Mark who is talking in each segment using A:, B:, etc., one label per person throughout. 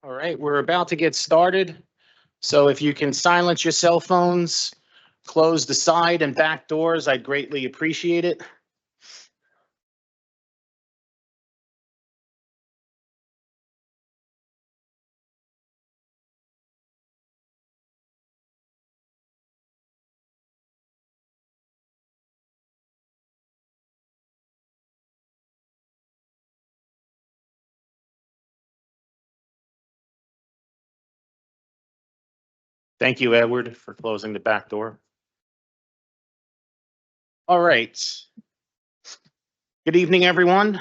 A: All right, we're about to get started. So if you can silence your cell phones, close the side and back doors, I'd greatly appreciate it. Thank you, Edward, for closing the back door. All right. Good evening, everyone.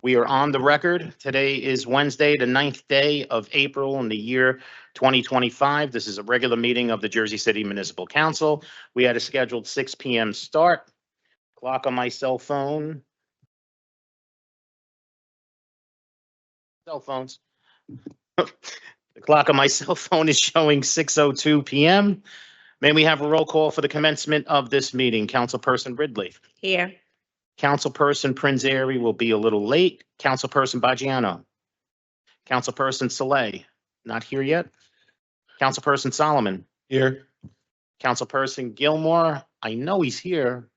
A: We are on the record. Today is Wednesday, the 9th day of April in the year 2025. This is a regular meeting of the Jersey City Municipal Council. We had a scheduled 6 p.m. start. Clock on my cell phone. Cell phones. The clock on my cell phone is showing 6:02 p.m. May we have a roll call for the commencement of this meeting? Councilperson Ridley.
B: Here.
A: Councilperson Prinzary will be a little late. Councilperson Baggiano. Councilperson Saleh, not here yet. Councilperson Solomon.
C: Here.
A: Councilperson Gilmore, I know he's here,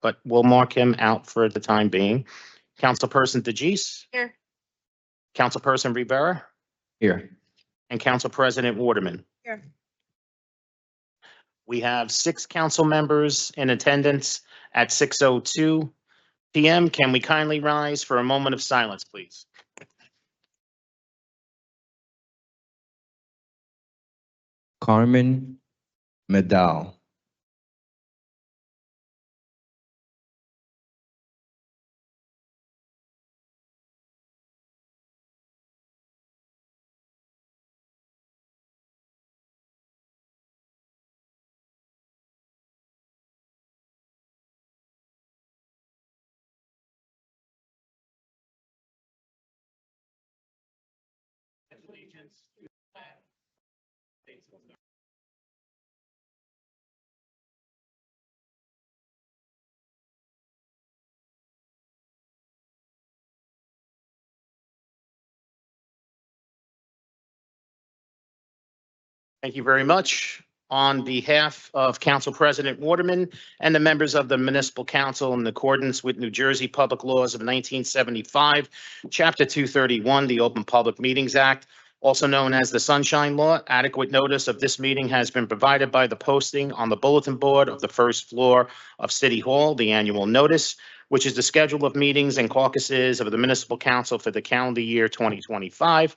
A: but we'll mark him out for the time being. Councilperson DeGise.
B: Here.
A: Councilperson Rivera.
C: Here.
A: And Council President Waterman.
B: Here.
A: We have 6 council members in attendance at 6:02 p.m. Can we kindly rise for a moment of silence, please?
C: Carmen Medal.
A: Thank you very much. On behalf of Council President Waterman and the members of the Municipal Council, in accordance with New Jersey Public Laws of 1975, Chapter 231, the Open Public Meetings Act, also known as the Sunshine Law, adequate notice of this meeting has been provided by the posting on the bulletin board of the first floor of City Hall, the annual notice, which is the schedule of meetings and caucuses of the Municipal Council for the calendar year 2025,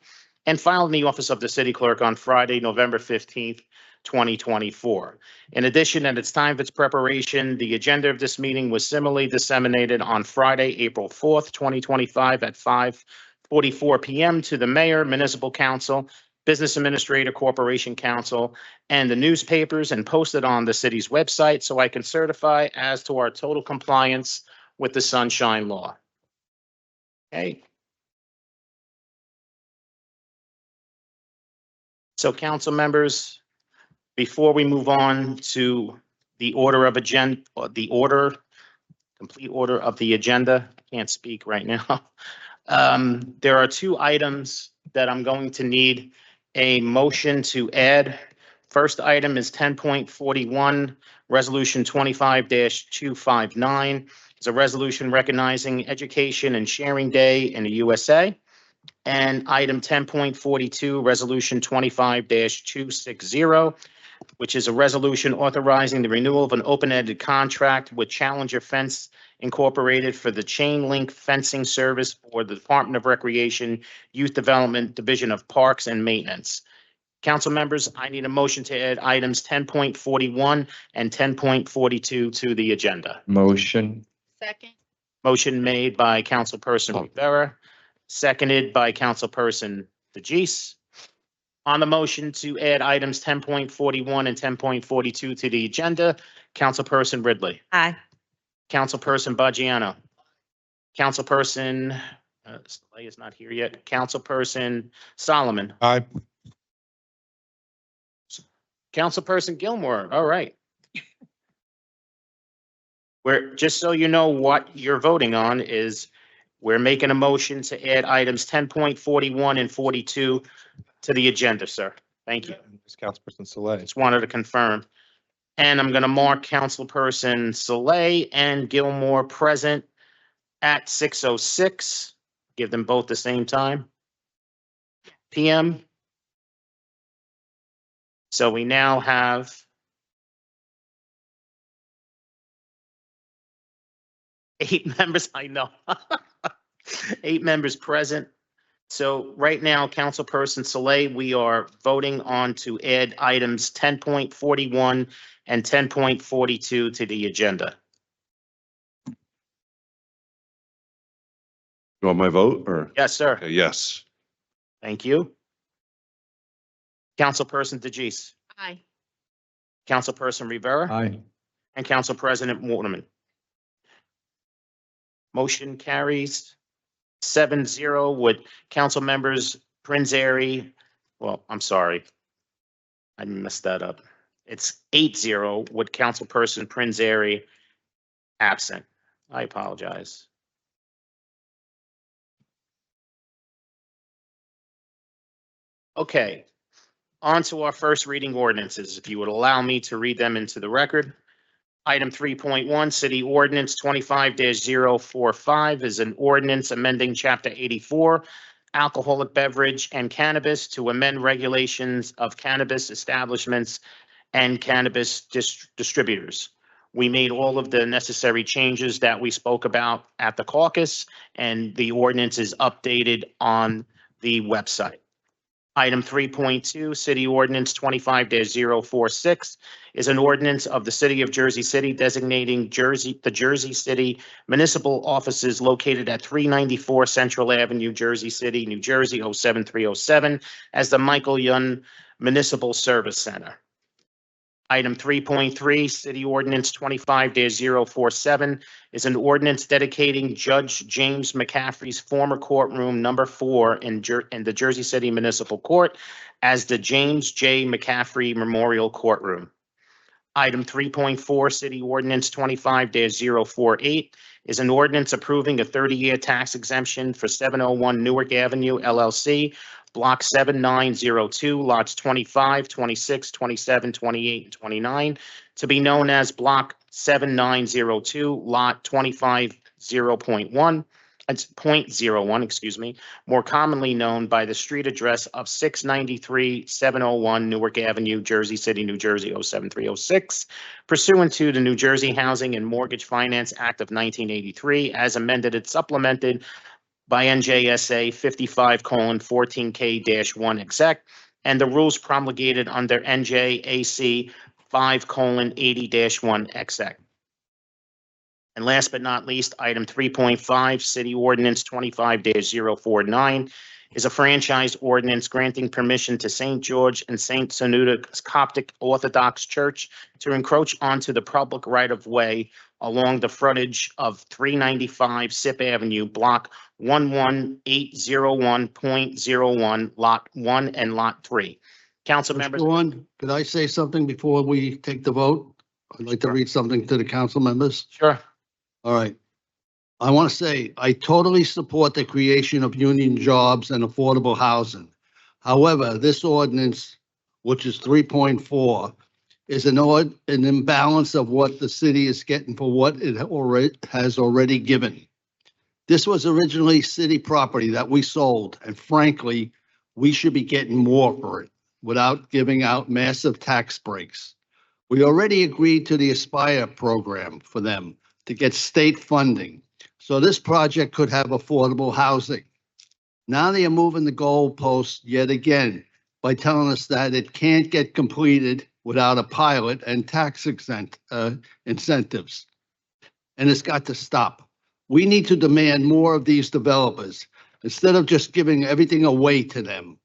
A: and filed in the office of the city clerk on Friday, November 15th, 2024. In addition, at its time of its preparation, the agenda of this meeting was similarly disseminated on Friday, April 4th, 2025 at 5:44 p.m. to the mayor, municipal council, business administrator, corporation council, and the newspapers, and posted on the city's website, so I can certify as to our total compliance with the Sunshine Law. Okay. So council members, before we move on to the order of complete order of the agenda, I can't speak right now. There are 2 items that I'm going to need a motion to add. First item is 10.41, Resolution 25-259. It's a resolution recognizing Education and Sharing Day in the USA. And item 10.42, Resolution 25-260, which is a resolution authorizing the renewal of an open-ended contract with Challenger Fence Incorporated for the chain link fencing service for the Department of Recreation, Youth Development, Division of Parks and Maintenance. Council members, I need a motion to add items 10.41 and 10.42 to the agenda.
C: Motion.
B: Second.
A: Motion made by Councilperson Rivera, seconded by Councilperson DeGise. On the motion to add items 10.41 and 10.42 to the agenda, Councilperson Ridley.
B: Aye.
A: Councilperson Baggiano. Councilperson, Saleh is not here yet. Councilperson Solomon.
C: Aye.
A: Councilperson Gilmore. All right. Just so you know what you're voting on is we're making a motion to add items 10.41 and 42 to the agenda, sir. Thank you.
C: Councilperson Saleh.
A: Just wanted to confirm. And I'm going to mark Councilperson Saleh and Gilmore present at 6:06. Give them both the same time. PM. So we now have 8 members. I know. 8 members present. So right now, Councilperson Saleh, we are voting on to add items 10.41 and 10.42 to the agenda.
B: You want my vote or?
A: Yes, sir.
B: Okay, yes.
A: Thank you. Councilperson DeGise,
D: Aye.
A: Councilperson Rivera,
C: Aye.
A: and Council President Waterman. Motion carries 7-0 with council members Prinzary. Well, I'm sorry. I messed that up. It's 8-0 with Councilperson Prinzary absent. I apologize. Okay, on to our first reading ordinances. If you would allow me to read them into the record. Item 3.1, City Ordinance 25-045 is an ordinance amending Chapter 84, Alcoholic Beverage and Cannabis to amend regulations of cannabis establishments and cannabis distributors. We made all of the necessary changes that we spoke about at the caucus, and the ordinance is updated on the website. Item 3.2, City Ordinance 25-046 is an ordinance of the City of Jersey City designating the Jersey City municipal offices located at 394 Central Avenue, Jersey City, New Jersey 07307 as the Michael Young Municipal Service Center. Item 3.3, City Ordinance 25-047 is an ordinance dedicating Judge James McCaffrey's former courtroom number 4 in the Jersey City Municipal Court as the James J. McCaffrey Memorial Courtroom. Item 3.4, City Ordinance 25-048 is an ordinance approving a 30-year tax exemption for 701 Newark Avenue LLC, Block 7902, lots 25, 26, 27, 28, and 29, to be known as Block 7902, Lot 25, 0.1, it's 0.01, excuse me, more commonly known by the street address of 693 701 Newark Avenue, Jersey City, New Jersey 07306, pursuant to the New Jersey Housing and Mortgage Finance Act of 1983, as amended and supplemented by NJSA 55:14K-1 exec, and the rules promulgated under NJAC 5:80-1 exec. And last but not least, item 3.5, City Ordinance 25-049 is a franchise ordinance granting permission to St. George and St. Sanuda Coptic Orthodox Church to encroach onto the public right-of-way along the frontage of 395 Sip Avenue, Block 11801.01, Lot 1 and Lot 3. Council members.
E: Dawn, could I say something before we take the vote? I'd like to read something to the council members.
A: Sure.
E: All right. I want to say, I totally support the creation of union jobs and affordable housing. However, this ordinance, which is 3.4, is an imbalance of what the city is getting for what it has already given. This was originally city property that we sold, and frankly, we should be getting more for it without giving out massive tax breaks. We already agreed to the Aspire program for them to get state funding, so this project could have affordable housing. Now they are moving the goalpost yet again by telling us that it can't get completed without a pilot and tax incentives. And it's got to stop. We need to demand more of these developers instead of just giving everything away to them.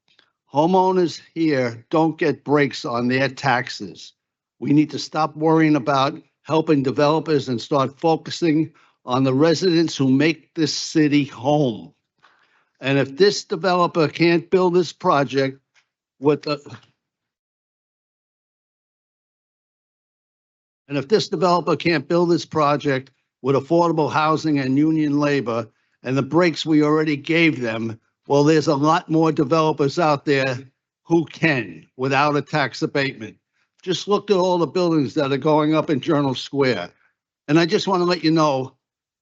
E: Homeowners here don't get breaks on their taxes. We need to stop worrying about helping developers and start focusing on the residents who make this city home. And if this developer can't build this project with the with affordable housing and union labor and the breaks we already gave them, well, there's a lot more developers out there who can without a tax abatement. Just look at all the buildings that are going up in Journal Square. And I just want to let you know,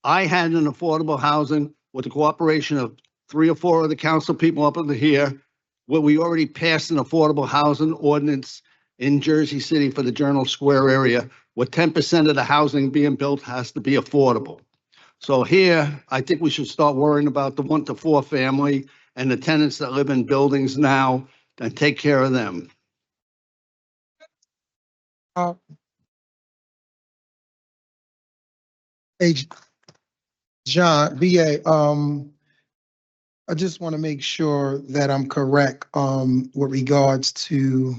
E: I had an affordable housing with the cooperation of 3 or 4 of the council people up in here, where we already passed an affordable housing ordinance in Jersey City for the Journal Square area, where 10% of the housing being built has to be affordable. So here, I think we should start worrying about the 1 to 4 family and the tenants that live in buildings now and take care of them.
B: Hey, John, BA, I just want to make sure that I'm correct, with regards to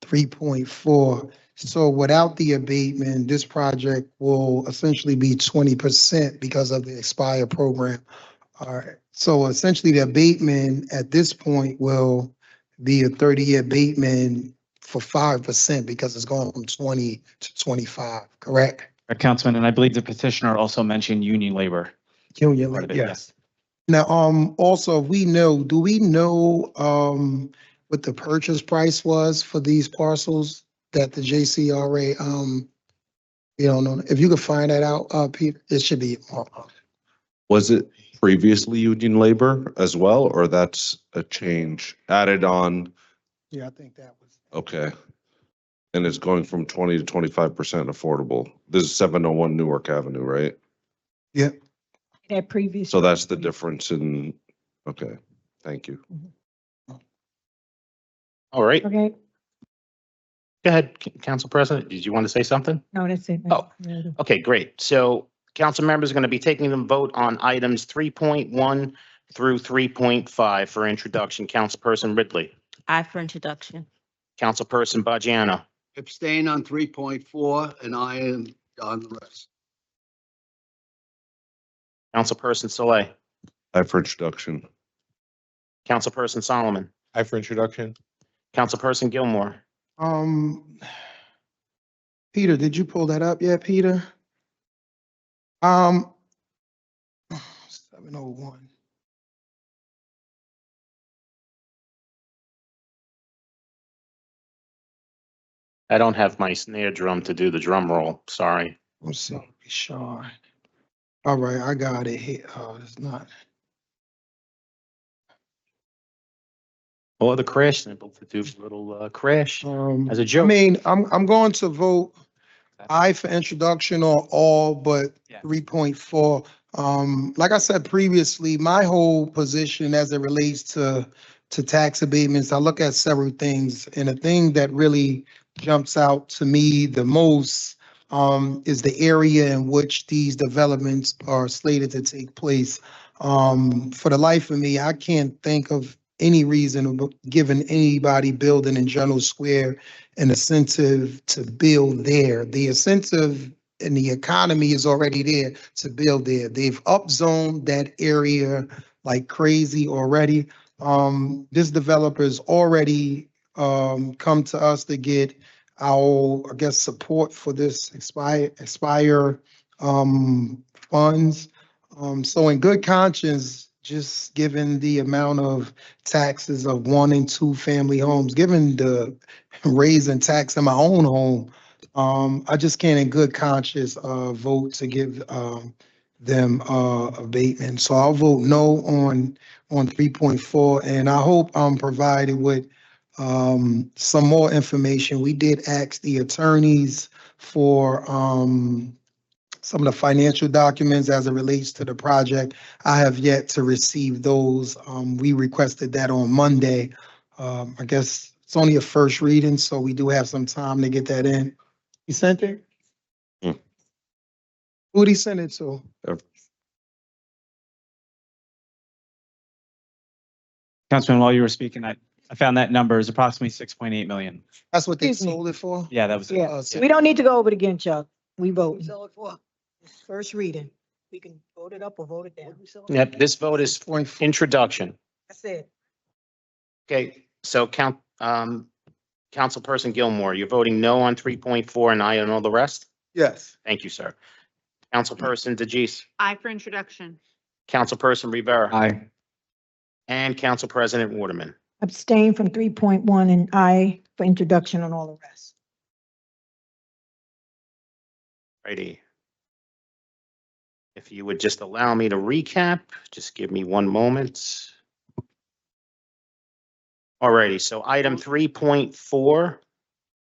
B: 3.4. So without the abatement, this project will essentially be 20% because of the Expire program. All right, so essentially the abatement at this point will be a 30-year abatement for 5% because it's going from 20 to 25, correct?
D: Councilman, and I believe the petitioner also mentioned union labor.
B: Union,
D: Part of it,
B: yes. Now, also, do we know, what the purchase price was for these parcels that the JCRA, you don't know, if you could find that out, Peter, it should be.
F: Was it previously union labor as well, or that's a change added on?
B: Yeah, I think that was.
F: Okay. And it's going from 20 to 25% affordable. This is 701 Newark Avenue, right?
B: Yeah.
G: That previous.
F: So that's the difference in, okay, thank you.
A: All right, go
G: Okay,
A: ahead, Council President. Did you want to say something?
G: no, that's it.
A: Oh. Okay, great. So council members are going to be taking the vote on items 3.1 through 3.5 for introduction. Councilperson Ridley,
H: Aye for introduction.
A: Councilperson Bajano,
E: Abstain on 3.4 and I am on the rest.
A: Councilperson Saleh,
F: Aye for introduction.
A: Councilperson Solomon,
C: Aye for introduction.
A: Councilperson Gilmore,
B: Peter, did you pull that up yet, Peter? 701.
A: I don't have my snare drum to do the drum roll. Sorry.
B: Let's see, be sure. All right, I got it here. Oh, it's not.
A: Or the crash symbol to do a little crash as a
B: I
A: joke.
B: mean, I'm going to vote aye for introduction on all but
D: Yeah.
B: 3.4. Like I said previously, my whole position as it relates to tax abatements, I look at several things, and the thing that really jumps out to me the most is the area in which these developments are slated to take place. For the life of me, I can't think of any reason of giving anybody building in General Square an incentive to build there. The incentive in the economy is already there to build there. They've upzoned that area like crazy already. This developer's already come to us to get our, I guess, support for this expire funds. So in good conscience, just given the amount of taxes of 1 and 2 family homes, given the raising tax in my own home, I just can't in good conscience vote to give them abatement. So I'll vote no on 3.4, and I hope I'm provided with some more information. We did ask the attorneys for some of the financial documents as it relates to the project. I have yet to receive those. We requested that on Monday. I guess it's only a first reading, so we do have some time to get that in. You sent it?
F: Hmm.
B: Who did he send it to?
D: Councilman, while you were speaking, I found that number is approximately 6.8 million.
B: That's what they
G: Excuse me.
B: sold it for?
D: Yeah, that was it.
G: Yeah,
B: so-
G: we don't need to go over it again, Chuck. We vote.
E: Sell it for?
G: First reading. We can vote it up or vote it down.
A: Yep, this vote is for
B: 6.4.
A: introduction.
G: That's it.
A: Okay, so Councilperson Gilmore, you're voting no on 3.4 and aye on all the rest?
B: Yes.
A: Thank you, sir. Councilperson DeGise,
H: Aye for introduction.
A: Councilperson Rivera,
C: Aye.
A: and Council President Waterman.
G: Abstain from 3.1 and I for introduction on all the rest.
A: Righty. If you would just allow me to recap, just give me one moment. Alrighty, so item 3.4,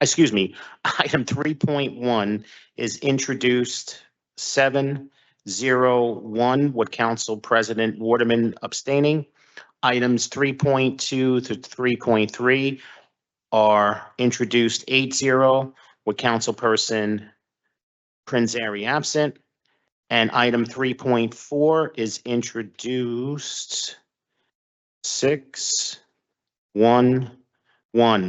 A: excuse me, item 3.1 is introduced 701 with Council President Waterman abstaining. Items 3.2 to 3.3 are introduced 8-0 with Councilperson Prinzary absent. And item 3.4 is introduced 6-1-1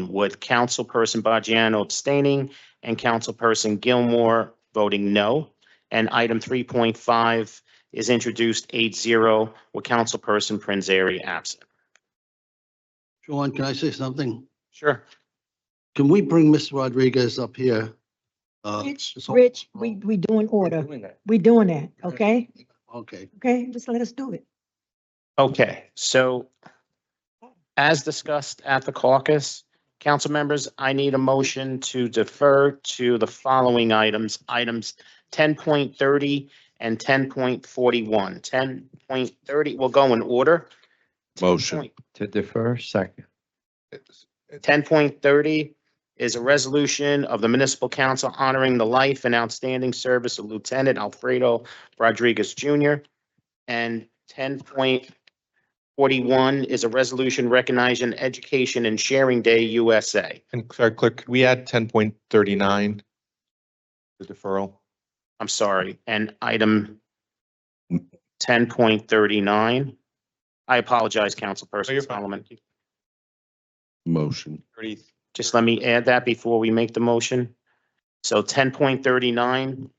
A: with Councilperson Bajano abstaining and Councilperson Gilmore voting no. And item 3.5 is introduced 8-0 with Councilperson Prinzary absent.
E: Sean, can I say something?
A: Sure.
E: Can we bring Ms. Rodriguez up here?
G: Rich, we doing order. We doing that, okay?
E: Okay.
G: Okay, just let us do it.
A: Okay, so as discussed at the caucus, council members, I need a motion to defer to the following items, items 10.30 and 10.41. 10.30, we'll go in order.
F: Motion.
C: To defer, second.
A: 10.30 is a resolution of the municipal council honoring the life and outstanding service of Lieutenant Alfredo Rodriguez Jr. And 10.41 is a resolution recognizing Education and Sharing Day USA.
F: And clerk, could we add 10.39? The deferral.
A: I'm sorry, and item 10.39. I apologize, Councilperson Solomon.
F: Motion.
A: Just let me add that before we make the motion. So 10.39,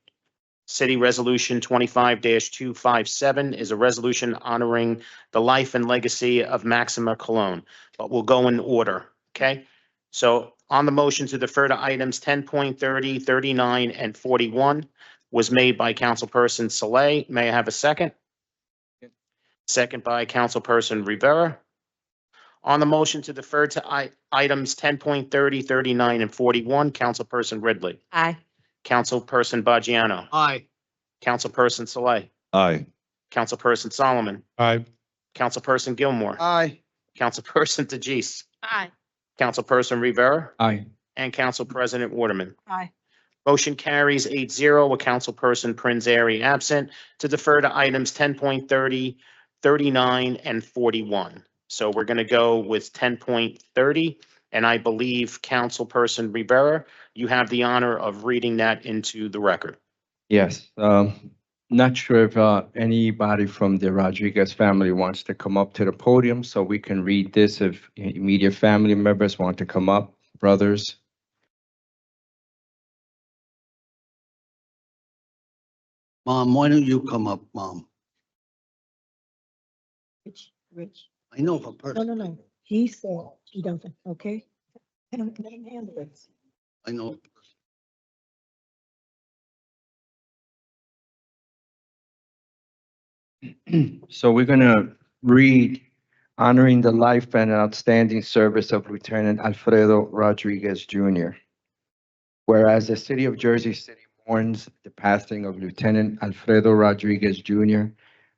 A: City Resolution 25-257 is a resolution honoring the life and legacy of Maxima Cologne, but we'll go in order, okay? So on the motion to defer to items 10.30, 39, and 41 was made by Councilperson Saleh. May I have a second? Second by Councilperson Rivera. On the motion to defer to items 10.30, 39, and 41, Councilperson Ridley.
G: Aye.
A: Councilperson Bajano.
E: Aye.
A: Councilperson Saleh.
F: Aye.
A: Councilperson Solomon.
F: Aye.
A: Councilperson Gilmore.
B: Aye.
A: Councilperson DeGise.
G: Aye.
A: Councilperson Rivera.
C: Aye.
A: And Council President Waterman.
G: Aye.
A: Motion carries 8-0 with Councilperson Prinzary absent to defer to items 10.30, 39, and 41. So we're going to go with 10.30, and I believe Councilperson Rivera, you have the honor of reading that into the record.
C: Yes, not sure if anybody from the Rodriguez family wants to come up to the podium so we can read this if immediate family members want to come up, brothers.
E: Mom, why don't you come up, Mom?
G: Rich.
E: I know her
G: No,
E: person.
G: no. He said he doesn't, okay? Let him handle it.
E: I know.
C: So we're gonna read honoring the life and outstanding service of Lieutenant Alfredo Rodriguez Jr. Whereas the city of Jersey City mourns the passing of Lieutenant Alfredo Rodriguez Jr.,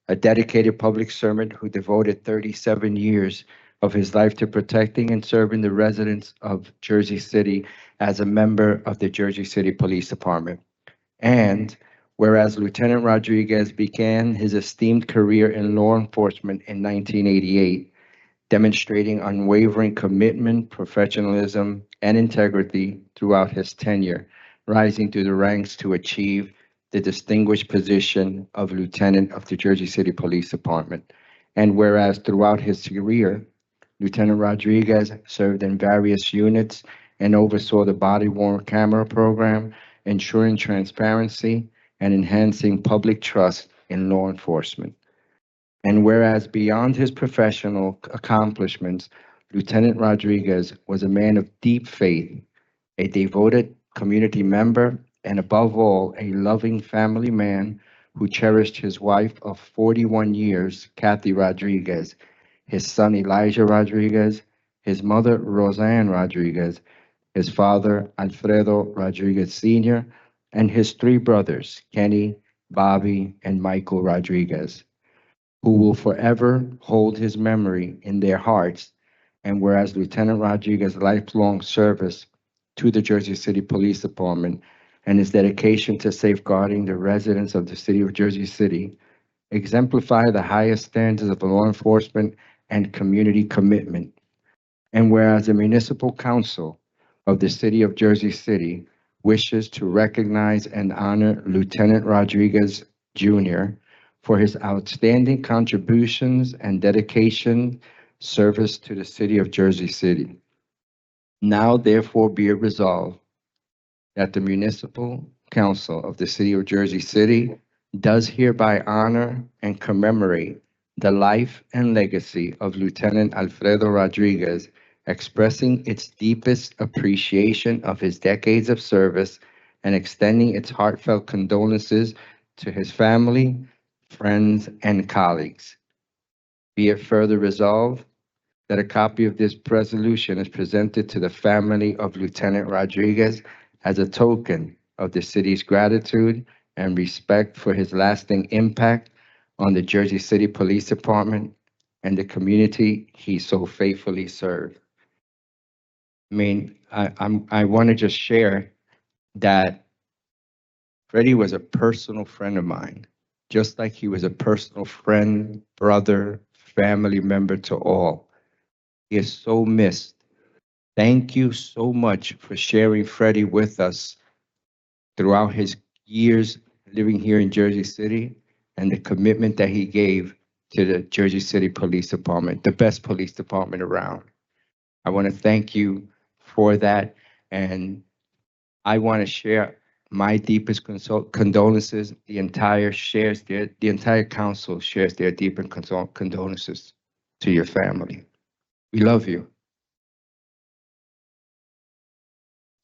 C: a dedicated public servant who devoted 37 years of his life to protecting and serving the residents of Jersey City as a member of the Jersey City Police Department. And whereas Lieutenant Rodriguez began his esteemed career in law enforcement in 1988, demonstrating unwavering commitment, professionalism, and integrity throughout his tenure, rising through the ranks to achieve the distinguished position of Lieutenant of the Jersey City Police Department. And whereas throughout his career, Lieutenant Rodriguez served in various units and oversaw the body-worn camera program, ensuring transparency and enhancing public trust in law enforcement. And whereas beyond his professional accomplishments, Lieutenant Rodriguez was a man of deep faith, a devoted community member, and above all, a loving family man who cherished his wife of 41 years, Kathy Rodriguez, his son Elijah Rodriguez, his mother, Roseanne Rodriguez, his father, Alfredo Rodriguez Sr., and his three brothers, Kenny, Bobby, and Michael Rodriguez, who will forever hold his memory in their hearts. And whereas Lieutenant Rodriguez's lifelong service to the Jersey City Police Department and his dedication to safeguarding the residents of the city of Jersey City exemplify the highest standards of law enforcement and community commitment. And whereas the Municipal Council of the City of Jersey City wishes to recognize and honor Lieutenant Rodriguez Jr. for his outstanding contributions and dedication service to the City of Jersey City. Now therefore be it resolved that the Municipal Council of the City of Jersey City does hereby honor and commemorate the life and legacy of Lieutenant Alfredo Rodriguez, expressing its deepest appreciation of his decades of service and extending its heartfelt condolences to his family, friends, and colleagues. Be it further resolved that a copy of this resolution is presented to the family of Lieutenant Rodriguez as a token of the city's gratitude and respect for his lasting impact on the Jersey City Police Department and the community he so faithfully served. I mean, I want to just share that Freddie was a personal friend of mine, just like he was a personal friend, brother, family member to all. He is so missed. Thank you so much for sharing Freddie with us throughout his years living here in Jersey City and the commitment that he gave to the Jersey City Police Department, the best police department around. I want to thank you for that. And I want to share my deepest condolences. The entire council shares their deepest condolences to your family. We love you.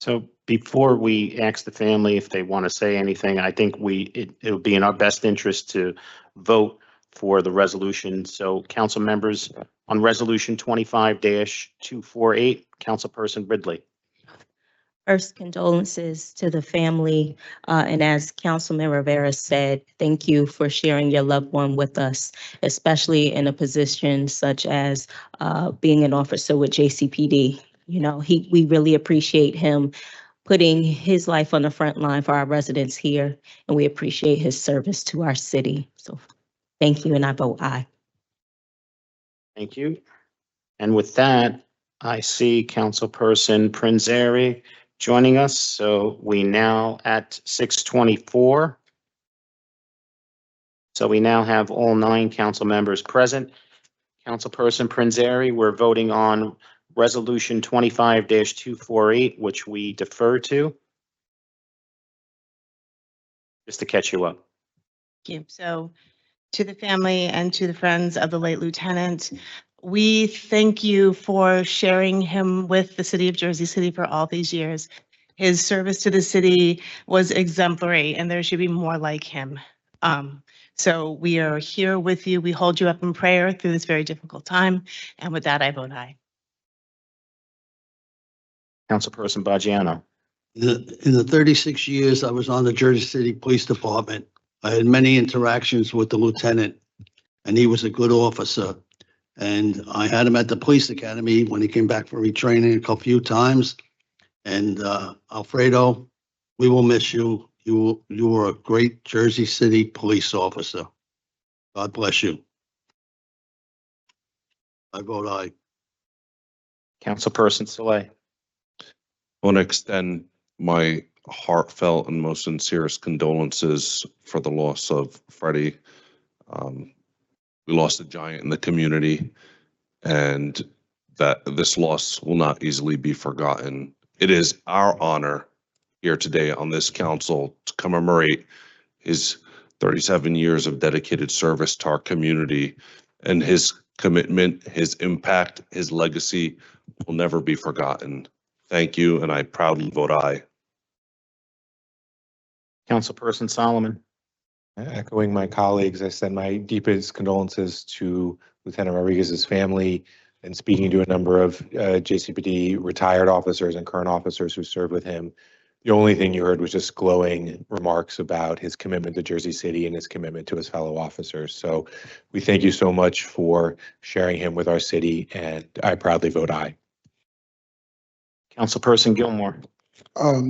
A: So before we ask the family if they want to say anything, I think it would be in our best interest to vote for the resolution. So council members on resolution 25-248, Councilperson Ridley.
H: First, condolences to the family. And as Councilman Rivera said, thank you for sharing your loved one with us, especially in a position such as being an officer with JCPD. You know, we really appreciate him putting his life on the front line for our residents here, and we appreciate his service to our city. So thank you, and I vote aye.
A: Thank you. And with that, I see Councilperson Prinzary joining us. So we now at 6:24. So we now have all 9 council members present. Councilperson Prinzary, we're voting on resolution 25-248, which we defer to. Just to catch you up.
I: Thank you. So to the family and to the friends of the late lieutenant, we thank you for sharing him with the city of Jersey City for all these years. His service to the city was exemplary, and there should be more like him. So we are here with you. We hold you up in prayer through this very difficult time. And with that, I vote aye.
A: Councilperson Baggiano.
E: In the 36 years I was on the Jersey City Police Department, I had many interactions with the lieutenant, and he was a good officer. And I had him at the police academy when he came back for retraining a few times. And Alfredo, we will miss you. You were a great Jersey City police officer. God bless you. I vote aye.
A: Councilperson Saleh.
F: I want to extend my heartfelt and most sincerest condolences for the loss of Freddie. We lost a giant in the community, and that this loss will not easily be forgotten. It is our honor here today on this council to commemorate his 37 years of dedicated service to our community, and his commitment, his impact, his legacy will never be forgotten. Thank you, and I proudly vote aye.
A: Councilperson Solomon.
J: Echoing my colleagues, I send my deepest condolences to Lieutenant Rodriguez's family and speaking to a number of JCPD retired officers and current officers who served with him, the only thing you heard was just glowing remarks about his commitment to Jersey City and his commitment to his fellow officers. So we thank you so much for sharing him with our city, and I proudly vote aye.
A: Councilperson Gilmore.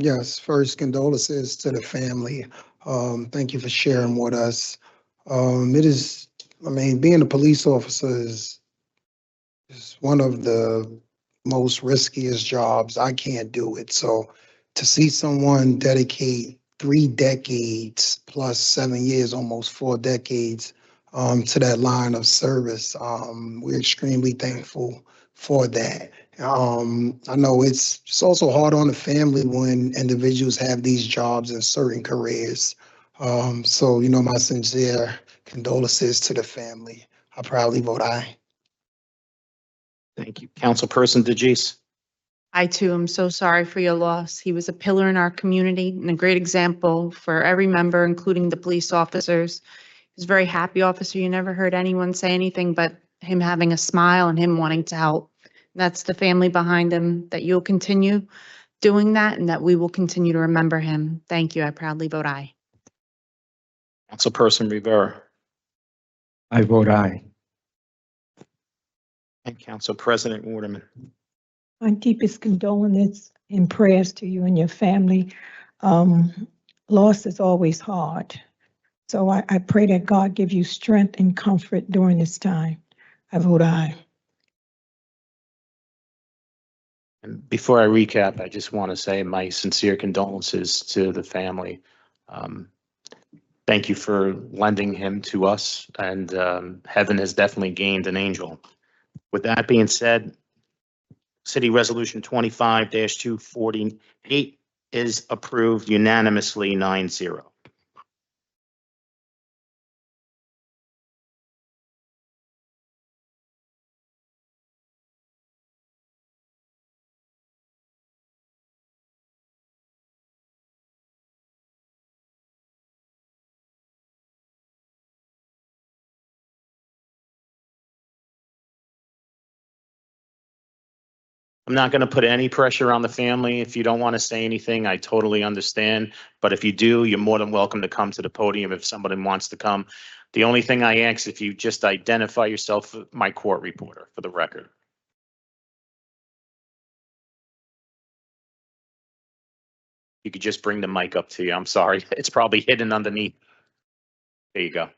B: Yes, first condolences to the family. Thank you for sharing with us. Being a police officer is one of the most riskiest jobs. I can't do it. So to see someone dedicate 3 decades plus 7 years, almost 4 decades, to that line of service, we're extremely thankful for that. I know it's also hard on the family when individuals have these jobs in certain careers. So, my sincere condolences to the family. I proudly vote aye.
A: Thank you. Councilperson DeGise.
K: I too am so sorry for your loss. He was a pillar in our community and a great example for every member, including the police officers. He was a very happy officer. You never heard anyone say anything but him having a smile and him wanting to help. That's the family behind him, that you'll continue doing that and that we will continue to remember him. Thank you. I proudly vote aye.
A: Councilperson Rivera.
C: I vote aye.
A: And Council President Waterman.
G: My deepest condolences and prayers to you and your family. Loss is always hard. So I pray that God give you strength and comfort during this time. I vote aye.
A: And before I recap, I just want to say my sincere condolences to the family. Thank you for lending him to us, and heaven has definitely gained an angel. With that being said, City Resolution 25-248 is approved unanimously 9-0. I'm not going to put any pressure on the family. If you don't want to say anything, I totally understand. But if you do, you're more than welcome to come to the podium if somebody wants to come. The only thing I ask, if you just identify yourself, my court reporter, for the record. You could just bring the mic up to you. I'm sorry. It's probably hidden underneath. There you go.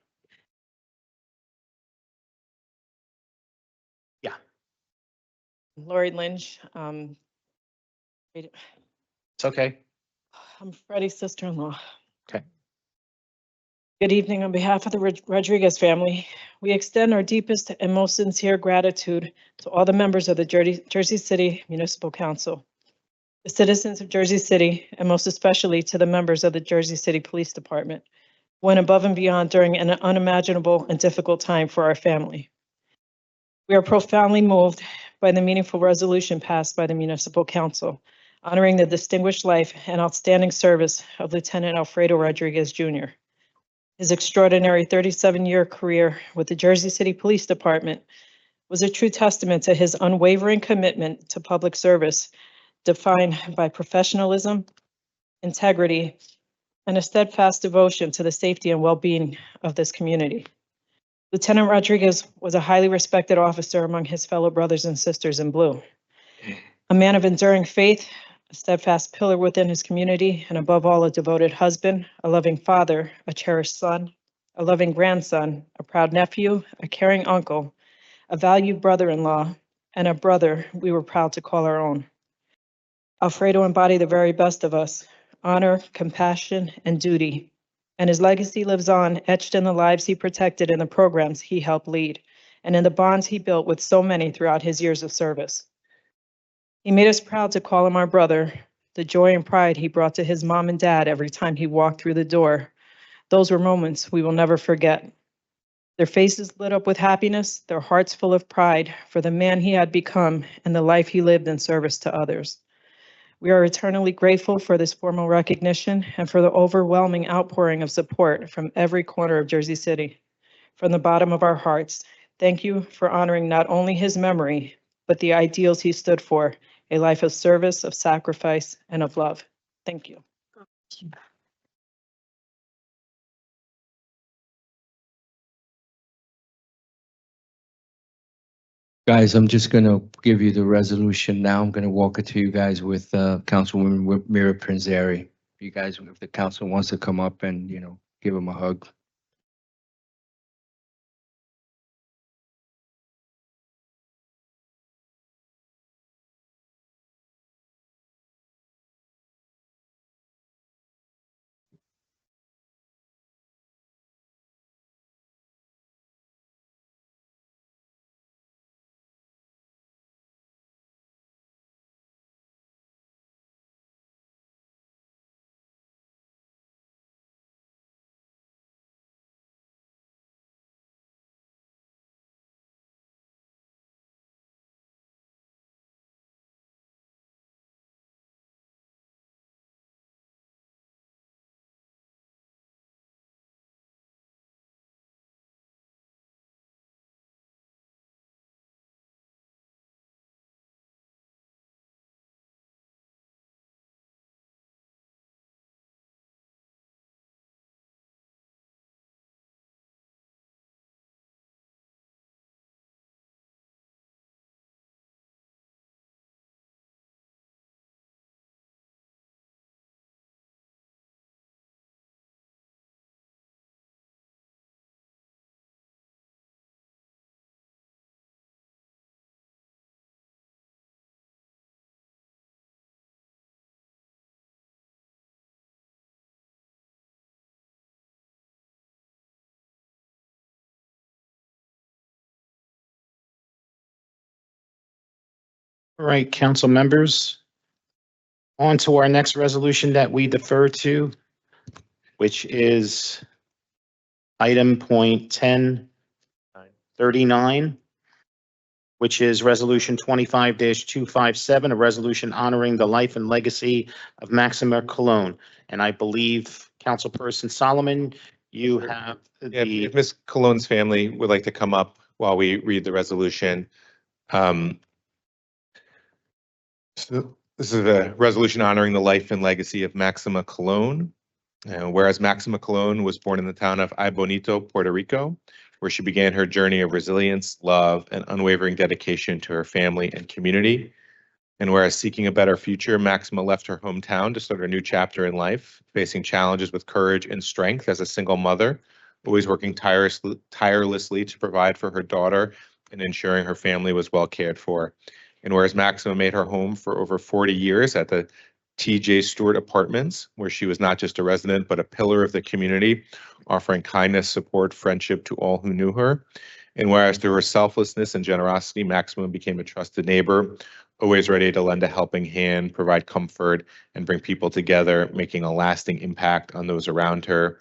A: Yeah.
L: Lori Lynch.
A: It's okay.
L: I'm Freddie's sister-in-law.
A: Okay.
L: Good evening. On behalf of the Rodriguez family, we extend our deepest and most sincere gratitude to all the members of the Jersey City Municipal Council, the citizens of Jersey City, and most especially to the members of the Jersey City Police Department, who went above and beyond during an unimaginable and difficult time for our family. We are profoundly moved by the meaningful resolution passed by the Municipal Council, honoring the distinguished life and outstanding service of Lieutenant Alfredo Rodriguez Jr. His extraordinary 37-year career with the Jersey City Police Department was a true testament to his unwavering commitment to public service, defined by professionalism, integrity, and a steadfast devotion to the safety and well-being of this community. Lieutenant Rodriguez was a highly respected officer among his fellow brothers and sisters in blue. A man of enduring faith, a steadfast pillar within his community, and above all, a devoted husband, a loving father, a cherished son, a loving grandson, a proud nephew, a caring uncle, a valued brother-in-law, and a brother we were proud to call our own. Alfredo embodied the very best of us: honor, compassion, and duty. And his legacy lives on, etched in the lives he protected and the programs he helped lead, and in the bonds he built with so many throughout his years of service. He made us proud to call him our brother. The joy and pride he brought to his mom and dad every time he walked through the door, those were moments we will never forget. Their faces lit up with happiness, their hearts full of pride for the man he had become and the life he lived in service to others. We are eternally grateful for this formal recognition and for the overwhelming outpouring of support from every corner of Jersey City. From the bottom of our hearts, thank you for honoring not only his memory, but the ideals he stood for, a life of service, of sacrifice, and of love. Thank you.
C: Guys, I'm just gonna give you the resolution now. I'm gonna walk it to you guys with Councilwoman Mira Prinzary. You guys, if the council wants to come up and, give him a hug.
A: All right, council members. On to our next resolution that we defer to, which is item point 1039, which is resolution 25-257, a resolution honoring the life and legacy of Maxima Cologne. And I believe Councilperson Solomon, you have
J: If Ms. Cologne's family would like to come up while we read the resolution. So this is a resolution honoring the life and legacy of Maxima Cologne. Whereas Maxima Cologne was born in the town of Ay Bonito, Puerto Rico, where she began her journey of resilience, love, and unwavering dedication to her family and community. And whereas seeking a better future, Maxima left her hometown to start a new chapter in life, facing challenges with courage and strength as a single mother, always working tirelessly to provide for her daughter and ensuring her family was well cared for. And whereas Maxima made her home for over 40 years at the TJ Stewart Apartments, where she was not just a resident, but a pillar of the community, offering kindness, support, friendship to all who knew her. And whereas through her selflessness and generosity, Maxima became a trusted neighbor, always ready to lend a helping hand, provide comfort, and bring people together, making a lasting impact on those around her.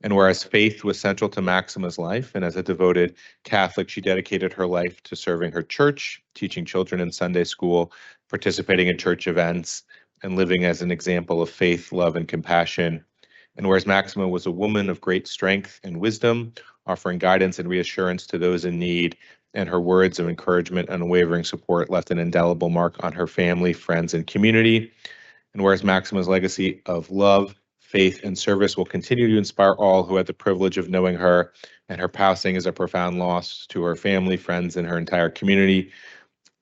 J: And whereas faith was central to Maxima's life, and as a devoted Catholic, she dedicated her life to serving her church, teaching children in Sunday school, participating in church events, and living as an example of faith, love, and compassion. And whereas Maxima was a woman of great strength and wisdom, offering guidance and reassurance to those in need, and her words of encouragement and unwavering support left an indelible mark on her family, friends, and community. And whereas Maxima's legacy of love, faith, and service will continue to inspire all who had the privilege of knowing her, and her passing is a profound loss to her family, friends, and her entire community.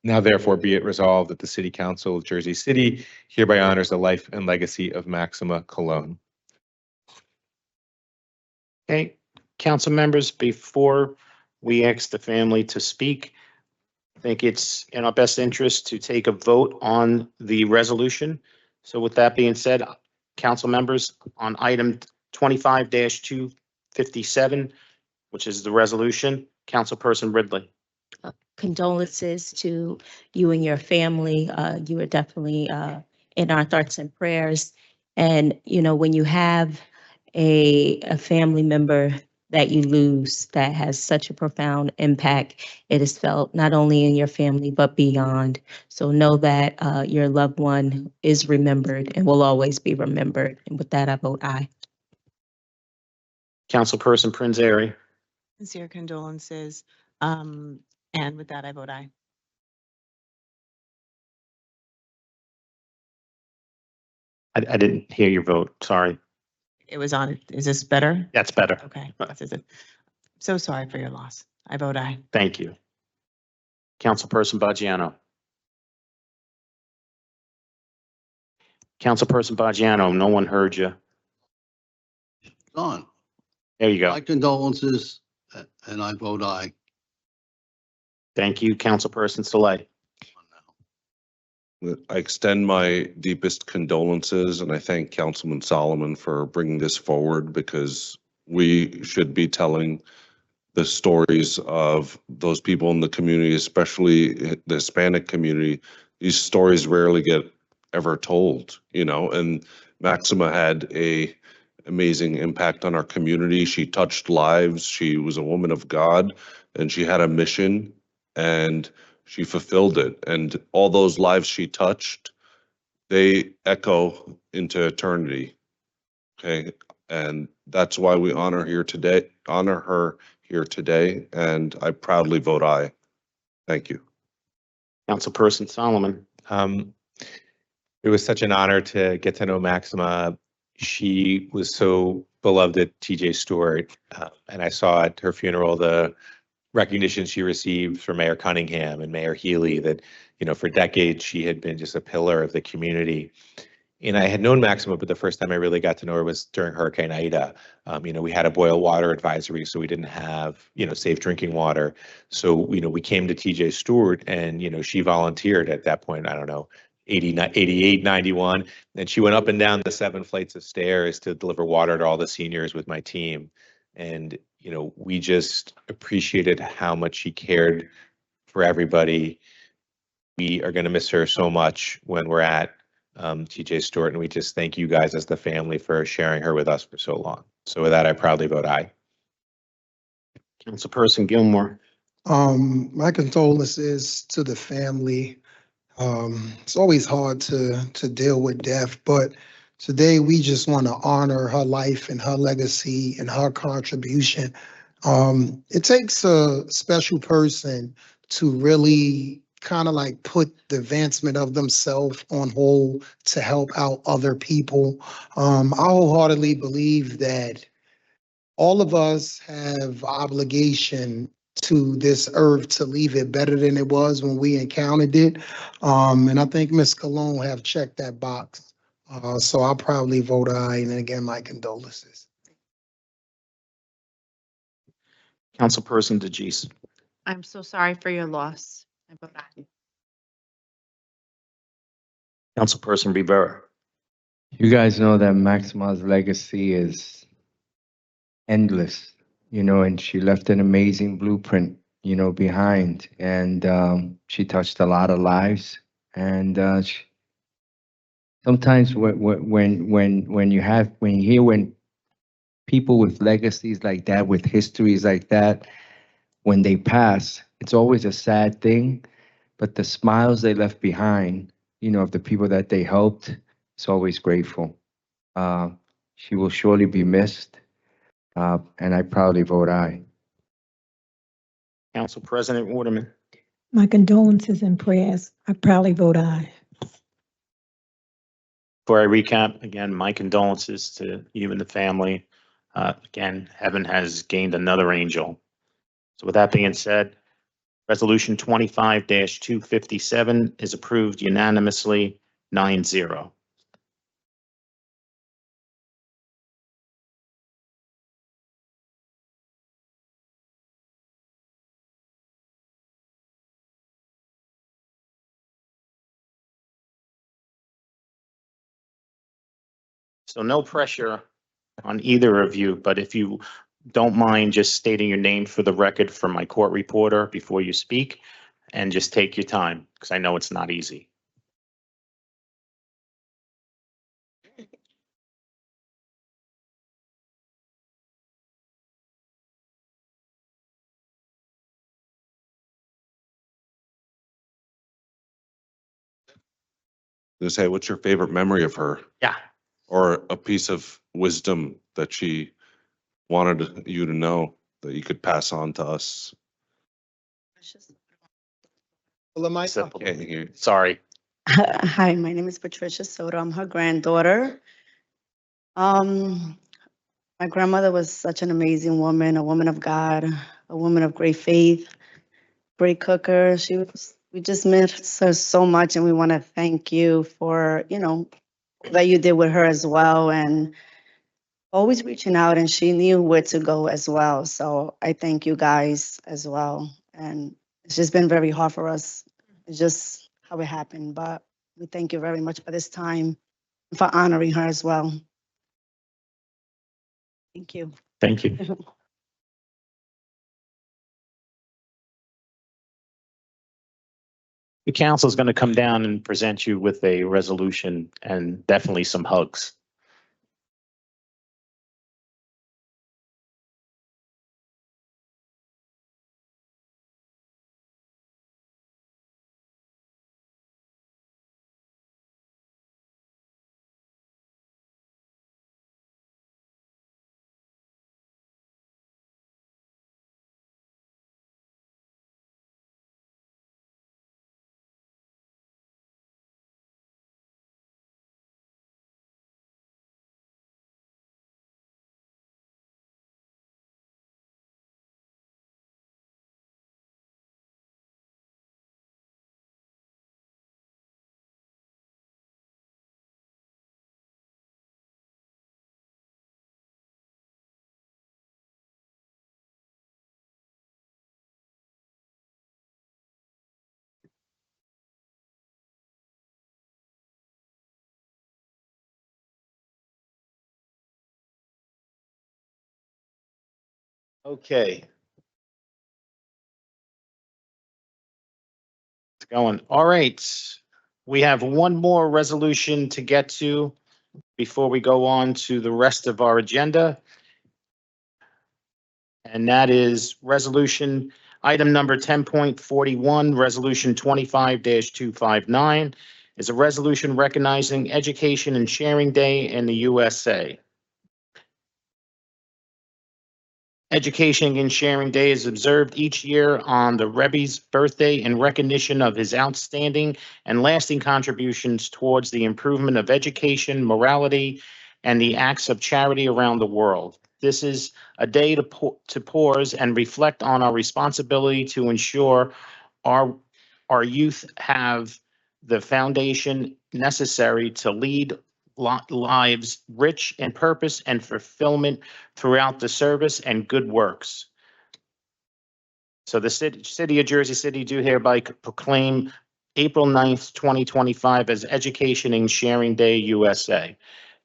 J: Now, therefore, be it resolved that the City Council of Jersey City hereby honors the life and legacy of Maxima Cologne.
A: Okay, council members, before we ask the family to speak, I think it's in our best interest to take a vote on the resolution. So with that being said, council members, on item 25-257, which is the resolution, Councilperson Ridley.
H: Condolences to you and your family. You are definitely in our thoughts and prayers. And, when you have a family member that you lose that has such a profound impact, it is felt not only in your family, but beyond. So know that your loved one is remembered and will always be remembered. And with that, I vote aye.
A: Councilperson Prinzary.
I: Sincere condolences. And with that, I vote aye.
A: I didn't hear your vote. Sorry.
I: It was on, is this better?
A: That's better.
I: Okay. So sorry for your loss. I vote aye.
A: Thank you. Councilperson Baggiano. Councilperson Baggiano, no one heard you.
E: Done.
A: There you
E: My
A: go.
E: condolences, and I vote aye.
A: Thank you, Councilperson Saleh.
F: I extend my deepest condolences and I thank Councilman Solomon for bringing this forward because we should be telling the stories of those people in the community, especially the Hispanic community. These stories rarely get ever told, you know, and Maxima had a amazing impact on our community. She touched lives. She was a woman of God and she had a mission and she fulfilled it. And all those lives she touched, they echo into eternity. Okay. And that's why we honor her here today. And I proudly vote aye. Thank you.
A: Councilperson Solomon.
J: It was such an honor to get to know Maxima. She was so beloved at TJ Stewart. And I saw at her funeral the recognition she received from Mayor Cunningham and Mayor Healy that, you know, for decades she had been just a pillar of the community. And I had known Maxima, but the first time I really got to know her was during Hurricane Ida. You know, we had a boil water advisory, so we didn't have, you know, safe drinking water. So, you know, we came to TJ Stewart and, you know, she volunteered at that point, I don't know, 88, 91. And she went up and down the 7 flights of stairs to deliver water to all the seniors with my team. And, you know, we just appreciated how much she cared for everybody. We are going to miss her so much when we're at TJ Stewart, and we just thank you guys as the family for sharing her with us for so long. So with that, I proudly vote aye.
A: Councilperson Gilmore.
B: My condolences to the family. It's always hard to deal with death, but today we just want to honor her life and her legacy and her contribution. It takes a special person to really kind of like put the advancement of themselves on hold to help out other people. I wholeheartedly believe that all of us have obligation to this earth to leave it better than it was when we encountered it. And I think Ms. Cologne have checked that box. So I'll probably vote aye. And again, my condolences.
A: Councilperson DeGise.
K: I'm so sorry for your loss. I vote aye.
A: Councilperson Rivera.
C: You guys know that Maxima's legacy is endless, you know, and she left an amazing blueprint, you know, behind. And she touched a lot of lives. And sometimes when you hear people with legacies like that, with histories like that, when they pass, it's always a sad thing. But the smiles they left behind, you know, of the people that they helped, it's always grateful. She will surely be missed, and I proudly vote aye.
A: Council President Waterman.
G: My condolences and prayers. I proudly vote aye.
A: Before I recap, again, my condolences to you and the family. Again, heaven has gained another angel. So with that being said, Resolution 25-257 is approved unanimously, 9-0. So no pressure on either of you, but if you don't mind just stating your name for the record for my court reporter before you speak, and just take your time, because I know it's not easy.
F: Just say, what's your favorite memory of her?
A: Yeah.
F: Or a piece of wisdom that she wanted you to know that you could pass on to us?
A: Sorry.
M: Hi, my name is Patricia Soto. I'm her granddaughter. My grandmother was such an amazing woman, a woman of God, a woman of great faith, great cooker. We just miss her so much, and we want to thank you for, that you did with her as well, and always reaching out, and she knew where to go as well. So I thank you guys as well. And it's just been very hard for us. It's just how it happened, but we thank you very much for this time, and for honoring her as well. Thank you.
A: Thank you. The council is going to come down and present you with a resolution and definitely some hugs. Okay. It's going. All right. We have one more resolution to get to before we go on to the rest of our agenda. And that is resolution item number 10.41, resolution 25-259 is a resolution recognizing Education and Sharing Day in the USA. Education and Sharing Day is observed each year on the Rebbe's birthday in recognition of his outstanding and lasting contributions towards the improvement of education, morality, and the acts of charity around the world. This is a day to pause and reflect on our responsibility to ensure our youth have the foundation necessary to lead lives rich in purpose and fulfillment throughout the service and good works. So the city of Jersey City do hereby proclaim April 9th, 2025 as Education and Sharing Day USA.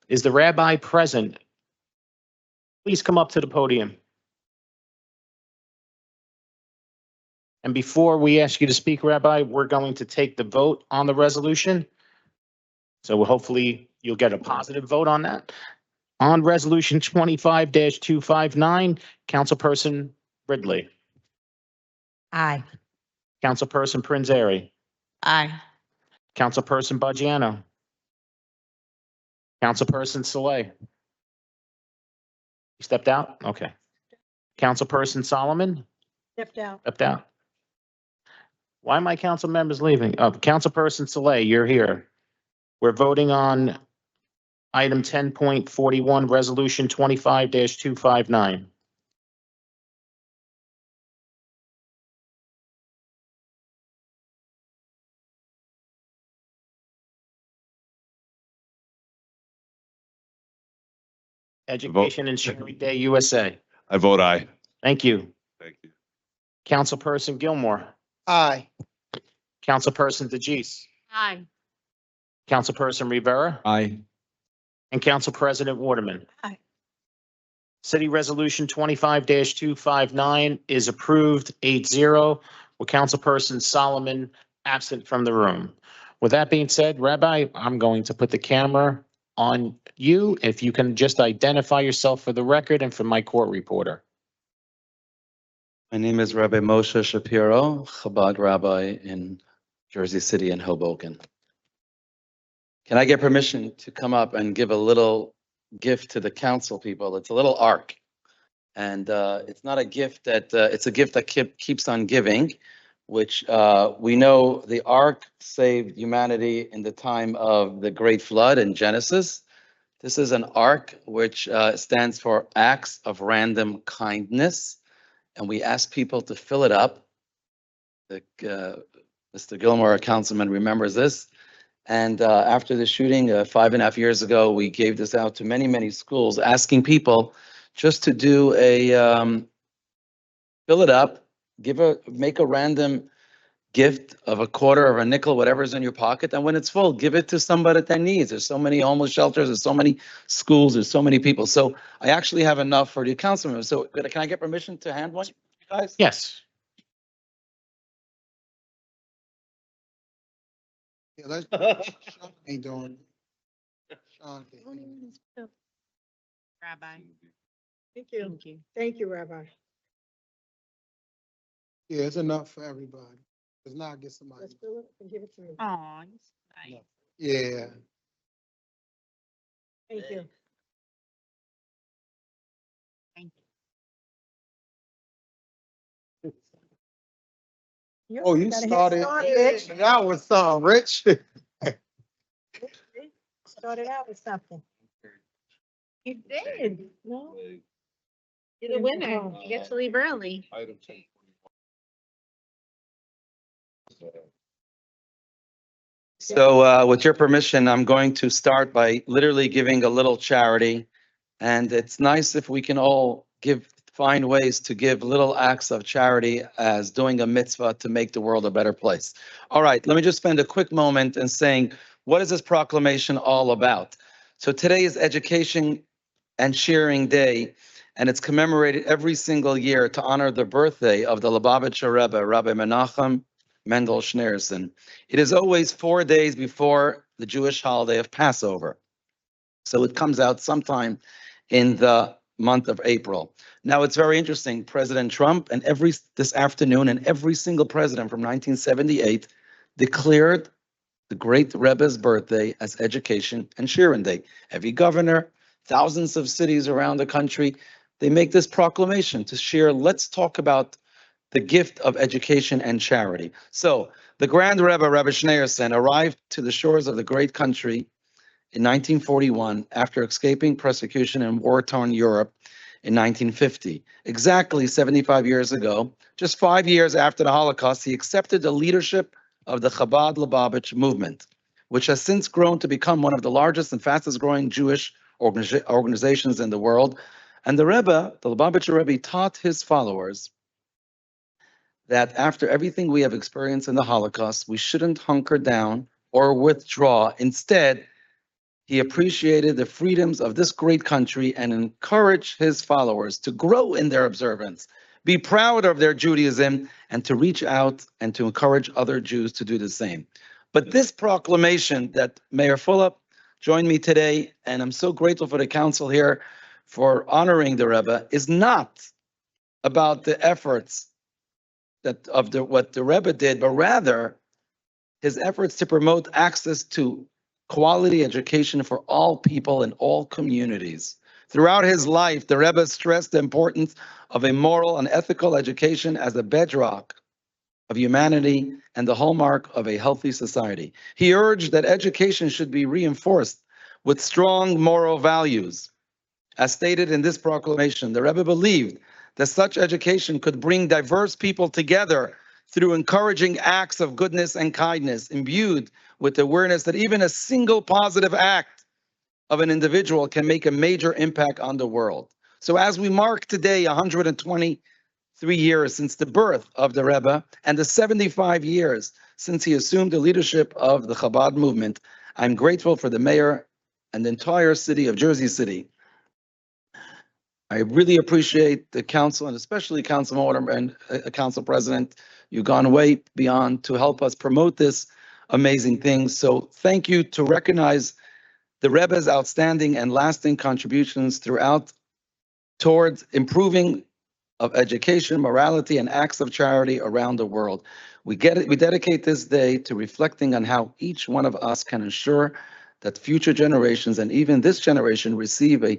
A: Is the rabbi present? Please come up to the podium. And before we ask you to speak, Rabbi, we're going to take the vote on the resolution. So hopefully you'll get a positive vote on that. On resolution 25-259, Councilperson Ridley.
H: Aye.
A: Councilperson Prinzary.
K: Aye.
A: Councilperson Baggiano. Councilperson Saleh. You stepped out? Okay. Councilperson Solomon?
G: Stepped out.
A: Stepped out. Why are my council members leaving? Oh, Councilperson Saleh, you're here. We're voting on item 10.41, resolution 25-259. Education and Sharing Day USA.
F: I vote aye.
A: Thank you.
F: Thank you.
A: Councilperson Gilmore.
B: Aye.
A: Councilperson DeGise.
K: Aye.
A: Councilperson Rivera.
D: Aye.
A: And Council President Waterman.
G: Aye.
A: City Resolution 25-259 is approved 8-0 with Councilperson Solomon absent from the room. With that being said, Rabbi, I'm going to put the camera on you. If you can just identify yourself for the record and for my court reporter.
N: My name is Rabbi Moshe Shapiro, Chabad rabbi in Jersey City and Hoboken. Can I get permission to come up and give a little gift to the council people? It's a little ark. And it's not a gift that, it's a gift that keeps on giving. which we know the ark saved humanity in the time of the great flood in Genesis. This is an ark which stands for Acts of Random Kindness, and we ask people to fill it up. Mr. Gilmore, a councilman, remembers this. And after the shooting 5.5 years ago, we gave this out to many, many schools, asking people just to do a fill it up, make a random gift of a quarter or a nickel, whatever's in your pocket, and when it's full, give it to somebody that needs. There's so many homeless shelters, there's so many schools, there's so many people. So I actually have enough for the council members. So can I get permission to hand one, guys?
A: Yes.
B: Yeah, let's, Sean ain't doing. Sean can't.
I: Rabbi.
G: Thank you. Thank you, Rabbi.
B: Yeah, it's enough for everybody. It's not get somebody.
G: Let's fill it and give it to me.
I: Aw, nice.
B: Yeah.
G: Thank you.
I: Thank
B: Oh, you
G: got a head
B: started.
G: start, Rich.
B: That was Rich.
G: Started out with something.
I: You did.
G: No?
I: You're the winner. You get to leave early.
F: Item 10.
N: So with your permission, I'm going to start by literally giving a little charity. And it's nice if we can all find ways to give little acts of charity as doing a mitzvah to make the world a better place. All right, let me just spend a quick moment in saying, what is this proclamation all about? So today is Education and Sharing Day, and it's commemorated every single year to honor the birthday of the Lubavitcher Rebbe, Rabbi Menachem Mendel Schneerson. It is always 4 days before the Jewish holiday of Passover. So it comes out sometime in the month of April. Now it's very interesting. President Trump and this afternoon and every single president from 1978 declared the great Rebbe's birthday as Education and Sharing Day. Every governor, thousands of cities around the country, they make this proclamation to share. Let's talk about the gift of education and charity. So the Grand Rebbe, Rebbe Schneerson, arrived to the shores of the great country in 1941 after escaping persecution in war-torn Europe in 1950. Exactly 75 years ago, just 5 years after the Holocaust, he accepted the leadership of the Chabad Lubavitch movement, which has since grown to become one of the largest and fastest growing Jewish organizations in the world. And the Rebbe, the Lubavitcher Rebbe, taught his followers that after everything we have experienced in the Holocaust, we shouldn't hunker down or withdraw. Instead, he appreciated the freedoms of this great country and encouraged his followers to grow in their observance, be proud of their Judaism, and to reach out and to encourage other Jews to do the same. But this proclamation that Mayor Fulop joined me today, and I'm so grateful for the council here for honoring the Rebbe, is not about the efforts what the Rebbe did, but rather his efforts to promote access to quality education for all people in all communities. Throughout his life, the Rebbe stressed the importance of a moral and ethical education as a bedrock of humanity and the hallmark of a healthy society. He urged that education should be reinforced with strong moral values. As stated in this proclamation, the Rebbe believed that such education could bring diverse people together through encouraging acts of goodness and kindness, imbued with the awareness that even a single positive act of an individual can make a major impact on the world. So as we mark today 123 years since the birth of the Rebbe and the 75 years since he assumed the leadership of the Chabad movement, I'm grateful for the mayor and the entire city of Jersey City. I really appreciate the council and especially Council Mortimer and Council President. You've gone way beyond to help us promote this amazing thing. So thank you to recognize the Rebbe's outstanding and lasting contributions towards improving of education, morality, and acts of charity around the world. We dedicate this day to reflecting on how each one of us can ensure that future generations and even this generation receive a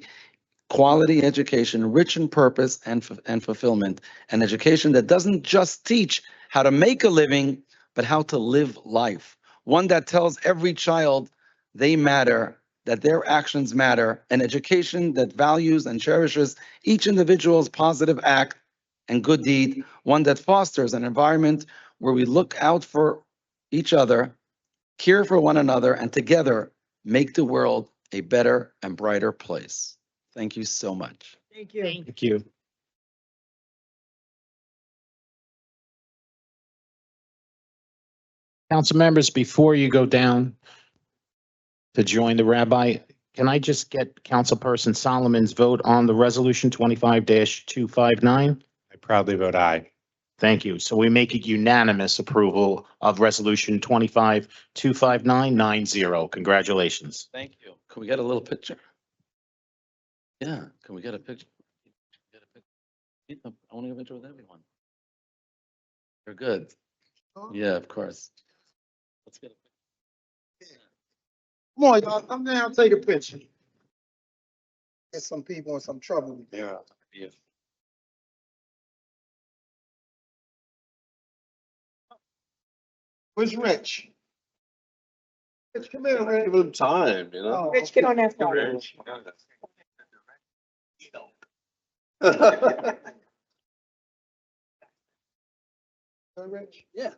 N: quality education rich in purpose and fulfillment, an education that doesn't just teach how to make a living, but how to live life. One that tells every child they matter, that their actions matter, an education that values and cherishes each individual's positive act and good deed, one that fosters an environment where we look out for each other, care for one another, and together make the world a better and brighter place. Thank you so much.
L: Thank you.
A: Thank you. Council members, before you go down to join the rabbi, can I just get Councilperson Solomon's vote on the resolution 25-259?
J: I proudly vote aye.
A: Thank you. So we make it unanimous approval of resolution 25-25990. Congratulations.
N: Thank you. Can we get a little picture? Yeah, can we get a picture? Get a picture. I want to get a picture with everyone. You're good. Yeah, of course. Let's get a picture.
B: Come on, y'all, come down, take a picture. There's some people in some trouble.
N: Yeah. Yeah.
B: Where's Rich? Rich, come here, Rich.
F: Give him time, you know?
G: Rich, get on that phone.
B: Rich?
N: Yeah.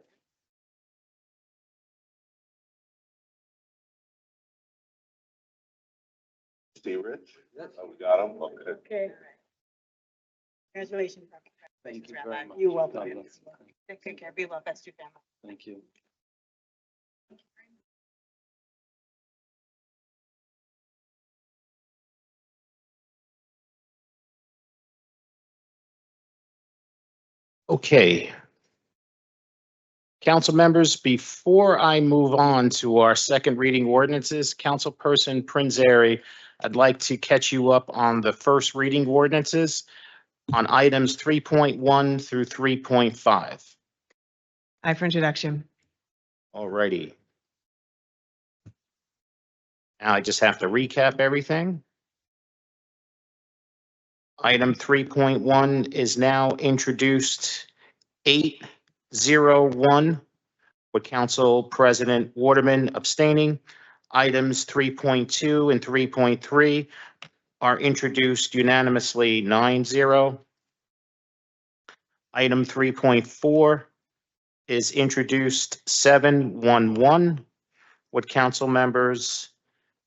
F: See Rich? Oh, we got him? Okay.
G: Okay. Congratulations.
N: Thank you very much.
G: You're welcome.
N: God bless.
G: Take care. Be well. Best to your family.
N: Thank you.
A: Okay. Council members, before I move on to our second reading ordinances, Councilperson Prinzary, I'd like to catch you up on the first reading ordinances on items 3.1 through 3.5.
I: Aye for introduction.
A: Alrighty. Now I just have to recap everything. Item 3.1 is now introduced 801 with Council President Waterman abstaining. Items 3.2 and 3.3 are introduced unanimously 9-0. Item 3.4 is introduced 7-1-1 with Councilmember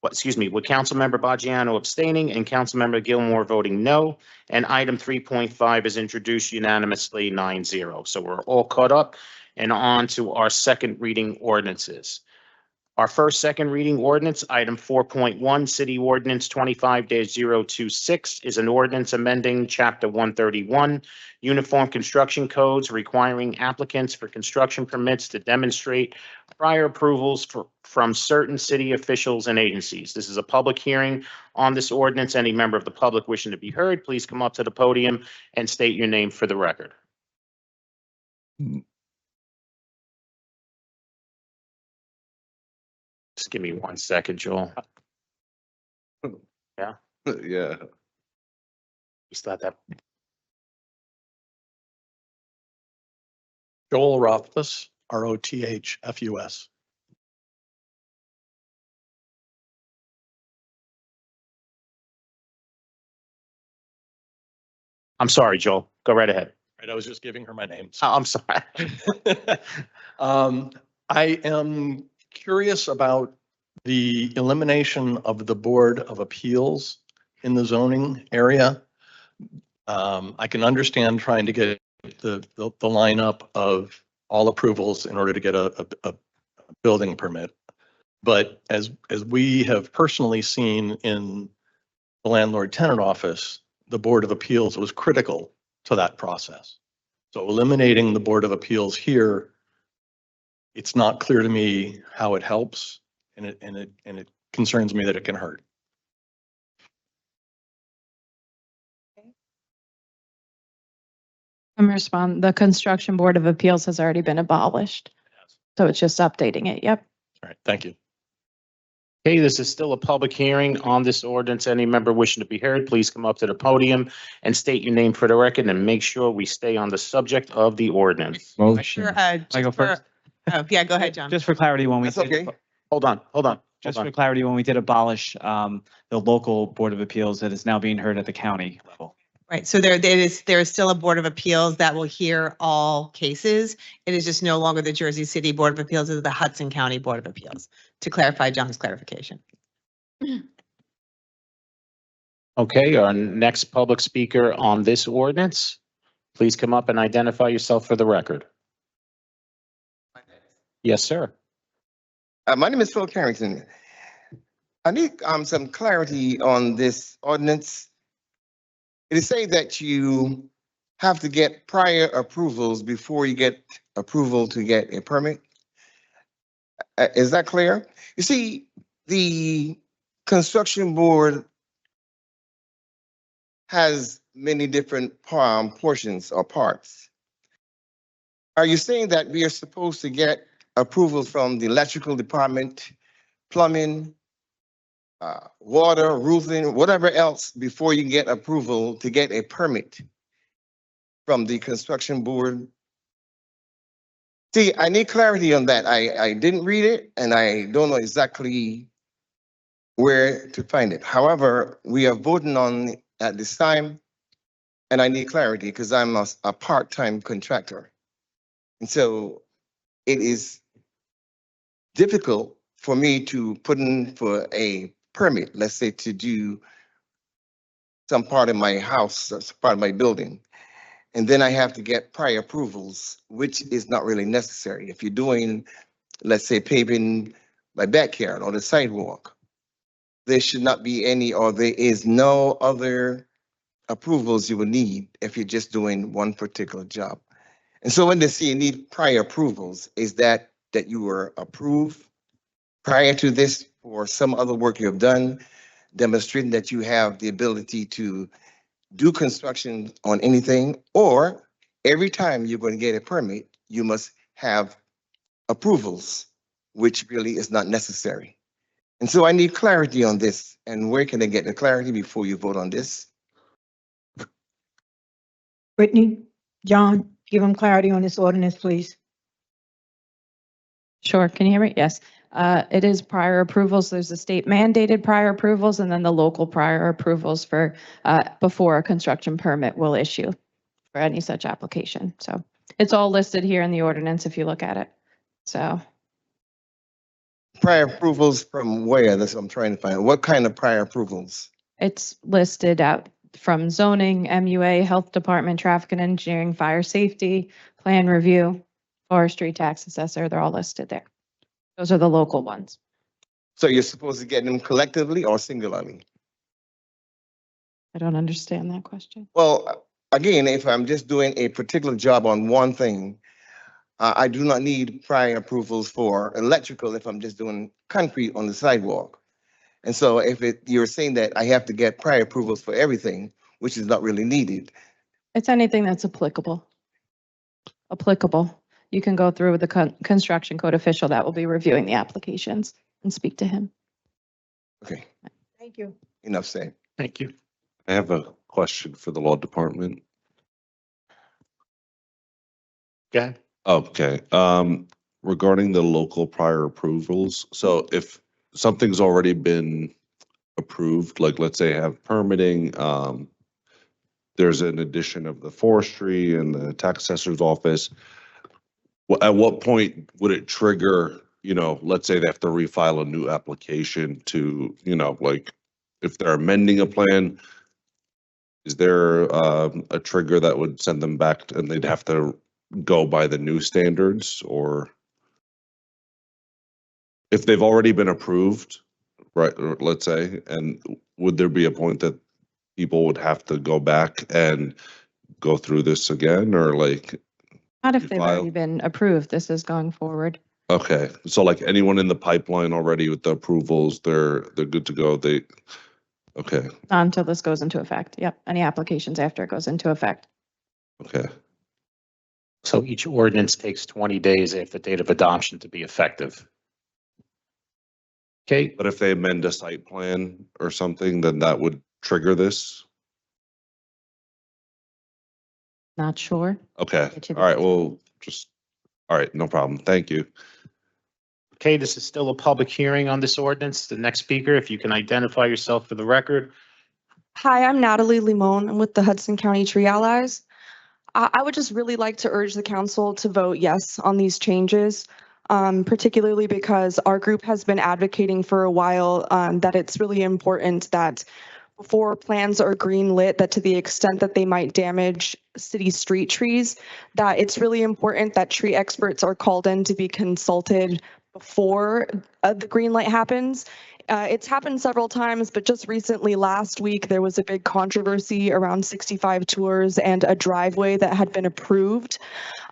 A: Baggiano abstaining and Councilmember Gilmore voting no. And item 3.5 is introduced unanimously 9-0. So we're all caught up and on to our second reading ordinances. Our first second reading ordinance, item 4.1, City Ordinance 25-026 is an ordinance amending Chapter 131, Uniform Construction Codes requiring applicants for construction permits to demonstrate prior approvals from certain city officials and agencies. This is a public hearing on this ordinance. Any member of the public wishing to be heard, please come up to the podium and state your name for the record. Just give me 1 second, Joel. Yeah,
F: Yeah.
A: just thought that.
O: Joel Rothfuss, Rothfus.
A: I'm sorry, Joel. Go right ahead.
O: Right, I was just giving her my name.
A: I'm sorry.
O: I am curious about the elimination of the Board of Appeals in the zoning area. I can understand trying to get the lineup of all approvals in order to get a building permit. But as we have personally seen in the landlord tenant office, the Board of Appeals was critical to that process. So eliminating the Board of Appeals here, it's not clear to me how it helps, and it concerns me that it can hurt.
K: I'm respond, the Construction Board of Appeals has already been abolished. So it's just updating it. Yep.
O: All right, thank you.
A: Okay, this is still a public hearing on this ordinance. Any member wishing to be heard, please come up to the podium and state your name for the record and make sure we stay on the subject of the ordinance.
C: Motion.
D: I go first?
I: Oh, yeah, go ahead, John.
D: Just for clarity, when we
E: That's
D: did,
E: okay.
A: Hold on.
D: just for clarity, when we did abolish the local Board of Appeals, that is now being heard at the county level.
I: Right, so there is still a Board of Appeals that will hear all cases. It is just no longer the Jersey City Board of Appeals, it is the Hudson County Board of Appeals, to clarify John's clarification.
A: Okay, our next public speaker on this ordinance, please come up and identify yourself for the record. Yes, sir.
P: My name is Phil Carrington. I need some clarity on this ordinance. It is saying that you have to get prior approvals before you get approval to get a permit. Is that clear? You see, the construction board has many different portions or parts. Are you saying that we are supposed to get approval from the electrical department, plumbing, water, roofing, whatever else before you get approval to get a permit from the construction board? See, I need clarity on that. I didn't read it and I don't know exactly where to find it. However, we are voting on at this time and I need clarity because I'm a part-time contractor. And so it is difficult for me to put in for a permit, let's say to do some part of my house, part of my building. And then I have to get prior approvals, which is not really necessary. If you're doing, let's say, paving my backyard or the sidewalk, there should not be any, or there is no other approvals you will need if you're just doing one particular job. And so when they say you need prior approvals, is that you were approved prior to this for some other work you have done, demonstrating that you have the ability to do construction on anything, or every time you're going to get a permit, you must have approvals, which really is not necessary. And so I need clarity on this. And where can I get the clarity before you vote on this?
G: Brittany, John, give them clarity on this ordinance, please.
Q: Sure. Can you hear me? Yes. It is prior approvals. There's the state mandated prior approvals and then the local prior approvals for before a construction permit will issue for any such application. So it's all listed here in the ordinance if you look at it. So
P: Prior approvals from where? That's what I'm trying to find. What kind of prior approvals?
Q: it's listed out from zoning, MUA, health department, traffic and engineering, fire safety, plan review, forestry, tax assessor. They're all listed there. Those are the local ones.
P: So you're supposed to get them collectively or singularly?
Q: I don't understand that question.
P: Well, again, if I'm just doing a particular job on one thing, I do not need prior approvals for electrical if I'm just doing concrete on the sidewalk. And so if you're saying that I have to get prior approvals for everything, which is not really needed.
Q: It's anything that's applicable. You can go through with the construction code official that will be reviewing the applications and speak to him.
P: Okay,
G: Thank you.
P: enough said.
A: Thank you.
F: I have a question for the law department.
A: Okay.
F: Okay, regarding the local prior approvals, so if something's already been approved, like let's say have permitting, there's an addition of the forestry and the tax assessor's office, at what point would it trigger, let's say they have to refile a new application to, like, if they're amending a plan, is there a trigger that would send them back and they'd have to go by the new standards? Or if they've already been approved, right, or let's say, and would there be a point that people would have to go back and go through this again, or like?
Q: Not if they've already been approved. This is going forward.
F: Okay, so like anyone in the pipeline already with the approvals, they're good to go. Okay.
Q: Not until this goes into effect. Yep. Any applications after it goes into effect.
F: Okay.
A: So each ordinance takes 20 days after the date of adoption to be effective. Okay,
F: But if they amend a site plan or something, then that would trigger this?
Q: Not sure.
F: Okay,
Q: Get you the
F: all right,
Q: answer.
F: well, just, all right, no problem. Thank you.
A: okay, this is still a public hearing on this ordinance. The next speaker, if you can identify yourself for the record.
R: Hi, I'm Natalie Limon. I'm with the Hudson County Tree Allies. I would just really like to urge the council to vote yes on these changes, particularly because our group has been advocating for a while that it's really important that before plans are green lit, that to the extent that they might damage city street trees, that it's really important that tree experts are called in to be consulted before the green light happens. It's happened several times, but just recently last week, there was a big controversy around 65 tours and a driveway that had been approved.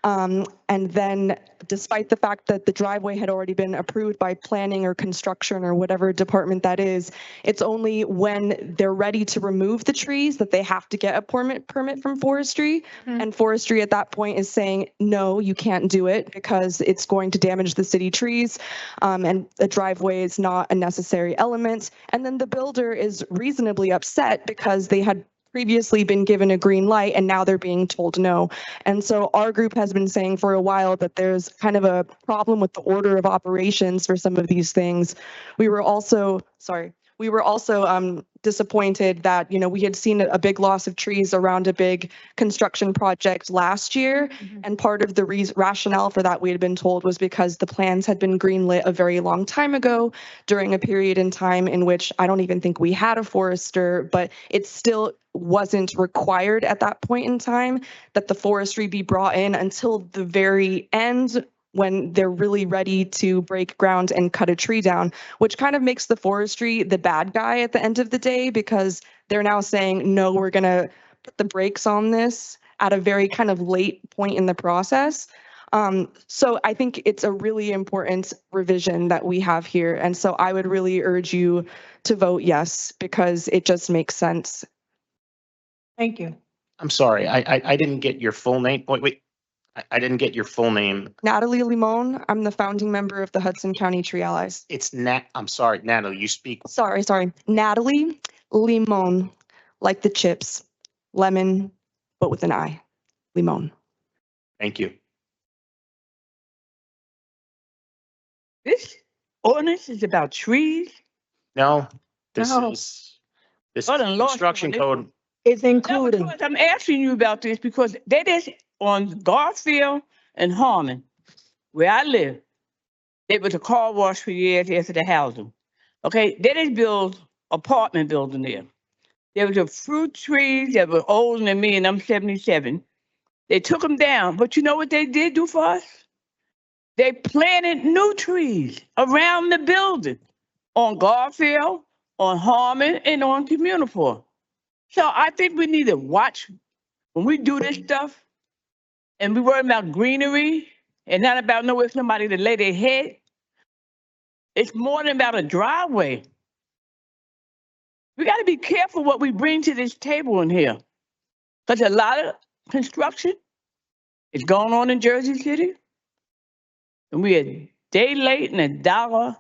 R: And then despite the fact that the driveway had already been approved by planning or construction or whatever department that is, it's only when they're ready to remove the trees that they have to get a permit from forestry. And forestry at that point is saying, no, you can't do it because it's going to damage the city trees. And the driveway is not a necessary element. And then the builder is reasonably upset because they had previously been given a green light and now they're being told no. And so our group has been saying for a while that there's kind of a problem with the order of operations for some of these things. We were also disappointed that, we had seen a big loss of trees around a big construction project last year. And part of the rationale for that, we had been told, was because the plans had been greenlit a very long time ago during a period in time in which I don't even think we had a forester, but it still wasn't required at that point in time that the forestry be brought in until the very end when they're really ready to break ground and cut a tree down, which kind of makes the forestry the bad guy at the end of the day because they're now saying, no, we're going to put the brakes on this at a very kind of late point in the process. So I think it's a really important revision that we have here. And so I would really urge you to vote yes, because it just makes sense.
G: Thank you.
A: I'm sorry, I didn't get your full name. Wait, I didn't get your full name.
R: Natalie Limon, I'm the founding member of the Hudson County Tree Allies.
A: It's I'm sorry, Natalie, you speak.
R: Sorry. Natalie Limon, like the chips, lemon, but with an I, Limon.
A: Thank you.
S: This ordinance is about trees.
A: No, this
G: No.
A: is
S: Oh, the Lord,
A: construction
S: come on,
A: code.
G: It's
S: No,
G: including.
S: because I'm asking you about this because they did on Garfield and Harmon, where I live. It was a car wash for years after the housing. Okay, they didn't build apartment building there. There was a fruit trees that were older than me, and I'm 77. They took them down, but you know what they did do for us? They planted new trees around the building on Garfield, on Harmon, and on Municipal. So I think we need to watch when we do this stuff and we worry about greenery and not about nowhere for somebody to lay their head. It's more than about a driveway. We got to be careful what we bring to this table in here. Because a lot of construction is going on in Jersey City. And we're a day late and a dollar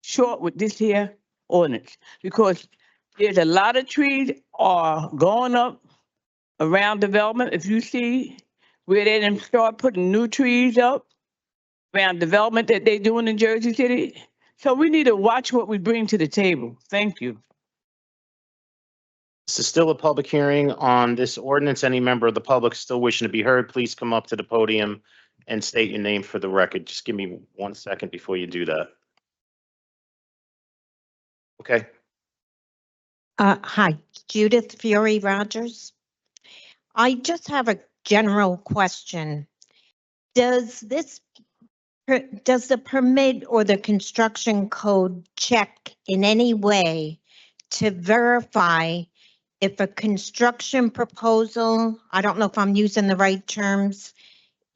S: short with this here ordinance. Because there's a lot of trees are going up around development. If you see where they didn't start putting new trees up around development that they're doing in Jersey City. So we need to watch what we bring to the table. Thank you.
A: This is still a public hearing on this ordinance. Any member of the public still wishing to be heard, please come up to the podium and state your name for the record. Just give me 1 second before you do that. Okay.
T: Hi, Judith Fury Rogers. I just have a general question. Does the permit or the construction code check in any way to verify if a construction proposal, I don't know if I'm using the right terms,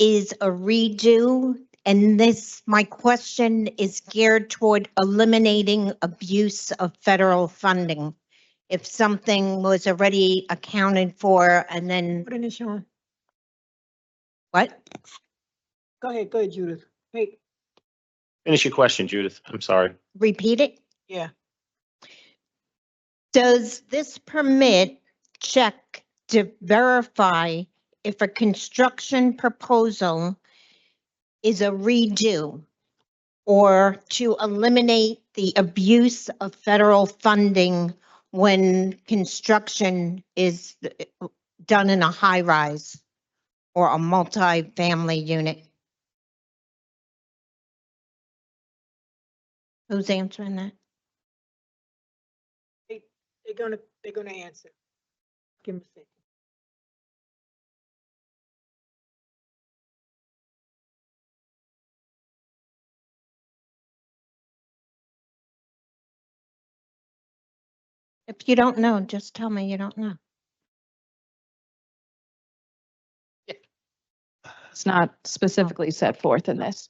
T: is a redo? And my question is geared toward eliminating abuse of federal funding. If something was already accounted for and then.
G: Put in the Sean.
T: What?
G: Go ahead, Judith. Hey.
A: Finish your question, Judith. I'm sorry.
T: Repeat it?
L: Yeah.
T: Does this permit check to verify if a construction proposal is a redo or to eliminate the abuse of federal funding when construction is done in a high rise or a multi-family unit? Who's answering that?
L: They're gonna answer. Give them a second.
T: If you don't know, just tell me you don't know.
Q: It's not specifically set forth in this.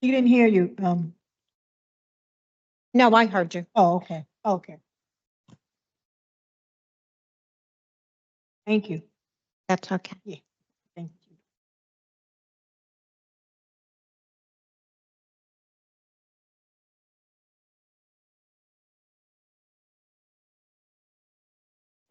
G: He didn't hear you.
T: No, I heard you.
G: Oh, okay, okay. Thank you.
T: That's okay.
G: Yeah, thank you.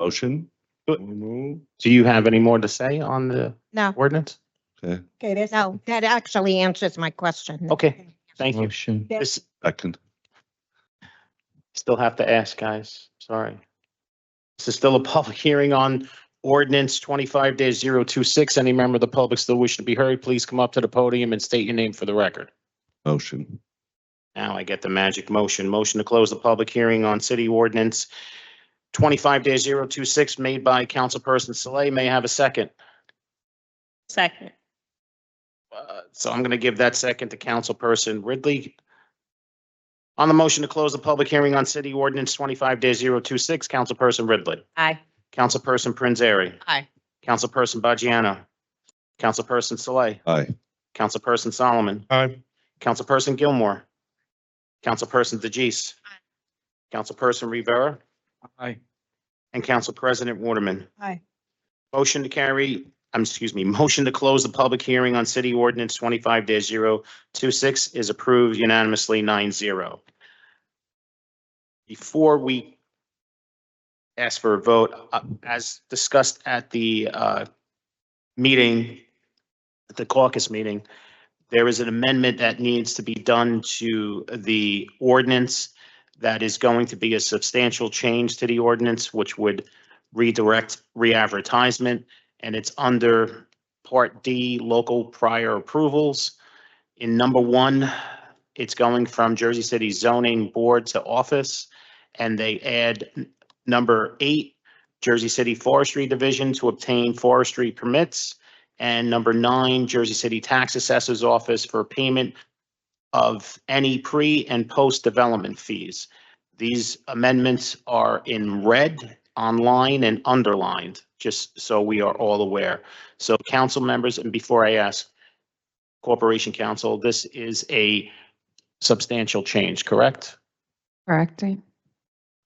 F: Motion?
A: Do you have any more to say on the
T: No,
A: ordinance?
F: Okay,
G: Okay, that's.
T: no, that actually answers my question.
A: Okay, thank you.
C: Motion.
A: This,
F: second.
A: still have to ask, guys. Sorry. This is still a public hearing on ordinance 25-026. Any member of the public still wishing to be heard, please come up to the podium and state your name for the record.
F: Motion.
A: Now I get the magic motion. Motion to close the public hearing on city ordinance 25-026 made by Councilperson Saleh. May I have a second?
H: Second.
A: So I'm going to give that second to Councilperson Ridley. On the motion to close the public hearing on city ordinance 25-026, Councilperson Ridley.
H: Aye.
A: Councilperson Prinzary.
H: Aye.
A: Councilperson Bajano. Councilperson Saleh.
F: Aye.
A: Councilperson Solomon.
J: Aye.
A: Councilperson Gilmore. Councilperson DeJeece. Councilperson Rivera.
C: Aye.
A: And Council President Waterman.
G: Aye.
A: Motion to carry, motion to close the public hearing on city ordinance 25-026 is approved unanimously 9-0. Before we ask for a vote, as discussed at the meeting, at the caucus meeting, there is an amendment that needs to be done to the ordinance that is going to be a substantial change to the ordinance, which would redirect re-advertisement, and it's under Part D, local prior approvals. In number 1, it's going from Jersey City Zoning Board to office, and they add number 8, Jersey City Forestry Division to obtain forestry permits, and number 9, Jersey City Tax Assessor's Office for payment of any pre and post development fees. These amendments are in red, online, and underlined, just so we are all aware. So council members, and before I ask Corporation Council, this is a substantial change, correct?
Q: Correct.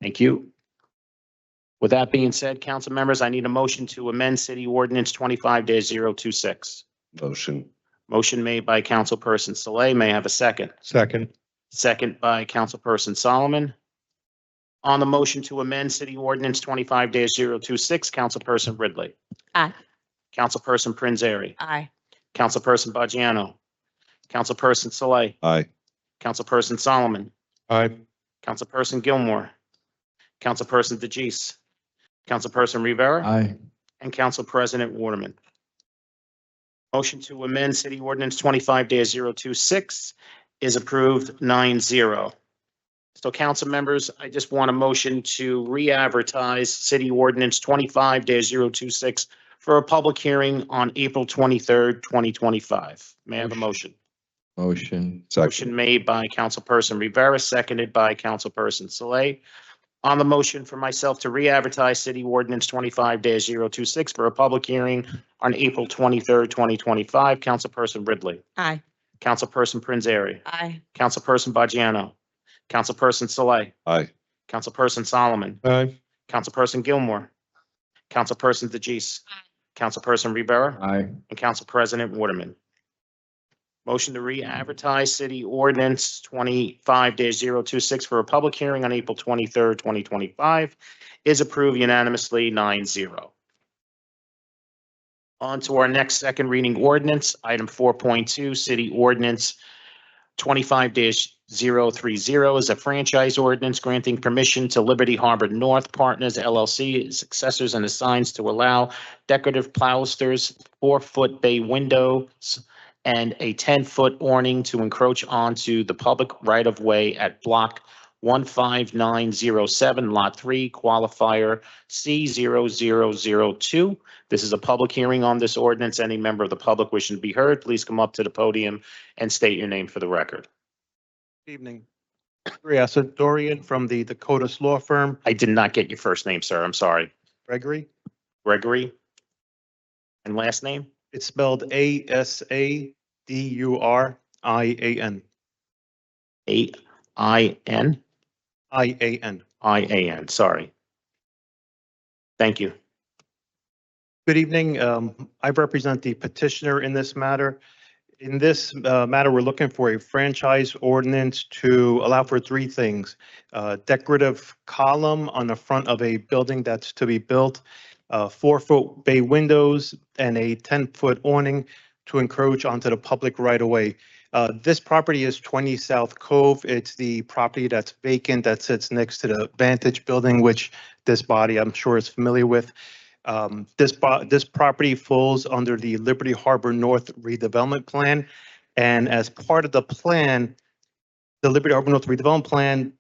A: Thank you. With that being said, council members, I need a motion to amend city ordinance 25-026.
F: Motion.
A: Motion made by Councilperson Saleh. May I have a second?
J: Second.
A: Second by Councilperson Solomon. On the motion to amend city ordinance 25-026, Councilperson Ridley.
H: Aye.
A: Councilperson Prinzary.
H: Aye.
A: Councilperson Bajano. Councilperson Saleh.
F: Aye.
A: Councilperson Solomon.
J: Aye.
A: Councilperson Gilmore. Councilperson DeJeece. Councilperson Rivera.
C: Aye.
A: And Council President Waterman. Motion to amend city ordinance 25-026 is approved 9-0. So council members, I just want a motion to re-advertise city ordinance 25-026 for a public hearing on April 23rd, 2025. May I have a motion?
C: Motion.
A: Motion made by Councilperson Rivera, seconded by Councilperson Saleh. On the motion for myself to re-advertise city ordinance 25-026 for a public hearing on April 23rd, 2025, Councilperson Ridley.
H: Aye.
A: Councilperson Prinzary.
H: Aye.
A: Councilperson Bajano. Councilperson Saleh.
F: Aye.
A: Councilperson Solomon.
J: Aye.
A: Councilperson Gilmore. Councilperson DeJeece. Councilperson Rivera.
C: Aye.
A: And Council President Waterman. Motion to re-advertise city ordinance 25-026 for a public hearing on April 23rd, 2025 is approved unanimously 9-0. On to our next second reading ordinance, item 4.2, city ordinance 25-030 is a franchise ordinance granting permission to Liberty Harbor North Partners LLC, successors and assigns to allow decorative pilasters, 4-foot bay windows, and a 10-foot awning to encroach onto the public right-of-way at block 15907, lot 3, qualifier C0002. This is a public hearing on this ordinance. Any member of the public wishing to be heard, please come up to the podium and state your name for the record.
U: Evening. Dorian from the Dakotas Law Firm.
A: I did not get your first name, sir. I'm sorry.
U: Gregory.
A: Gregory. And last name?
U: It's spelled ASADURIAN.
A: A-I-N?
U: IAN.
A: I-A-N, sorry. Thank you.
U: Good evening. I represent the petitioner in this matter. In this matter, we're looking for a franchise ordinance to allow for three things. Decorative column on the front of a building that's to be built, 4-foot bay windows, and a 10-foot awning to encroach onto the public right-of-way. This property is 20 South Cove. It's the property that's vacant that sits next to the Vantage building, which this body, I'm sure, is familiar with. This property falls under the Liberty Harbor North redevelopment plan. And as part of the plan, the Liberty Harbor North redevelopment plan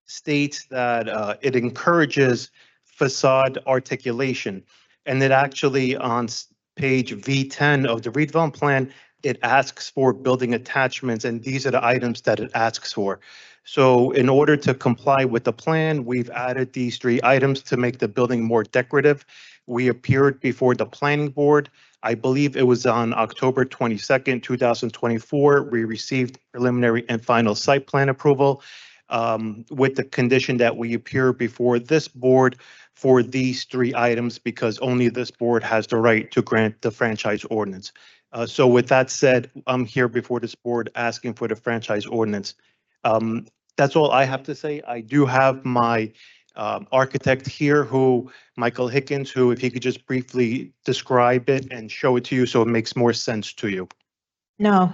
U: states that it encourages facade articulation. And it actually on page V10 of the redevelopment plan, it asks for building attachments, and these are the items that it asks for. So in order to comply with the plan, we've added these three items to make the building more decorative. We appeared before the planning board. I believe it was on October 22nd, 2024. We received preliminary and final site plan approval with the condition that we appear before this board for these three items because only this board has the right to grant the franchise ordinance. So with that said, I'm here before this board asking for the franchise ordinance. That's all I have to say. I do have my architect here Michael Hickens, who if he could just briefly describe it and show it to you so it makes more sense to you.
G: No,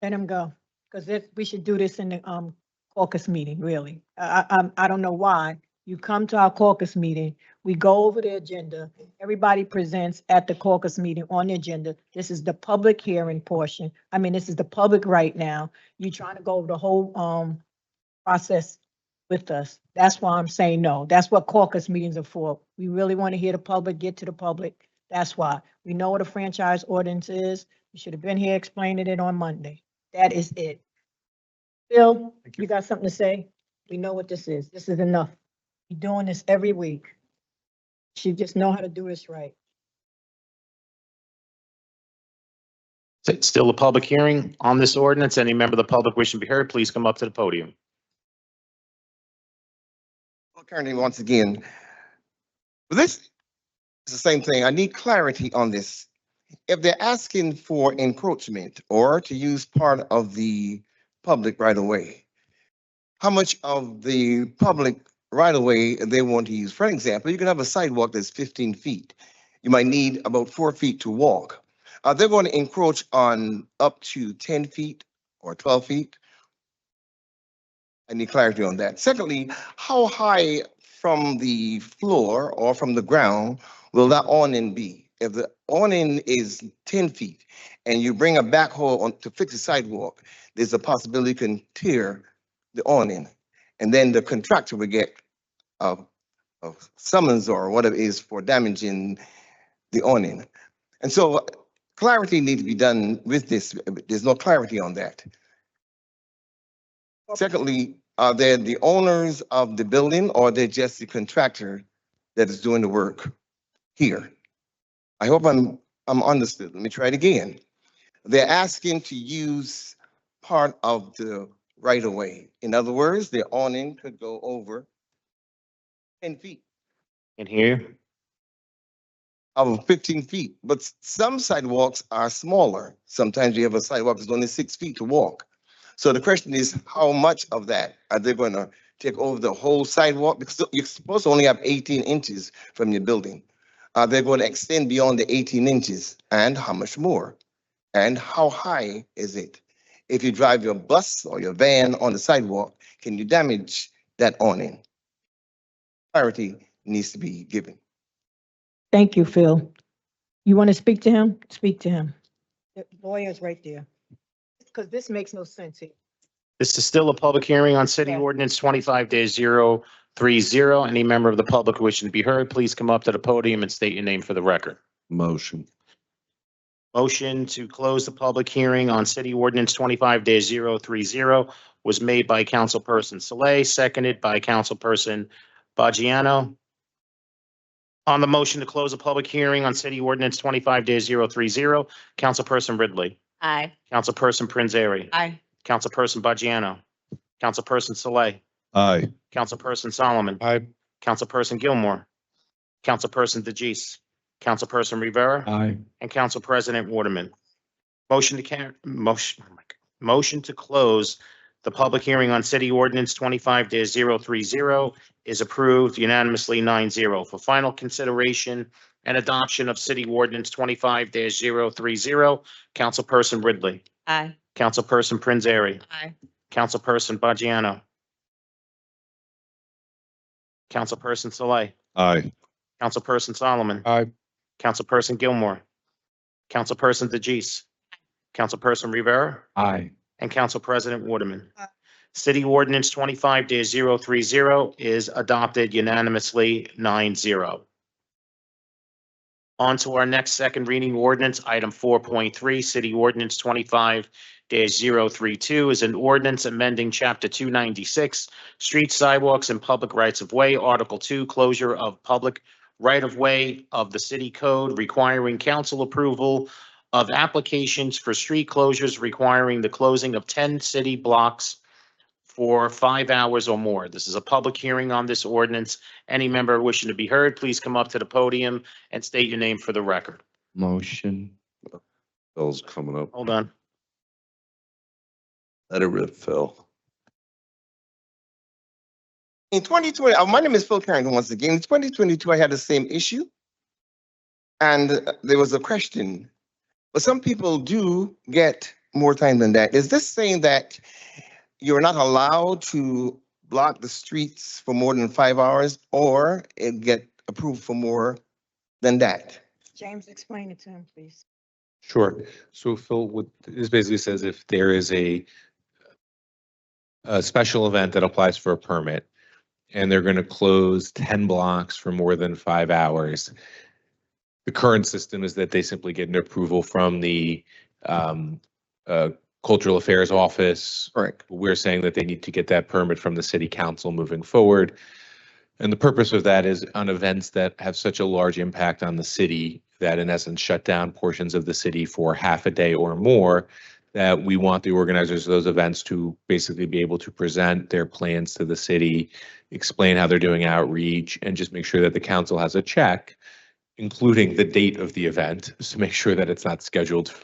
G: let him go, because we should do this in the caucus meeting, really. I don't know why. You come to our caucus meeting, we go over the agenda, everybody presents at the caucus meeting on the agenda. This is the public hearing portion. I mean, this is the public right now. You're trying to go over the whole process with us. That's why I'm saying no. That's what caucus meetings are for. We really want to hear the public, get to the public. That's why. We know what a franchise ordinance is. You should have been here explaining it on Monday. That is it. Bill, you got something to say? We know what this is. This is enough. You're doing this every week. You just know how to do this right.
A: It's still a public hearing on this ordinance. Any member of the public wishing to be heard, please come up to the podium.
P: Currently, once again, this is the same thing. I need clarity on this. If they're asking for encroachment or to use part of the public right away, how much of the public right away they want to use? For example, you can have a sidewalk that's 15 feet. You might need about 4 feet to walk. They're going to encroach on up to 10 feet or 12 feet. I need clarity on that. Secondly, how high from the floor or from the ground will that awning be? If the awning is 10 feet and you bring a backhoe on to fix the sidewalk, there's a possibility you can tear the awning. And then the contractor will get a summons or whatever it is for damaging the awning. And so clarity needs to be done with this. There's no clarity on that. Secondly, are they the owners of the building or they're just the contractor that is doing the work here? I hope I'm understood. Let me try it again. They're asking to use part of the right of way. In other words, the awning could go over 10 feet.
A: In here?
P: of 15 feet, but some sidewalks are smaller. Sometimes you have a sidewalk that's only 6 feet to walk. So the question is, how much of that are they going to take over the whole sidewalk? Because you're supposed to only have 18 inches from your building. Are they going to extend beyond the 18 inches? And how much more? And how high is it? If you drive your bus or your van on the sidewalk, can you damage that awning? Clarity needs to be given.
G: Thank you, Phil. You want to speak to him? Speak to him. The lawyer's right there. Because this makes no sense here.
A: This is still a public hearing on city
G: Yeah.
A: ordinance 25-030. Any member of the public wishing to be heard, please come up to the podium and state your name for the record.
F: Motion.
A: Motion to close the public hearing on city ordinance 25-030 was made by Councilperson Saleh, seconded by Councilperson Baggiano. On the motion to close the public hearing on city ordinance 25-030, Councilperson Ridley,
H: Aye.
A: Councilperson Prinzary,
K: Aye.
A: Councilperson Baggiano, Councilperson Saleh,
F: Aye.
A: Councilperson Solomon,
J: Aye.
A: Councilperson Gilmore, Councilperson DeGise, Councilperson Rivera,
C: Aye.
A: and Council President Waterman. Motion to close the public hearing on city ordinance 25-030 is approved unanimously 9-0. For final consideration and adoption of city ordinance 25-030, Councilperson Ridley,
H: Aye.
A: Councilperson Prinzary,
H: Aye.
A: Councilperson Baggiano, Councilperson Saleh,
F: Aye.
A: Councilperson Solomon,
J: Aye.
A: Councilperson Gilmore, Councilperson DeGise, Councilperson Rivera,
C: Aye.
A: and Council President Waterman. City Ordinance 25-030 is adopted unanimously 9-0. On to our next second reading ordinance, item 4.3, City Ordinance 25-032 is an ordinance amending Chapter 296, Streets, Sidewalks, and Public Rights of Way, Article 2, Closure of Public Right of Way of the City Code, requiring council approval of applications for street closures requiring the closing of 10 city blocks for 5 hours or more. This is a public hearing on this ordinance. Any member wishing to be heard, please come up to the podium and state your name for the record.
C: Motion.
F: Phil's coming up.
A: Hold on.
F: Let it rip, Phil.
P: In 2020, my name is Phil Carrington once again. In 2022, I had the same issue. And there was a question, but some people do get more time than that. Is this saying that you're not allowed to block the streets for more than 5 hours or it get approved for more than that?
G: James, explain it to him, please.
J: Sure. So Phil, what this basically says, if there is a special event that applies for a permit and they're going to close 10 blocks for more than 5 hours, the current system is that they simply get an approval from the Cultural Affairs Office.
P: Correct.
J: We're saying that they need to get that permit from the city council moving forward. And the purpose of that is on events that have such a large impact on the city that in essence shut down portions of the city for half a day or more, that we want the organizers of those events to basically be able to present their plans to the city, explain how they're doing outreach, and just make sure that the council has a check, including the date of the event, to make sure that it's not scheduled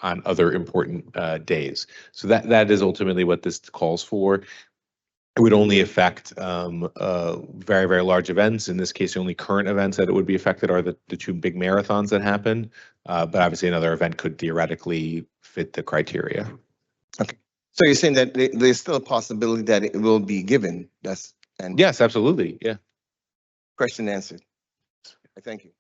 J: on other important days. So that is ultimately what this calls for. It would only affect very, very large events. In this case, the only current events that it would be affected are the two big marathons that happen. But obviously another event could theoretically fit the criteria.
P: Okay. So you're saying that there's still a possibility that it will be given? And
J: yes, absolutely. Yeah.
P: Question answered. Thank you.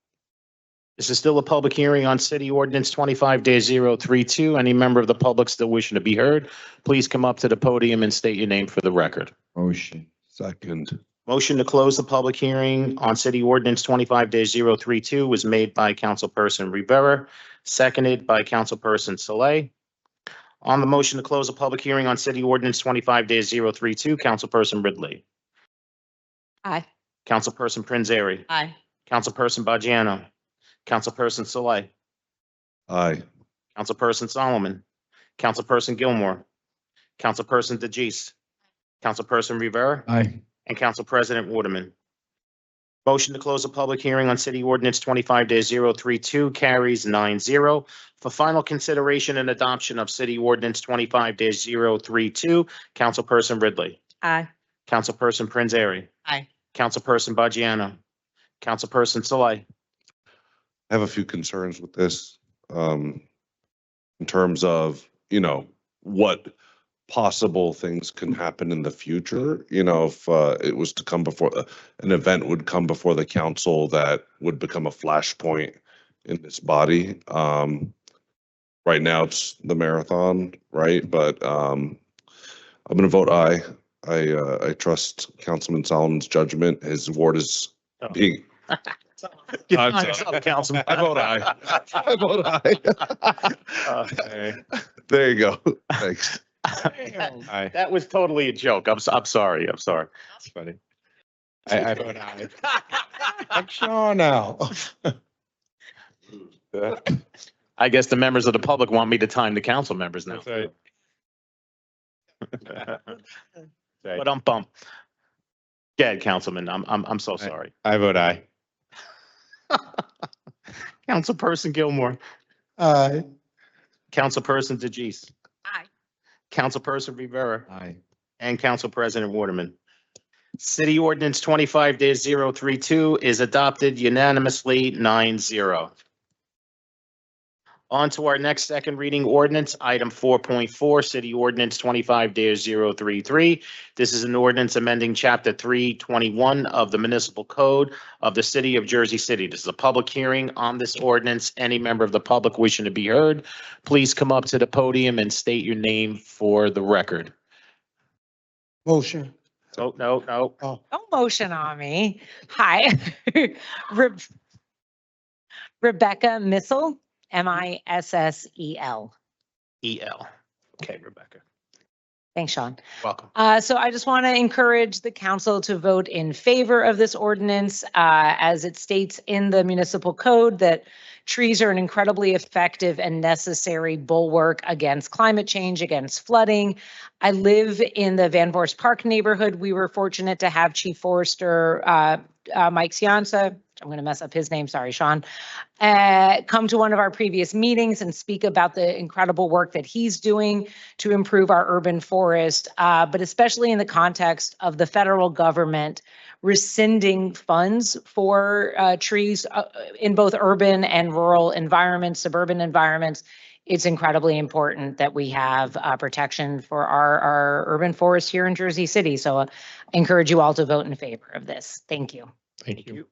A: This is still a public hearing on City Ordinance 25-032. Any member of the public still wishing to be heard, please come up to the podium and state your name for the record.
C: Motion.
F: Second.
A: Motion to close the public hearing on City Ordinance 25-032 was made by Councilperson Rivera, seconded by Councilperson Saleh. On the motion to close the public hearing on City Ordinance 25-032, Councilperson Ridley,
H: Aye.
A: Councilperson Prinzary,
K: Aye.
A: Councilperson Baggiano, Councilperson Saleh,
F: Aye.
A: Councilperson Solomon, Councilperson Gilmore, Councilperson DeGise, Councilperson Rivera,
C: Aye.
A: and Council President Waterman. Motion to close the public hearing on City Ordinance 25-032 carries 9-0. For final consideration and adoption of City Ordinance 25-032, Councilperson Ridley.
H: Aye.
A: Councilperson Prinzary.
I: Aye.
A: Councilperson Bajano. Councilperson Saleh.
F: I have a few concerns with this, in terms of, what possible things can happen in the future. If it was to come before, an event would come before the council that would become a flashpoint in this body. Right now it's the marathon, right? But I'm going to vote aye. I trust Councilman Solomon's judgment. His ward is being.
A: Get on yourself, Councilman.
F: I vote aye. I vote aye.
A: Okay.
F: There you go. Thanks.
A: That was totally a joke. I'm sorry. I'm sorry.
J: That's funny. I vote aye. I'm sure now.
A: I guess the members of the public want me to time the council members now.
J: That's right.
A: But I'm bummed. Go ahead, Councilman. I'm so sorry.
J: I vote aye.
A: Councilperson Gilmore.
B: Aye.
A: Councilperson DeGise.
T: Aye.
A: Councilperson Rivera.
C: Aye.
A: And Council President Waterman. City Ordinance 25-032 is adopted unanimously 9-0. On to our next second reading ordinance, item 4.4, City Ordinance 25-033. This is an ordinance amending Chapter 321 of the Municipal Code of the City of Jersey City. This is a public hearing on this ordinance. Any member of the public wishing to be heard, please come up to the podium and state your name for the record.
B: Motion.
A: Oh, no.
B: Oh,
M: Don't motion on me. Hi. Rebecca Missel, Missel.
A: E.L. Okay, Rebecca.
M: Thanks, Sean.
A: Welcome.
M: So I just want to encourage the council to vote in favor of this ordinance, as it states in the municipal code that trees are an incredibly effective and necessary bulwark against climate change, against flooding. I live in the Van Voorst Park neighborhood. We were fortunate to have Chief Forester Mike Cianza, I'm going to mess up his name, sorry, Sean, come to one of our previous meetings and speak about the incredible work that he's doing to improve our urban forest, but especially in the context of the federal government rescinding funds for trees in both urban and rural environments, suburban environments. It's incredibly important that we have protection for our urban forests here in Jersey City. So I encourage you all to vote in favor of this. Thank you.
A: Thank you.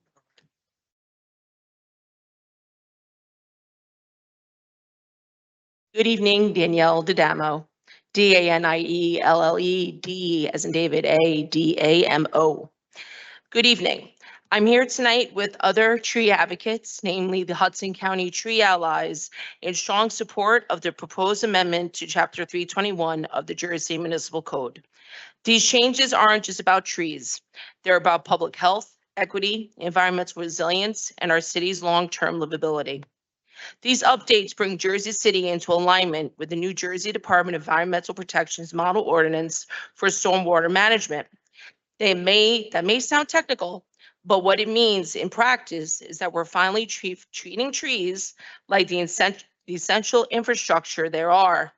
V: Good evening, Danielle D'Adamo, Danielle, D as in David, Adamo. Good evening. I'm here tonight with other tree advocates, namely the Hudson County Tree Allies, in strong support of the proposed amendment to Chapter 321 of the Jersey Municipal Code. These changes aren't just about trees. They're about public health, equity, environmental resilience, and our city's long-term livability. These updates bring Jersey City into alignment with the New Jersey Department of Environmental Protection's model ordinance for stormwater management. That may sound technical, but what it means in practice is that we're finally treating trees like the essential infrastructure there are.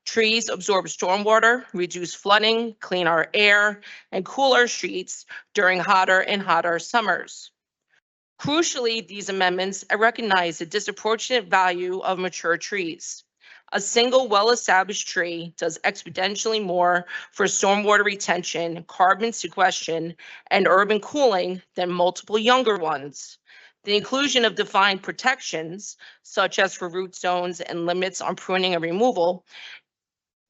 V: Trees absorb stormwater, reduce flooding, clean our air, and cool our streets during hotter and hotter summers. Crucially, these amendments recognize the disproportionate value of mature trees. A single well-established tree does exponentially more for stormwater retention, carbon sequestration, and urban cooling than multiple younger ones. The inclusion of defined protections, such as for root zones and limits on pruning and removal,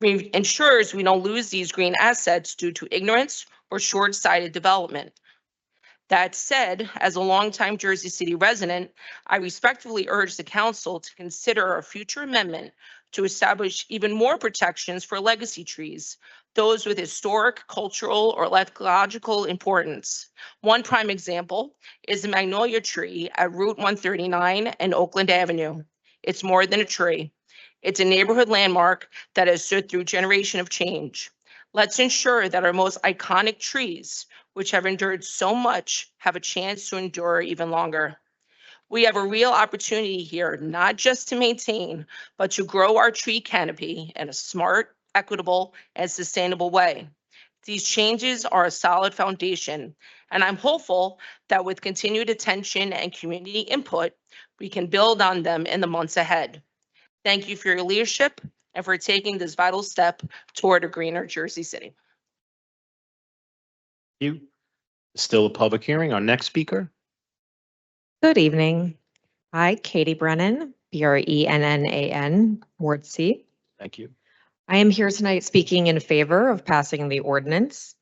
V: ensures we don't lose these green assets due to ignorance or short-sighted development. That said, as a longtime Jersey City resident, I respectfully urge the council to consider a future amendment to establish even more protections for legacy trees, those with historic, cultural, or ecological importance. One prime example is the magnolia tree at Route 139 and Oakland Avenue. It's more than a tree. It's a neighborhood landmark that has stood through generation of change. Let's ensure that our most iconic trees, which have endured so much, have a chance to endure even longer. We have a real opportunity here, not just to maintain, but to grow our tree canopy in a smart, equitable, and sustainable way. These changes are a solid foundation, and I'm hopeful that with continued attention and community input, we can build on them in the months ahead. Thank you for your leadership and for taking this vital step toward a greener Jersey City.
A: You, still a public hearing. Our next speaker.
N: Good evening. Hi, Katie Brennan, Brennan, Ward C.
A: Thank you.
N: I am here tonight speaking in favor of passing the ordinance.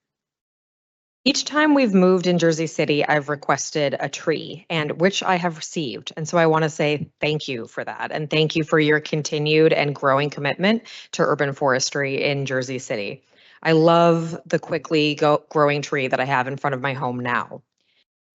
N: Each time we've moved in Jersey City, I've requested a tree, and which I have received. And so I want to say thank you for that. And thank you for your continued and growing commitment to urban forestry in Jersey City. I love the quickly growing tree that I have in front of my home now.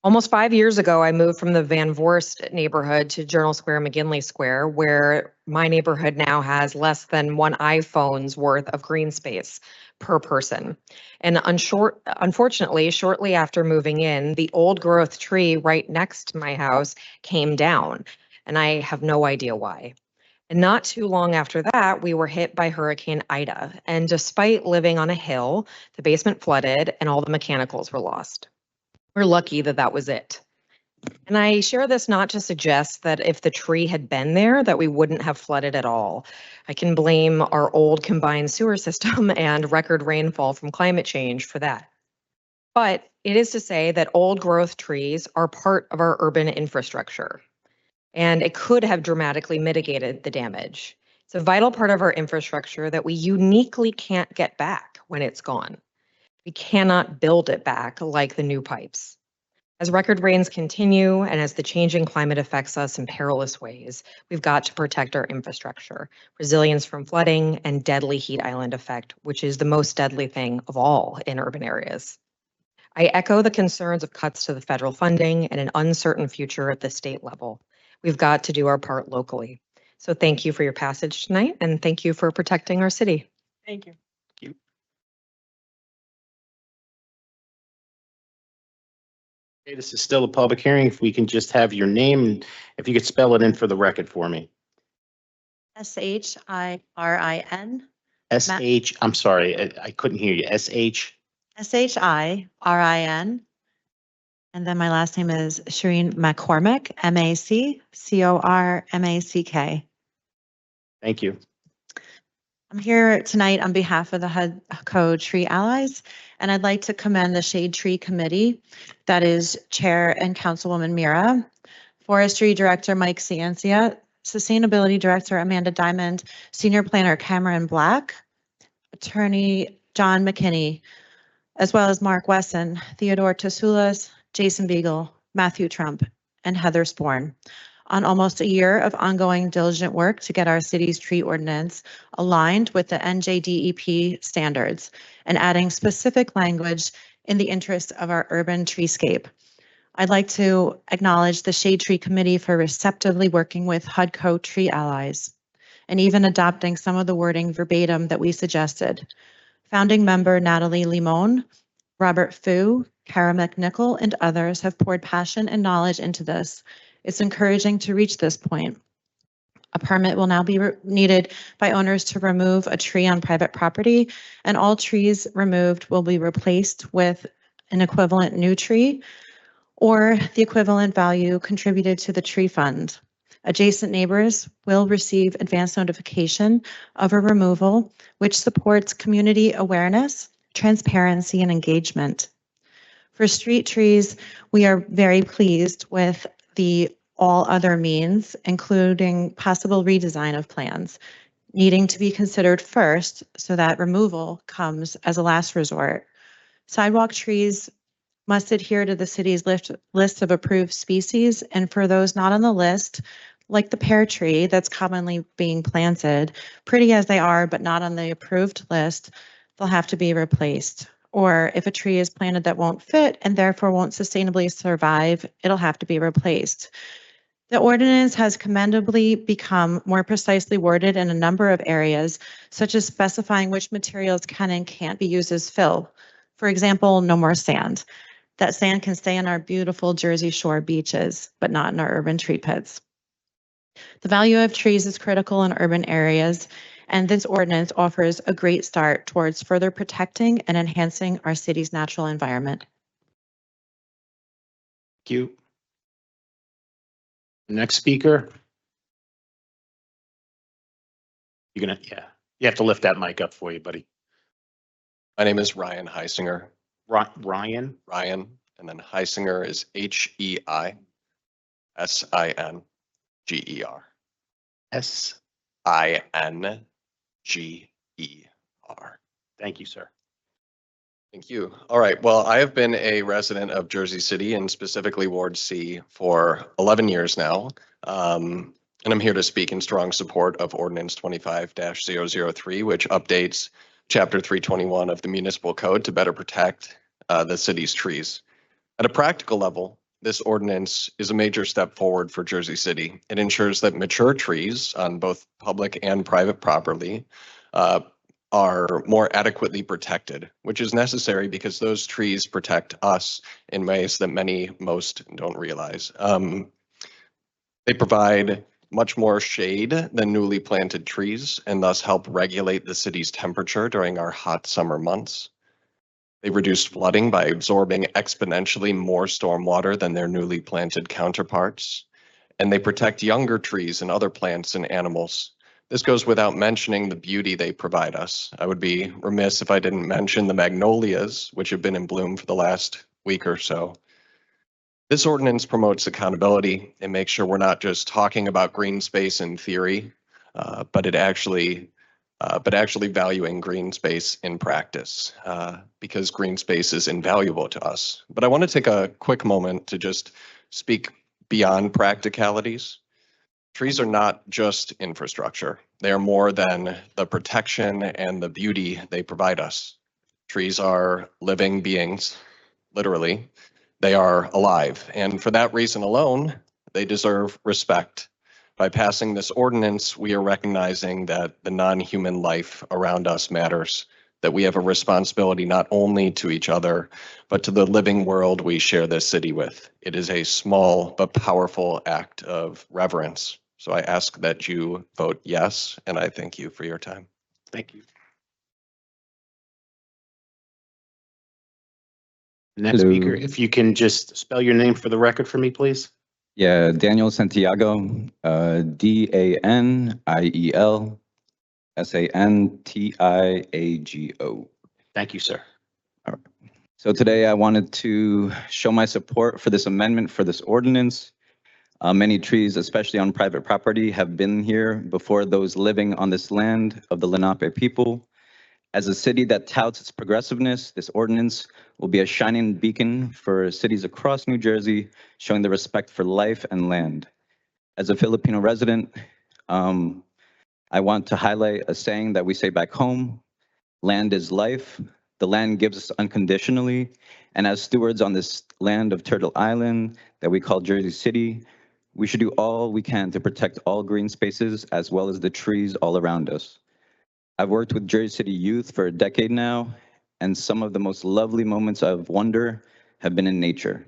N: Almost 5 years ago, I moved from the Van Voorst neighborhood to Journal Square, McGinley Square, where my neighborhood now has less than one iPhone's worth of green space per person. And unfortunately, shortly after moving in, the old growth tree right next to my house came down, and I have no idea why. And not too long after that, we were hit by Hurricane Ida. And despite living on a hill, the basement flooded and all the mechanicals were lost. We're lucky that that was it. And I share this not to suggest that if the tree had been there, that we wouldn't have flooded at all. I can blame our old combined sewer system and record rainfall from climate change for that. But it is to say that old growth trees are part of our urban infrastructure, and it could have dramatically mitigated the damage. It's a vital part of our infrastructure that we uniquely can't get back when it's gone. We cannot build it back like the new pipes. As record rains continue and as the changing climate affects us in perilous ways, we've got to protect our infrastructure, resilience from flooding, and deadly heat island effect, which is the most deadly thing of all in urban areas. I echo the concerns of cuts to the federal funding and an uncertain future at the state level. We've got to do our part locally. So thank you for your passage tonight, and thank you for protecting our city.
L: Thank you.
A: Okay, this is still a public hearing. If we can just have your name, and if you could spell it in for the record for me.
O: SHIRIN.
A: I'm sorry, I couldn't hear you. SH.
O: SHIRIN. And then my last name is Shireen McCormack, MACCORMACK.
A: Thank you.
O: I'm here tonight on behalf of the HUDCO Tree Allies, and I'd like to commend the Shade Tree Committee, that is Chair and Councilwoman Mira, Forestry Director Mike Ciancia, Sustainability Director Amanda Diamond, Senior Planner Cameron Black, Attorney John McKinney, as well as Mark Wesson, Theodore Tasulas, Jason Beagle, Matthew Trump, and Heather Sporn, on almost a year of ongoing diligent work to get our city's tree ordinance aligned with the NJDEP standards and adding specific language in the interest of our urban treescape. I'd like to acknowledge the Shade Tree Committee for receptively working with HUDCO Tree Allies and even adopting some of the wording verbatim that we suggested. Founding member Natalie Limon, Robert Fu, Kara McNichol, and others have poured passion and knowledge into this. It's encouraging to reach this point. A permit will now be needed by owners to remove a tree on private property, and all trees removed will be replaced with an equivalent new tree or the equivalent value contributed to the tree fund. Adjacent neighbors will receive advance notification of a removal, which supports community awareness, transparency, and engagement. For street trees, we are very pleased with the all other means, including possible redesign of plans, needing to be considered first so that removal comes as a last resort. Sidewalk trees must adhere to the city's list of approved species, and for those not on the list, like the pear tree that's commonly being planted, pretty as they are but not on the approved list, they'll have to be replaced. Or if a tree is planted that won't fit and therefore won't sustainably survive, it'll have to be replaced. The ordinance has commendably become more precisely worded in a number of areas, such as specifying which materials can and can't be used as fill. For example, no more sand. That sand can stay on our beautiful Jersey Shore beaches, but not in our urban tree pits. The value of trees is critical in urban areas, and this ordinance offers a great start towards further protecting and enhancing our city's natural environment.
A: Thank you. Next speaker. You're gonna, yeah, you have to lift that mic up for you, buddy.
D: My name is Ryan Heisinger.
A: Ryan?
D: Ryan, and then Heisinger is Heisinger. Singer.
A: Thank you, sir.
D: Thank you. All right. Well, I have been a resident of Jersey City and specifically Ward C for 11 years now. And I'm here to speak in strong support of Ordinance 25-003, which updates Chapter 321 of the Municipal Code to better protect the city's trees. At a practical level, this ordinance is a major step forward for Jersey City. It ensures that mature trees on both public and private property are more adequately protected, which is necessary because those trees protect us in ways that most don't realize. They provide much more shade than newly planted trees and thus help regulate the city's temperature during our hot summer months. They reduce flooding by absorbing exponentially more stormwater than their newly planted counterparts. And they protect younger trees and other plants and animals. This goes without mentioning the beauty they provide us. I would be remiss if I didn't mention the magnolias, which have been in bloom for the last week or so. This ordinance promotes accountability and makes sure we're not just talking about green space in theory, but actually valuing green space in practice, because green space is invaluable to us. But I want to take a quick moment to just speak beyond practicalities. Trees are not just infrastructure. They are more than the protection and the beauty they provide us. Trees are living beings, literally. They are alive, and for that reason alone, they deserve respect. By passing this ordinance, we are recognizing that the non-human life around us matters, that we have a responsibility not only to each other, but to the living world we share this city with. It is a small but powerful act of reverence. So I ask that you vote yes, and I thank you for your time.
A: Thank you. Next speaker, if you can just spell your name for the record for me, please.
E: Yeah, Daniel Santiago, DanielSantiago.
A: Thank you, sir.
E: All right. So today I wanted to show my support for this amendment for this ordinance. Many trees, especially on private property, have been here before those living on this land of the Lenape people. As a city that touts its progressiveness, this ordinance will be a shining beacon for cities across New Jersey, showing the respect for life and land. As a Filipino resident, I want to highlight a saying that we say back home: land is life. The land gives us unconditionally. And as stewards on this land of Turtle Island that we call Jersey City, we should do all we can to protect all green spaces as well as the trees all around us. I've worked with Jersey City youth for a decade now, and some of the most lovely moments of wonder have been in nature.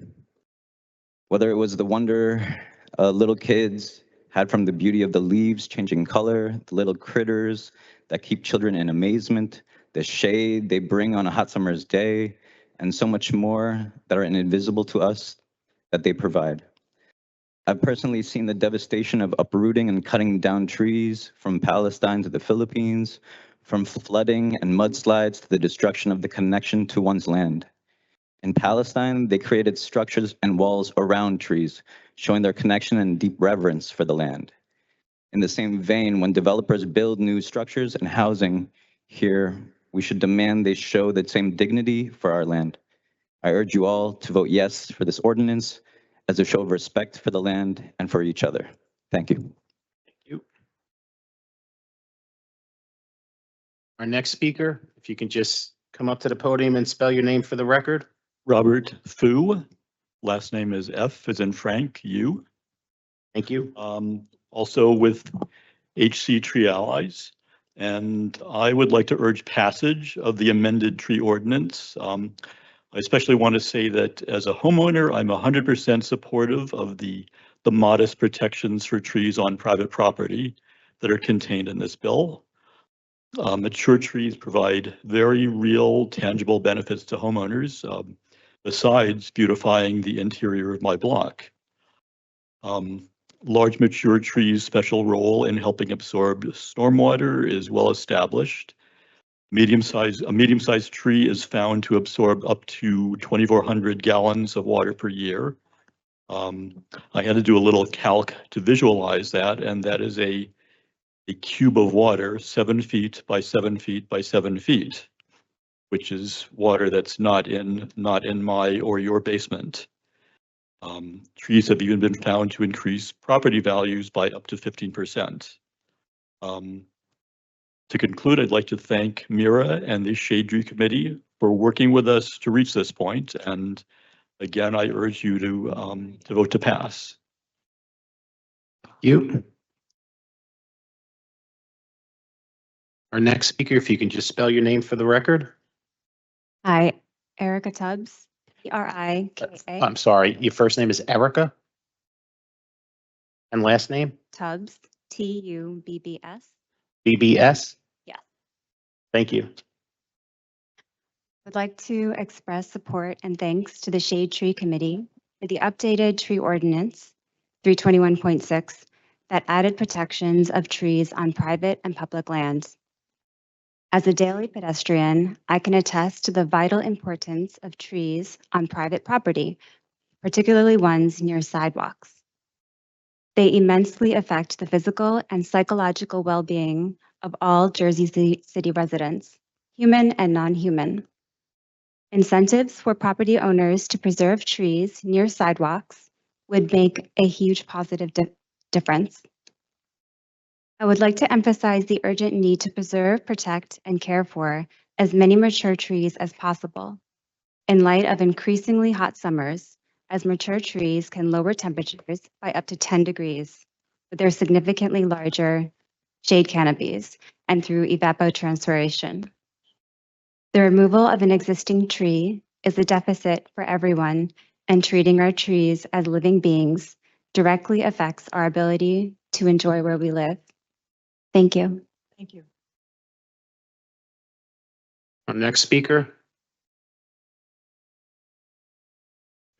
E: Whether it was the wonder little kids had from the beauty of the leaves changing color, the little critters that keep children in amazement, the shade they bring on a hot summer's day, and so much more that are invisible to us that they provide. I've personally seen the devastation of uprooting and cutting down trees from Palestine to the Philippines, from flooding and mudslides to the destruction of the connection to one's land. In Palestine, they created structures and walls around trees, showing their connection and deep reverence for the land. In the same vein, when developers build new structures and housing here, we should demand they show the same dignity for our land. I urge you all to vote yes for this ordinance as a show of respect for the land and for each other. Thank you.
A: Thank you. Our next speaker, if you can just come up to the podium and spell your name for the record.
W: Robert Fu. Last name is F as in Frank, U.
A: Thank you.
W: Also with HC Tree Allies. And I would like to urge passage of the amended tree ordinance. I especially want to say that as a homeowner, I'm 100% supportive of the modest protections for trees on private property that are contained in this bill. Mature trees provide very real, tangible benefits to homeowners, besides beautifying the interior of my block. Large mature trees' special role in helping absorb stormwater is well established. A medium-sized tree is found to absorb up to 2,400 gallons of water per year. I had to do a little calc to visualize that, and that is a cube of water 7 feet by 7 feet by 7 feet, which is water that's not in my or your basement. Trees have even been found to increase property values by up to 15%. To conclude, I'd like to thank Mira and the Shade Tree Committee for working with us to reach this point. And again, I urge you to vote to pass.
A: You. Our next speaker, if you can just spell your name for the record.
Q: Hi, Erica Tubbs, Trika.
A: I'm sorry, your first name is Erica? And last name?
Q: Tubbs, Tubbs.
A: BBS?
Q: Yes.
A: Thank you.
Q: I'd like to express support and thanks to the Shade Tree Committee for the updated tree ordinance 321.6 that added protections of trees on private and public lands. As a daily pedestrian, I can attest to the vital importance of trees on private property, particularly ones near sidewalks. They immensely affect the physical and psychological well-being of all Jersey City residents, human and non-human. Incentives for property owners to preserve trees near sidewalks would make a huge positive difference. I would like to emphasize the urgent need to preserve, protect, and care for as many mature trees as possible. In light of increasingly hot summers, as mature trees can lower temperatures by up to 10 degrees with their significantly larger shade canopies and through evapotranspiration. The removal of an existing tree is a deficit for everyone, and treating our trees as living beings directly affects our ability to enjoy where we live. Thank you.
L: Thank you.
A: Our next speaker.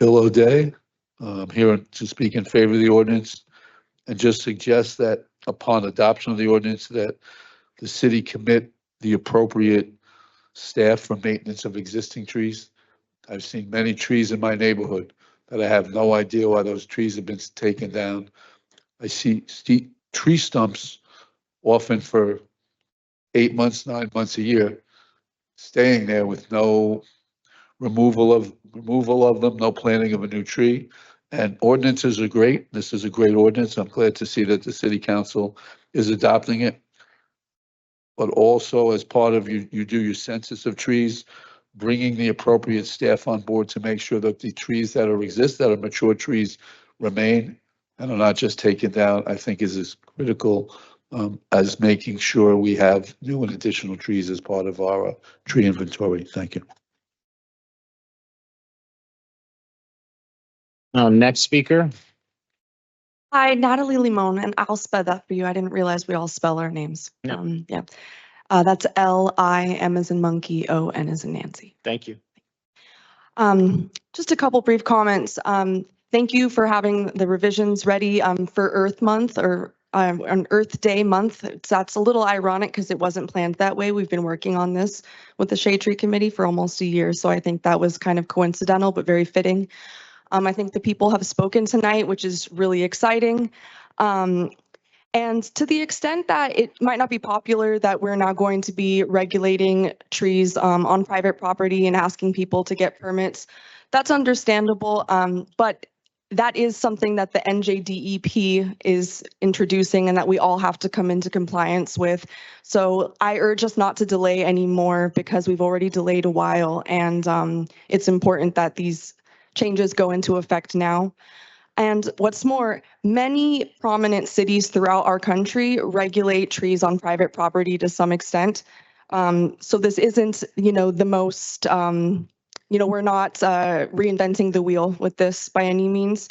R: Bill O'Day. I'm here to speak in favor of the ordinance and just suggest that upon adoption of the ordinance that the city commit the appropriate staff for maintenance of existing trees. I've seen many trees in my neighborhood that I have no idea why those trees have been taken down. I see tree stumps often for 8 months, 9 months a year, staying there with no removal of them, no planting of a new tree. And ordinances are great. This is a great ordinance. I'm glad to see that the city council is adopting it. But also as part of you do your census of trees, bringing the appropriate staff on board to make sure that the trees that are mature trees remain and are not just taken down, I think is as critical as making sure we have new and additional trees as part of our tree inventory. Thank you.
A: Next speaker.
S: Hi, Natalie Limon, and I'll spell that for you. I didn't realize we all spell our names.
A: No.
S: Yeah. That's L-I-M as in monkey, O-N as in Nancy.
A: Thank you.
S: Just a couple brief comments. Thank you for having the revisions ready for Earth Month or on Earth Day month. That's a little ironic because it wasn't planned that way. We've been working on this with the Shade Tree Committee for almost a year, so I think that was kind of coincidental but very fitting. I think the people have spoken tonight, which is really exciting. And to the extent that it might not be popular that we're now going to be regulating trees on private property and asking people to get permits, that's understandable. But that is something that the NJDEP is introducing and that we all have to come into compliance with. So I urge us not to delay anymore because we've already delayed a while, and it's important that these changes go into effect now. And what's more, many prominent cities throughout our country regulate trees on private property to some extent. So this isn't, the most, we're not reinventing the wheel with this by any means.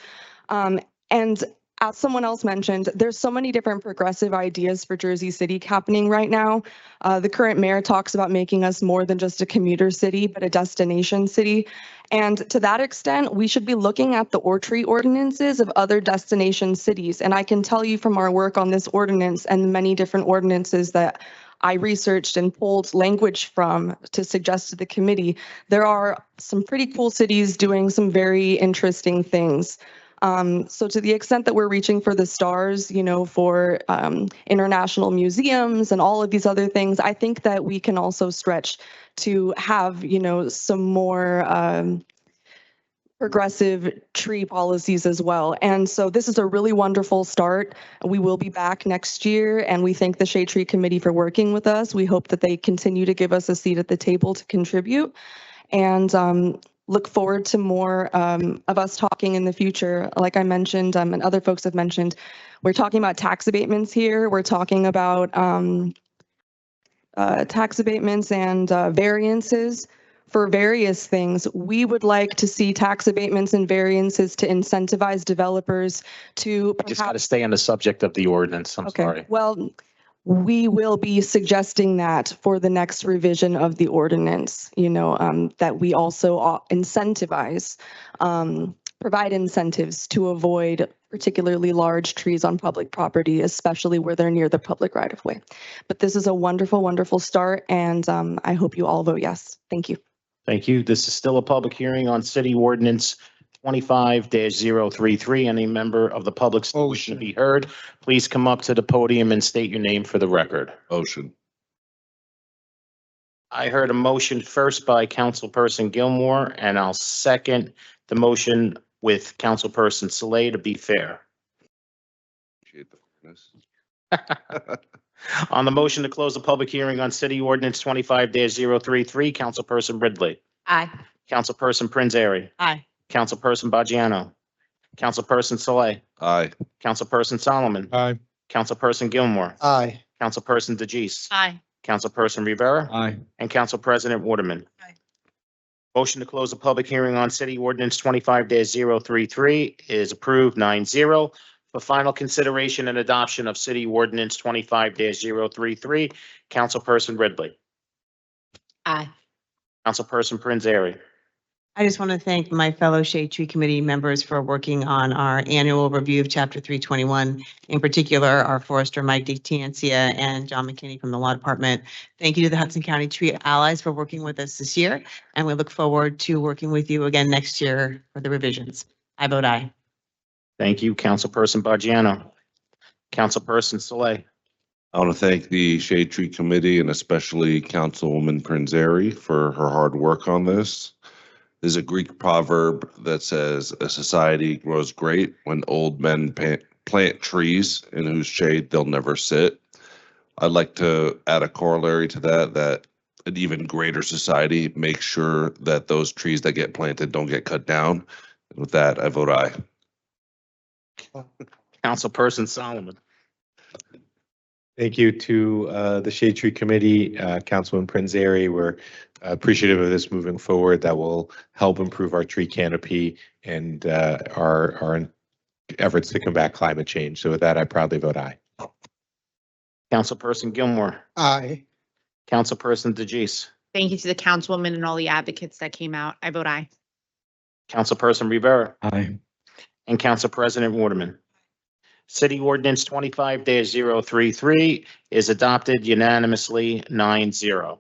S: And as someone else mentioned, there's so many different progressive ideas for Jersey City happening right now. The current mayor talks about making us more than just a commuter city, but a destination city. And to that extent, we should be looking at the tree ordinances of other destination cities. And I can tell you from our work on this ordinance and many different ordinances that I researched and pulled language from to suggest to the committee, there are some pretty cool cities doing some very interesting things. So to the extent that we're reaching for the stars, for international museums and all of these other things, I think that we can also stretch to have, some more progressive tree policies as well. And so this is a really wonderful start. We will be back next year, and we thank the Shade Tree Committee for working with us. We hope that they continue to give us a seat at the table to contribute. And look forward to more of us talking in the future. Like I mentioned, and other folks have mentioned, we're talking about tax abatements here. We're talking about tax abatements and variances for various things. We would like to see tax abatements and variances to incentivize developers to
A: Just got to stay on the subject of the ordinance. I'm sorry.
S: well, we will be suggesting that for the next revision of the ordinance, that we also incentivize, provide incentives to avoid particularly large trees on public property, especially where they're near the public right of way. But this is a wonderful, wonderful start, and I hope you all vote yes. Thank you.
A: Thank you. This is still a public hearing on City Ordinance 25-033. Any member of the public still wishing to be heard, please come up to the podium and state your name for the record.
F: Motion.
A: I heard a motion first by Councilperson Gilmore, and I'll second the motion with Councilperson Saleh to be fair.
F: Appreciate the fairness.
A: On the motion to close the public hearing on City Ordinance 25-033, Councilperson Ridley.
M: Aye.
A: Councilperson Prinzary.
I: Aye.
A: Councilperson Baggiano. Councilperson Saleh.
F: Aye.
A: Councilperson Solomon.
J: Aye.
A: Councilperson Gilmore.
B: Aye.
A: Councilperson DeGise.
V: Aye.
A: Councilperson Rivera.
C: Aye.
A: And Council President Waterman.
V: Aye.
A: Motion to close the public hearing on City Ordinance 25-033 is approved 9-0. For final consideration and adoption of City Ordinance 25-033, Councilperson Ridley.
V: Aye.
A: Councilperson Prinzary.
I: I just want to thank my fellow Shade Tree Committee members for working on our annual review of Chapter 321. In particular, our forester Mike DiTancia and John McKinney from the Law Department. Thank you to the Hudson County Tree Allies for working with us this year, and we look forward to working with you again next year for the revisions. I vote aye.
A: Thank you, Councilperson Baggiano. Councilperson Saleh.
F: I want to thank the Shade Tree Committee and especially Councilwoman Prinzary for her hard work on this. There's a Greek proverb that says, a society grows great when old men plant trees in whose shade they'll never sit. I'd like to add a corollary to that, that an even greater society makes sure that those trees that get planted don't get cut down. And with that, I vote aye.
A: Councilperson Solomon.
J: Thank you to the Shade Tree Committee, Councilman Prinzary. We're appreciative of this moving forward. That will help improve our tree canopy and our efforts to combat climate change. So with that, I proudly vote aye.
A: Councilperson Gilmore.
B: Aye.
A: Councilperson DeGise.
K: Thank you to the councilwoman and all the advocates that came out. I vote aye.
A: Councilperson Rivera.
C: Aye.
A: And Council President Waterman. City Ordinance 25-033 is adopted unanimously 9-0.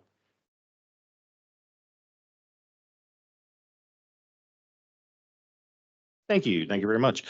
A: Thank you. Thank you very much.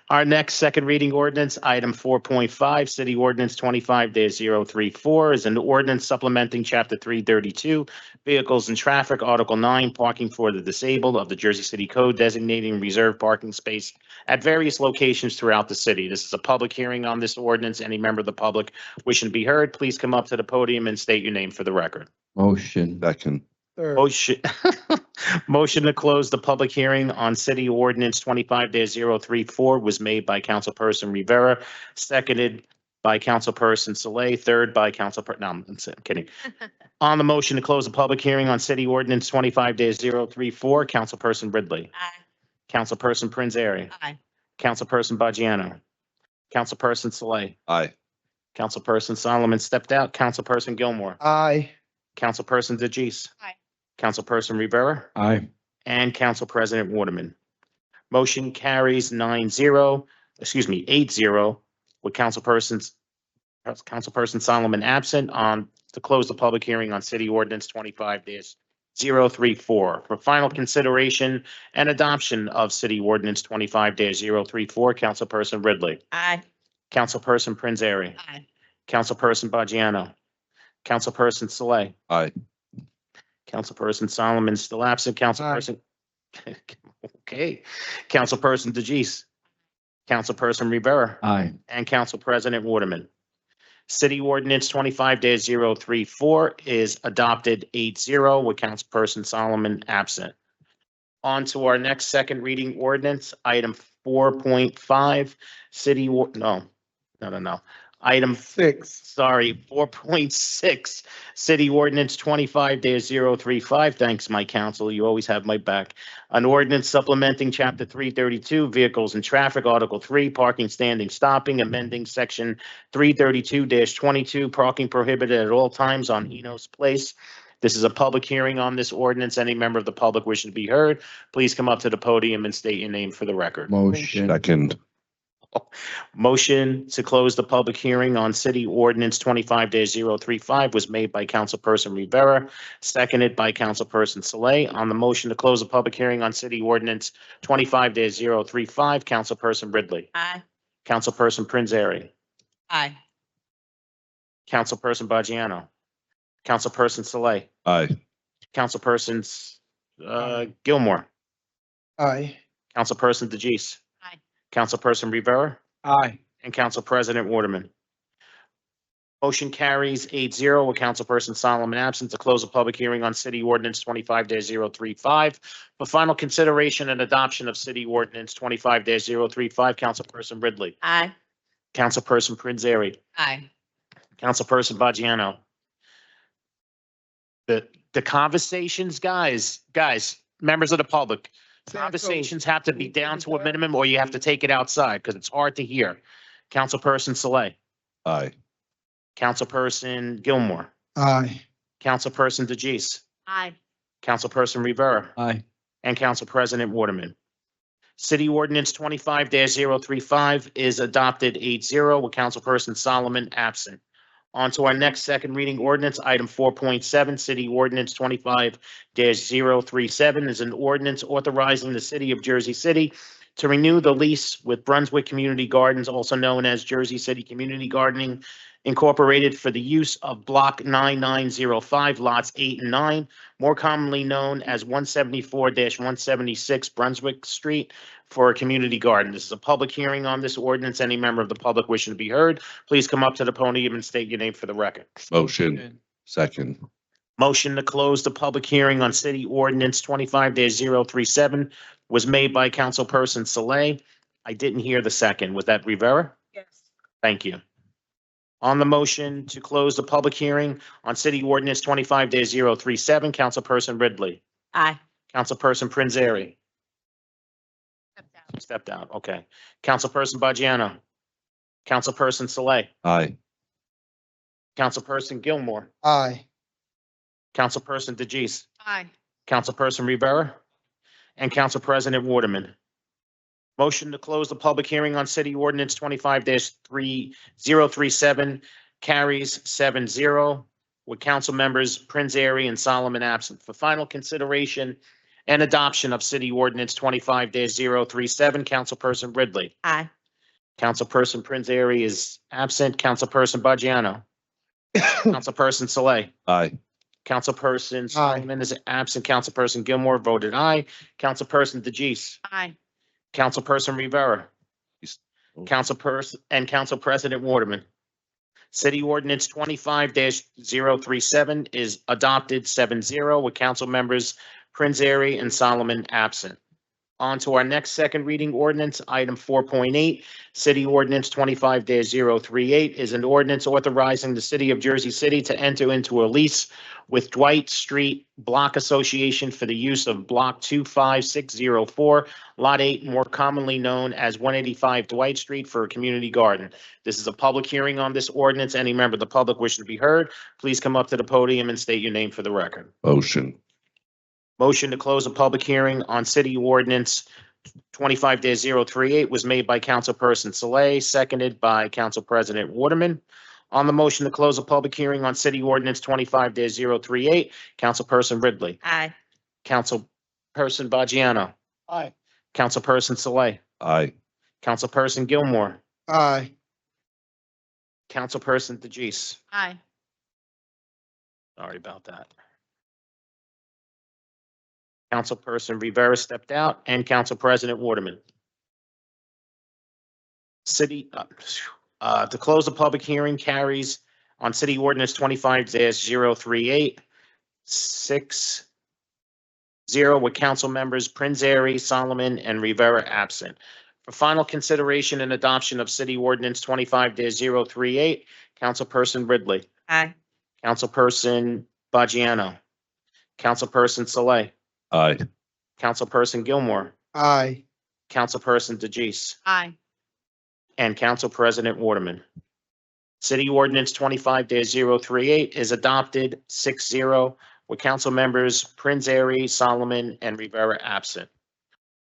A: Our next second reading ordinance, item 4.5, City Ordinance 25-034 is an ordinance supplementing Chapter 332, Vehicles and Traffic, Article 9, Parking for the Disabled of the Jersey City Code, designating reserved parking space at various locations throughout the city. This is a public hearing on this ordinance. Any member of the public wishing to be heard, please come up to the podium and state your name for the record.
C: Motion.
F: Second.
B: Third.
A: Motion, motion to close the public hearing on city ordinance 25-034 was made by Councilperson Rivera, seconded by Councilperson Saleh, third by no, I'm kidding. On the motion to close the public hearing on city ordinance 25-034, Councilperson Ridley.
V: Aye.
A: Councilperson Prinzary.
V: Aye.
A: Councilperson Bajano. Councilperson Saleh.
F: Aye.
A: Councilperson Solomon stepped out. Councilperson Gilmore.
B: Aye.
A: Councilperson DeGise.
V: Aye.
A: Councilperson Rivera.
C: Aye.
A: And Council President Waterman. Motion carries 8-0, with Councilperson Solomon absent on to close the public hearing on city ordinance 25-034 for final consideration and adoption of city ordinance 25-034. Councilperson Ridley.
V: Aye.
A: Councilperson Prinzary.
V: Aye.
A: Councilperson Bajano. Councilperson Saleh.
F: Aye.
A: Councilperson Solomon still absent. Councilperson. Okay. Councilperson DeGise. Councilperson Rivera.
C: Aye.
A: And Council President Waterman. City Ordinance 25-034 is adopted 8-0 with Councilperson Solomon absent. On to our next second reading ordinance, item 4.5, Item 4.6, City Ordinance 25-035. Thanks, my counsel. You always have my back. An ordinance supplementing Chapter 332, Vehicles and Traffic, Article 3, Parking, Standing, Stopping, amending Section 332-22, Parking Prohibited at all times on Enos Place. This is a public hearing on this ordinance. Any member of the public wishing to be heard, please come up to the podium and state your name for the record.
C: Motion.
F: Second.
A: Motion to close the public hearing on City Ordinance 25-035 was made by Councilperson Rivera, seconded by Councilperson Saleh. On the motion to close the public hearing on City Ordinance 25-035, Councilperson Ridley.
V: Aye.
A: Councilperson Prinzary.
V: Aye.
A: Councilperson Bajano. Councilperson Saleh.
F: Aye.
A: Councilperson Gilmore.
B: Aye.
A: Councilperson DeGise.
V: Aye.
A: Councilperson Rivera.
C: Aye.
A: And Council President Waterman. Motion carries 8-0 with Councilperson Solomon absent to close a public hearing on City Ordinance 25-035 for final consideration and adoption of City Ordinance 25-035. Councilperson Ridley.
V: Aye.
A: Councilperson Prinzary.
V: Aye.
A: Councilperson Bajano. The conversations, guys, members of the public, conversations have to be down to a minimum or you have to take it outside because it's hard to hear. Councilperson Saleh.
F: Aye.
A: Councilperson Gilmore.
B: Aye.
A: Councilperson DeGise.
V: Aye.
A: Councilperson Rivera.
C: Aye.
A: And Council President Waterman. City Ordinance 25-035 is adopted 8-0 with Councilperson Solomon absent. On to our next second reading ordinance, item 4.7, City Ordinance 25-037 is an ordinance authorizing the City of Jersey City to renew the lease with Brunswick Community Gardens, also known as Jersey City Community Gardening Incorporated, for the use of Block 9905, Lots 8 and 9, more commonly known as 174-176 Brunswick Street, for a community garden. This is a public hearing on this ordinance. Any member of the public wishing to be heard, please come up to the podium and state your name for the record.
F: Motion. Second.
A: Motion to close the public hearing on City Ordinance 25-037 was made by Councilperson Saleh. I didn't hear the second. Was that Rivera?
V: Yes.
A: Thank you. On the motion to close the public hearing on City Ordinance 25-037, Councilperson Ridley.
V: Aye.
A: Councilperson Prinzary. Stepped out. Okay. Councilperson Bajano. Councilperson Saleh.
F: Aye.
A: Councilperson Gilmore.
B: Aye.
A: Councilperson DeGise.
V: Aye.
A: Councilperson Rivera. And Council President Waterman. Motion to close the public hearing on City Ordinance 25-037 carries 7-0 with council members Prinzary and Solomon absent. For final consideration and adoption of City Ordinance 25-037, Councilperson Ridley.
V: Aye.
A: Councilperson Prinzary is absent. Councilperson Bajano. Councilperson Saleh.
F: Aye.
A: Councilperson Solomon is absent. Councilperson Gilmore voted aye. Councilperson DeGise.
V: Aye.
A: Councilperson Rivera. Councilperson and Council President Waterman. City Ordinance 25-037 is adopted 7-0 with council members Prinzary and Solomon absent. On to our next second reading ordinance, item 4.8. City Ordinance 25-038 is an ordinance authorizing the City of Jersey City to enter into a lease with Dwight Street Block Association for the use of Block 25604, Lot 8, more commonly known as 185 Dwight Street, for a community garden. This is a public hearing on this ordinance. Any member of the public wishing to be heard, please come up to the podium and state your name for the record.
F: Motion.
A: Motion to close a public hearing on City Ordinance 25-038 was made by Councilperson Saleh, seconded by Council President Waterman. On the motion to close a public hearing on City Ordinance 25-038, Councilperson Ridley.
M: Aye.
A: Councilperson Baggiano.
B: Aye.
A: Councilperson Saleh.
F: Aye.
A: Councilperson Gilmore.
B: Aye.
A: Councilperson DeGise.
K: Aye.
A: Sorry about that. Councilperson Rivera stepped out, and Council President Waterman. To close the public hearing carries on City Ordinance 25-038, 6-0 with council members Prinzary, Solomon, and Rivera absent. For final consideration and adoption of City Ordinance 25-038, Councilperson Ridley.
M: Aye.
A: Councilperson Baggiano. Councilperson Saleh.
F: Aye.
A: Councilperson Gilmore.
B: Aye.
A: Councilperson DeGise.
K: Aye.
A: And Council President Waterman. City Ordinance 25-038 is adopted 6-0 with council members Prinzary, Solomon, and Rivera absent.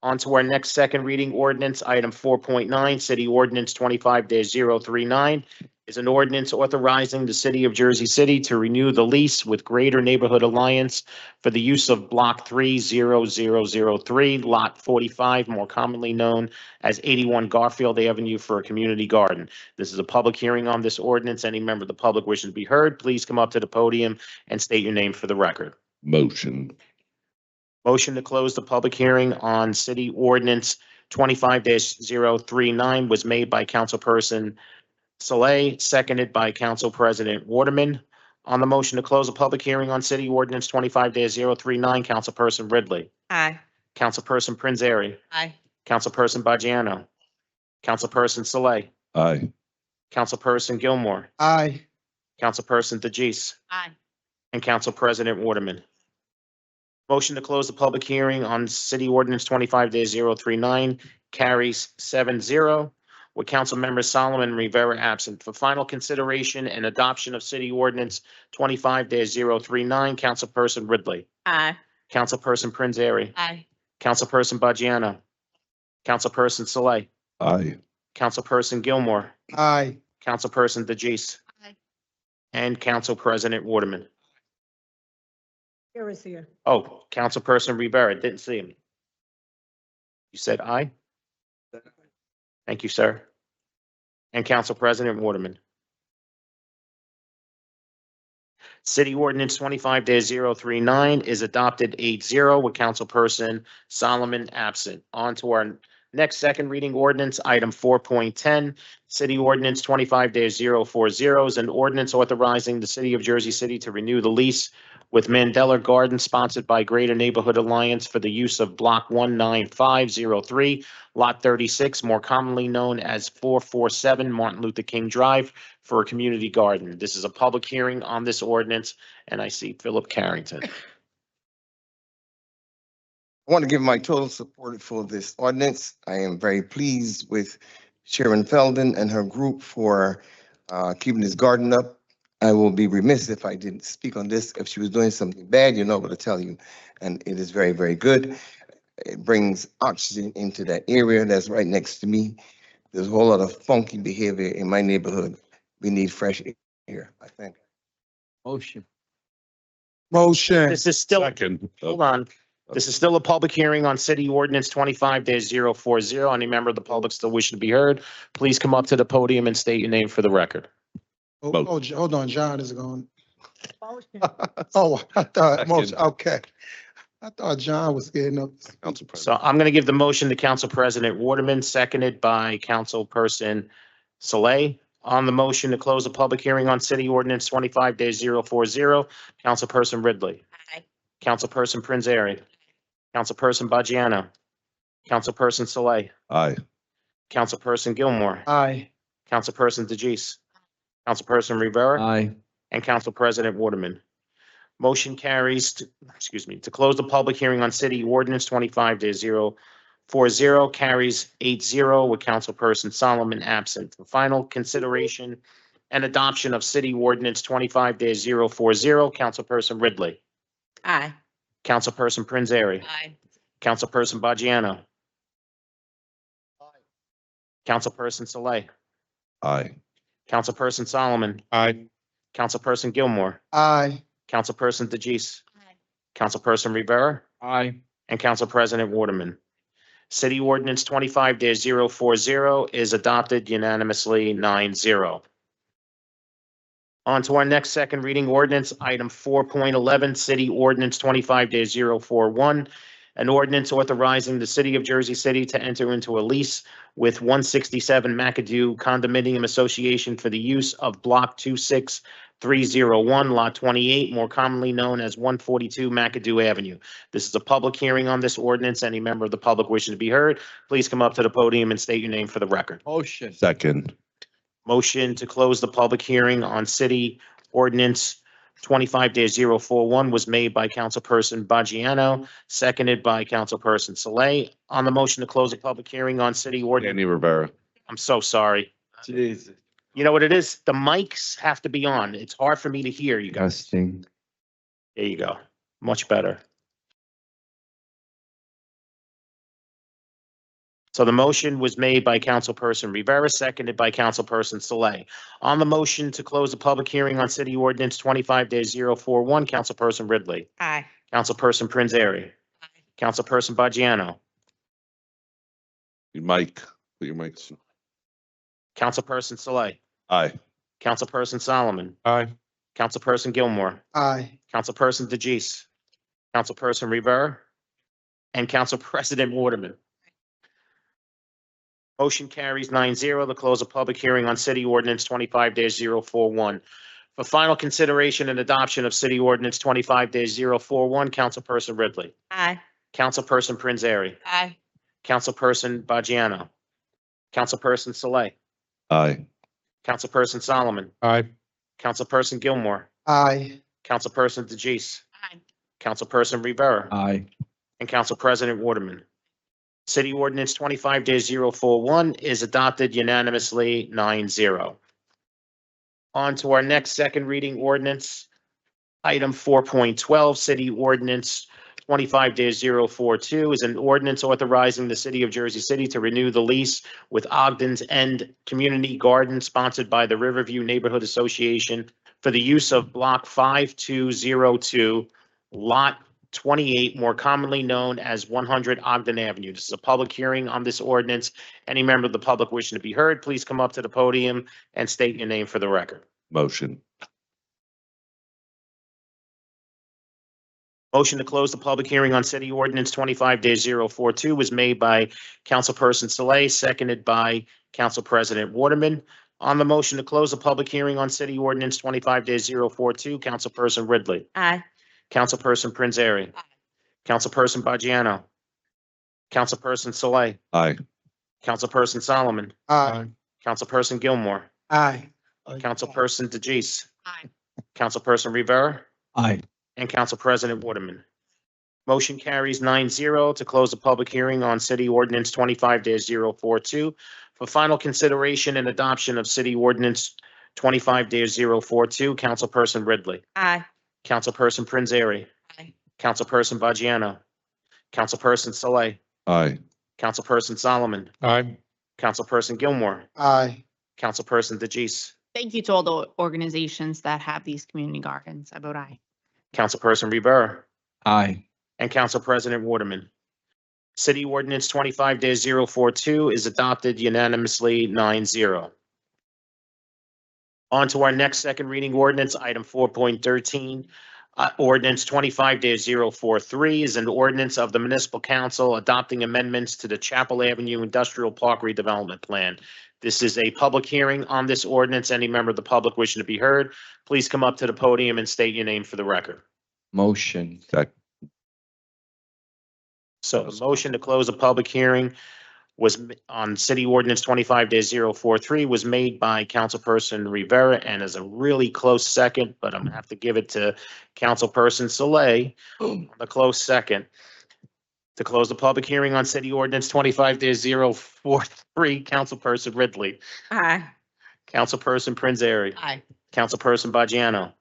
A: On to our next second reading ordinance, item 4.9, City Ordinance 25-039 is an ordinance authorizing the City of Jersey City to renew the lease with Greater Neighborhood Alliance for the use of Block 30003, Lot 45, more commonly known as 81 Garfield Avenue, for a community garden. This is a public hearing on this ordinance. Any member of the public wishing to be heard, please come up to the podium and state your name for the record.
F: Motion.
A: Motion to close the public hearing on City Ordinance 25-039 was made by Councilperson Saleh, seconded by Council President Waterman. On the motion to close a public hearing on City Ordinance 25-039, Councilperson Ridley.
M: Aye.
A: Councilperson Prinzary.
M: Aye.
A: Councilperson Baggiano. Councilperson Saleh.
F: Aye.
A: Councilperson Gilmore.
B: Aye.
A: Councilperson DeGise.
K: Aye.
A: And Council President Waterman. Motion to close the public hearing on City Ordinance 25-039 carries 7-0 with council members Solomon and Rivera absent. For final consideration and adoption of City Ordinance 25-039, Councilperson Ridley.
M: Aye.
A: Councilperson Prinzary.
K: Aye.
A: Councilperson Baggiano. Councilperson Saleh.
F: Aye.
A: Councilperson Gilmore.
B: Aye.
A: Councilperson DeGise.
K: Aye.
A: And Council President Waterman.
L: Here is here.
A: Oh, Councilperson Rivera, didn't see him. You said aye? Thank you, sir. And Council President Waterman. City Ordinance 25-039 is adopted 8-0 with Councilperson Solomon absent. On to our next second reading ordinance, item 4.10. City Ordinance 25-040 is an ordinance authorizing the City of Jersey City to renew the lease with Mandela Garden, sponsored by Greater Neighborhood Alliance, for the use of Block 19503, Lot 36, more commonly known as 447 Martin Luther King Drive, for a community garden. This is a public hearing on this ordinance, and I see Philip Carrington.
G: I want to give my total support for this ordinance. I am very pleased with Sharon Feldon and her group for keeping this garden up. I will be remiss if I didn't speak on this. If she was doing something bad, you know what to tell you. And it is very, very good. It brings oxygen into that area that's right next to me. There's a whole lot of funky behavior in my neighborhood. We need fresh air, I think.
C: Motion.
B: Motion.
A: This is still,
F: Second.
A: hold on. This is still a public hearing on City Ordinance 25-040. Any member of the public still wishing to be heard, please come up to the podium and state your name for the record.
B: Hold on, John is gone. Oh, I thought, motion, okay. I thought John was getting up.
F: Council
A: So
F: President.
A: I'm going to give the motion to Council President Waterman, seconded by Councilperson Saleh. On the motion to close the public hearing on city ordinance 25-040, Councilperson Ridley.
V: Aye.
A: Councilperson Prinzary. Councilperson Bajiano. Councilperson Saleh.
F: Aye.
A: Councilperson Gilmore.
B: Aye.
A: Councilperson DeJeece. Councilperson Rivera.
C: Aye.
A: And Council President Waterman. Motion carries, to close the public hearing on city ordinance 25-040 carries 8-0 with Councilperson Solomon absent. For final consideration and adoption of city ordinance 25-040, Councilperson Ridley.
V: Aye.
A: Councilperson Prinzary.
V: Aye.
A: Councilperson Bajiano. Councilperson Saleh.
F: Aye.
A: Councilperson Solomon.
J: Aye.
A: Councilperson Gilmore.
B: Aye.
A: Councilperson DeJeece. Councilperson Rivera.
C: Aye.
A: And Council President Waterman. City Ordinance 25-040 is adopted unanimously 9-0. On to our next second reading ordinance, item 4.11, City Ordinance 25-041, an ordinance authorizing the City of Jersey City to enter into a lease with 167 McAdoo Condominium Association for the use of Block 26301, Lot 28, more commonly known as 142 McAdoo Avenue. This is a public hearing on this ordinance. Any member of the public wishing to be heard, please come up to the podium and state your name for the record.
C: Motion.
F: Second.
A: Motion to close the public hearing on City Ordinance 25-041 was made by Councilperson Bajiano, seconded by Councilperson Saleh. On the motion to close the public hearing on City Ordinance,
F: Danny Rivera.
A: I'm so sorry.
C: Jesus.
A: You know what it is? The mics have to be on. It's hard for me to hear you guys.
C: Disgusting.
A: There you go. Much better. So the motion was made by Councilperson Rivera, seconded by Councilperson Saleh. On the motion to close the public hearing on City Ordinance 25-041, Councilperson Ridley.
V: Aye.
A: Councilperson Prinzary. Councilperson Bajiano.
F: Mike, put your mics.
A: Councilperson Saleh.
F: Aye.
A: Councilperson Solomon.
J: Aye.
A: Councilperson Gilmore.
B: Aye.
A: Councilperson DeJeece. Councilperson Rivera. And Council President Waterman. Motion carries 9-0 to close a public hearing on City Ordinance 25-041. For final consideration and adoption of City Ordinance 25-041, Councilperson Ridley.
V: Aye.
A: Councilperson Prinzary.
V: Aye.
A: Councilperson Bajiano. Councilperson Saleh.
F: Aye.
A: Councilperson Solomon.
J: Aye.
A: Councilperson Gilmore.
B: Aye.
A: Councilperson DeJeece.
V: Aye.
A: Councilperson Rivera.
C: Aye.
A: And Council President Waterman. City Ordinance 25-041 is adopted unanimously 9-0. On to our next second reading ordinance. Item 4.12, City Ordinance 25-042 is an ordinance authorizing the City of Jersey City to renew the lease with Ogden's End Community Garden sponsored by the Riverview Neighborhood Association for the use of Block 5202, Lot 28, more commonly known as 100 Ogden Avenue. This is a public hearing on this ordinance. Any member of the public wishing to be heard, please come up to the podium and state your name for the record.
F: Motion.
A: Motion to close the public hearing on City Ordinance 25-042 was made by Councilperson Saleh, seconded by Council President Waterman. On the motion to close the public hearing on City Ordinance 25-042, Councilperson Ridley.
V: Aye.
A: Councilperson Prinzary. Councilperson Bajiano. Councilperson Saleh.
F: Aye.
A: Councilperson Solomon.
B: Aye.
A: Councilperson Gilmore.
B: Aye.
A: Councilperson DeJeece.
V: Aye.
A: Councilperson Rivera.
C: Aye.
A: And Council President Waterman. Motion carries 9-0 to close the public hearing on City Ordinance 25-042. For final consideration and adoption of City Ordinance 25-042, Councilperson Ridley.
V: Aye.
A: Councilperson Prinzary.
V: Aye.
A: Councilperson Bajiano. Councilperson Saleh.
F: Aye.
A: Councilperson Solomon.
J: Aye.
A: Councilperson Gilmore.
B: Aye.
A: Councilperson DeJeece.
K: Thank you to all the organizations that have these community gardens. I vote aye.
A: Councilperson Rivera.
C: Aye.
A: And Council President Waterman. City Ordinance 25-042 is adopted unanimously 9-0. On to our next second reading ordinance, item 4.13. Ordinance 25-043 is an ordinance of the Municipal Council adopting amendments to the Chapel Avenue Industrial Park redevelopment plan. This is a public hearing on this ordinance. Any member of the public wishing to be heard, please come up to the podium and state your name for the record.
C: Motion.
A: So the motion to close the public hearing was on City Ordinance 25-043 was made by Councilperson Rivera and is a really close second, but I'm gonna have to give it to Councilperson Saleh, the close second. To close the public hearing on City Ordinance 25-043, Councilperson Ridley,
M: Aye.
A: Councilperson Prinzary,
M: Aye.
A: Councilperson Bajano,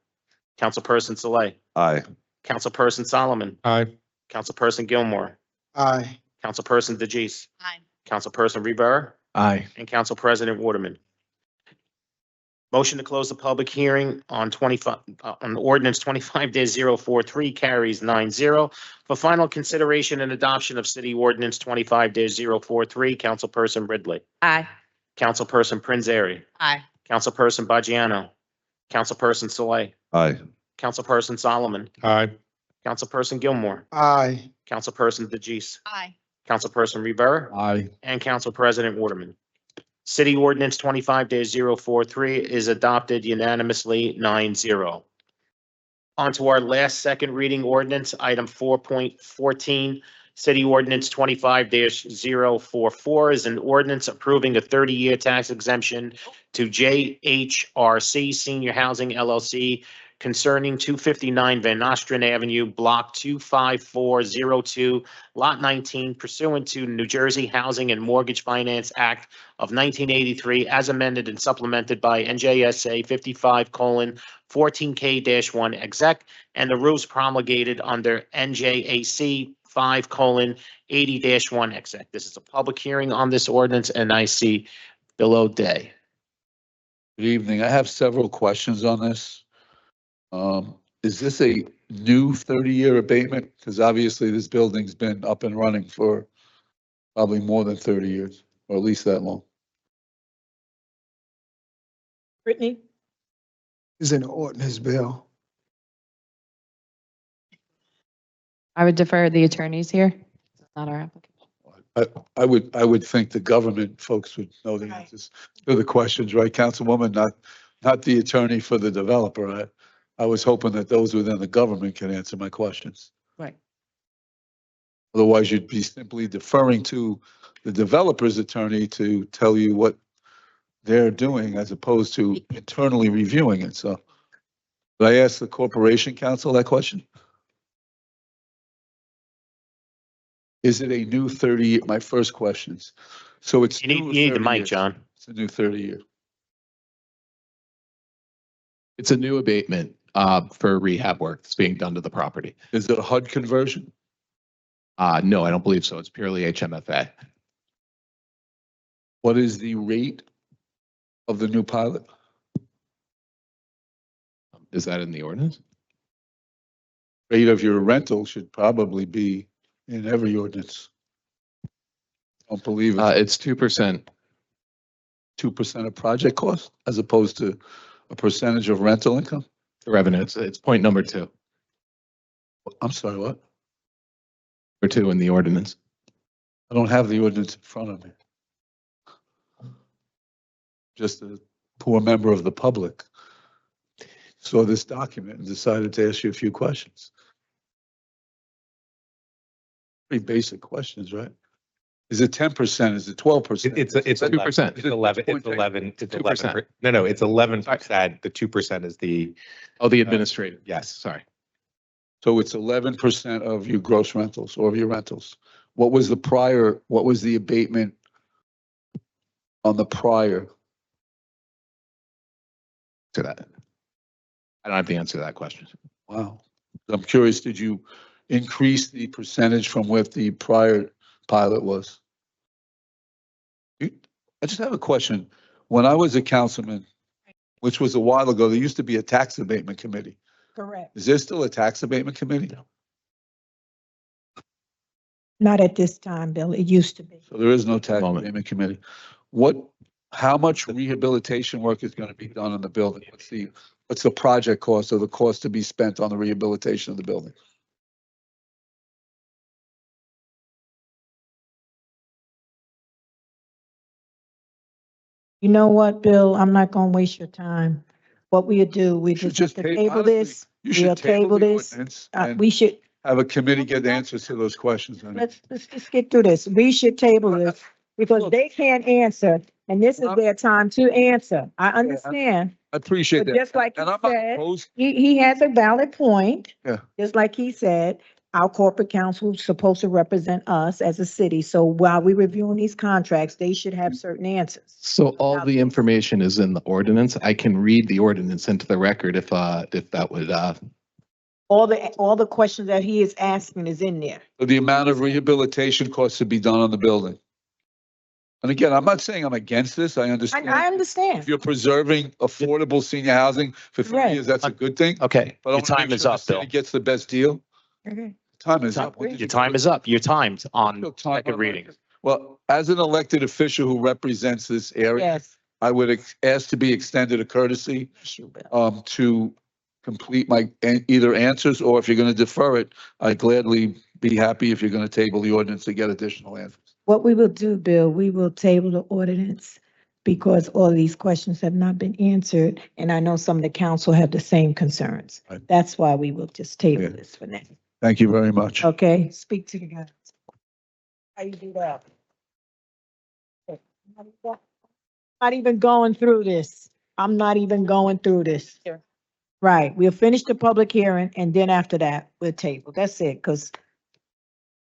A: Councilperson Saleh,
F: Aye.
A: Councilperson Solomon,
J: Aye.
A: Councilperson Gilmore,
B: Aye.
A: Councilperson DeJeece,
M: Aye.
A: Councilperson Rivera,
C: Aye.
A: and Council President Waterman. Motion to close the public hearing on ordinance 25-043 carries 9-0. For final consideration and adoption of City Ordinance 25-043, Councilperson Ridley,
M: Aye.
A: Councilperson Prinzary,
M: Aye.
A: Councilperson Bajano, Councilperson Saleh,
F: Aye.
A: Councilperson Solomon,
J: Aye.
A: Councilperson Gilmore,
B: Aye.
A: Councilperson DeJeece,
M: Aye.
A: Councilperson Rivera,
C: Aye.
A: and Council President Waterman. City Ordinance 25-043 is adopted unanimously 9-0. On to our last second reading ordinance, item 4.14. City Ordinance 25-044 is an ordinance approving a 30-year tax exemption to JHRC Senior Housing LLC concerning 259 Van Nostrand Avenue, Block 25402, Lot 19, pursuant to New Jersey Housing and Mortgage Finance Act of 1983, as amended and supplemented by NJSA 55:14K-1 exec, and the rules promulgated under NJAC 5:80-1 exec. This is a public hearing on this ordinance, and I see Bill O'Day.
R: Good evening. I have several questions on this. Is this a new 30-year abatement? Because obviously this building's been up and running for probably more than 30 years, or at least that long.
L: Brittany?
B: Is an ordinance bill.
K: I would defer the attorneys here. It's not our applicant.
R: I would think the government folks would know the answers to the questions, right, Councilwoman? Not the attorney for the developer. I was hoping that those within the government can answer my questions.
M: Right.
R: Otherwise, you'd be simply deferring to the developer's attorney to tell you what they're doing as opposed to internally reviewing it. So did I ask the Corporation Council that question? Is it a new 30, my first questions. So it's.
A: You need the mic,
R: years.
A: John.
R: It's a new 30 year.
H: It's a new abatement for rehab work that's being done to the property.
R: Is it a HUD conversion?
H: No, I don't believe so. It's purely HMFA.
R: What is the rate of the new pilot?
H: Is that in the ordinance?
R: Rate of your rental should probably be in every ordinance. I don't believe
H: it's 2%.
R: 2% of project cost as opposed to a percentage of rental income?
H: The revenue, it's point number 2.
R: I'm sorry, what?
H: Or 2 in the ordinance.
R: I don't have the ordinance in front of me. Just a poor member of the public saw this document and decided to ask you a few questions. Pretty basic questions, right? Is it 10%? Is it 12%?
J: It's
H: 2%.
J: It's 11. It's 11. It's 11. No, it's 11%. The 2% is the.
H: Oh, the administrative.
J: Yes.
H: Sorry.
R: So it's 11% of your gross rentals or of your rentals. What was the abatement on the prior?
H: To that. I don't have the answer to that question.
R: Wow. I'm curious, did you increase the percentage from what the prior pilot was? I just have a question. When I was a councilman, which was a while ago, there used to be a tax abatement committee.
P: Correct.
R: Is there still a tax abatement committee?
P: Not at this time, Bill. It used to be.
R: So there is no tax abatement committee. How much rehabilitation work is going to be done on the building? What's the project cost or the cost to be spent on the rehabilitation of the building?
P: You know what, Bill? I'm not gonna waste your time. What we'll do, we
R: should
P: just have to table
R: honestly,
P: this.
R: you should
P: We'll table
R: the
P: this.
R: ordinance
P: We
R: and
P: should,
R: have a committee get answers to those questions. honey.
P: let's just get through this. We should table this because they can't answer and this is their time to answer. I understand.
R: I appreciate
P: But
R: that.
P: just like
R: And
P: he
R: I'm not
P: said,
R: opposed.
P: he has a valid point.
R: Yeah.
P: Just like he said, our corporate counsel is supposed to represent us as a city. So while we're reviewing these contracts, they should have certain answers.
H: So all the information is in the ordinance. I can read the ordinance into the record if that would,
P: All the questions that he is asking is in there.
R: The amount of rehabilitation costs to be done on the building. And again, I'm not saying I'm against this. I understand.
P: I understand.
R: If you're preserving affordable senior housing for 30
P: Right.
R: years, that's a good thing.
A: Okay,
R: But I
A: your
R: want to
A: time
R: make
A: is
R: sure the
A: up, Bill.
R: city gets the best deal.
P: Okay.
R: Time is up. What did
A: Your
R: you-
A: time is up. Your time's on
R: Your time
A: second
R: on
A: reading.
R: record. Well, as an elected official who represents this area,
P: Yes.
R: I would ask to be extended a courtesy to complete my either answers, or if you're going to defer it, I'd gladly be happy if you're going to table the ordinance to get additional answers.
P: What we will do, Bill, we will table the ordinance because all these questions have not been answered. And I know some of the council have the same concerns.
R: Right.
P: That's why we will just table
R: Yeah.
P: this for now.
R: Thank you very much.
P: Okay, speak to the guys. How you do that? Not even going through this. I'm not even going through this.
M: Sure.
P: Right, we'll finish the public hearing and then after that, we'll table. That's it, because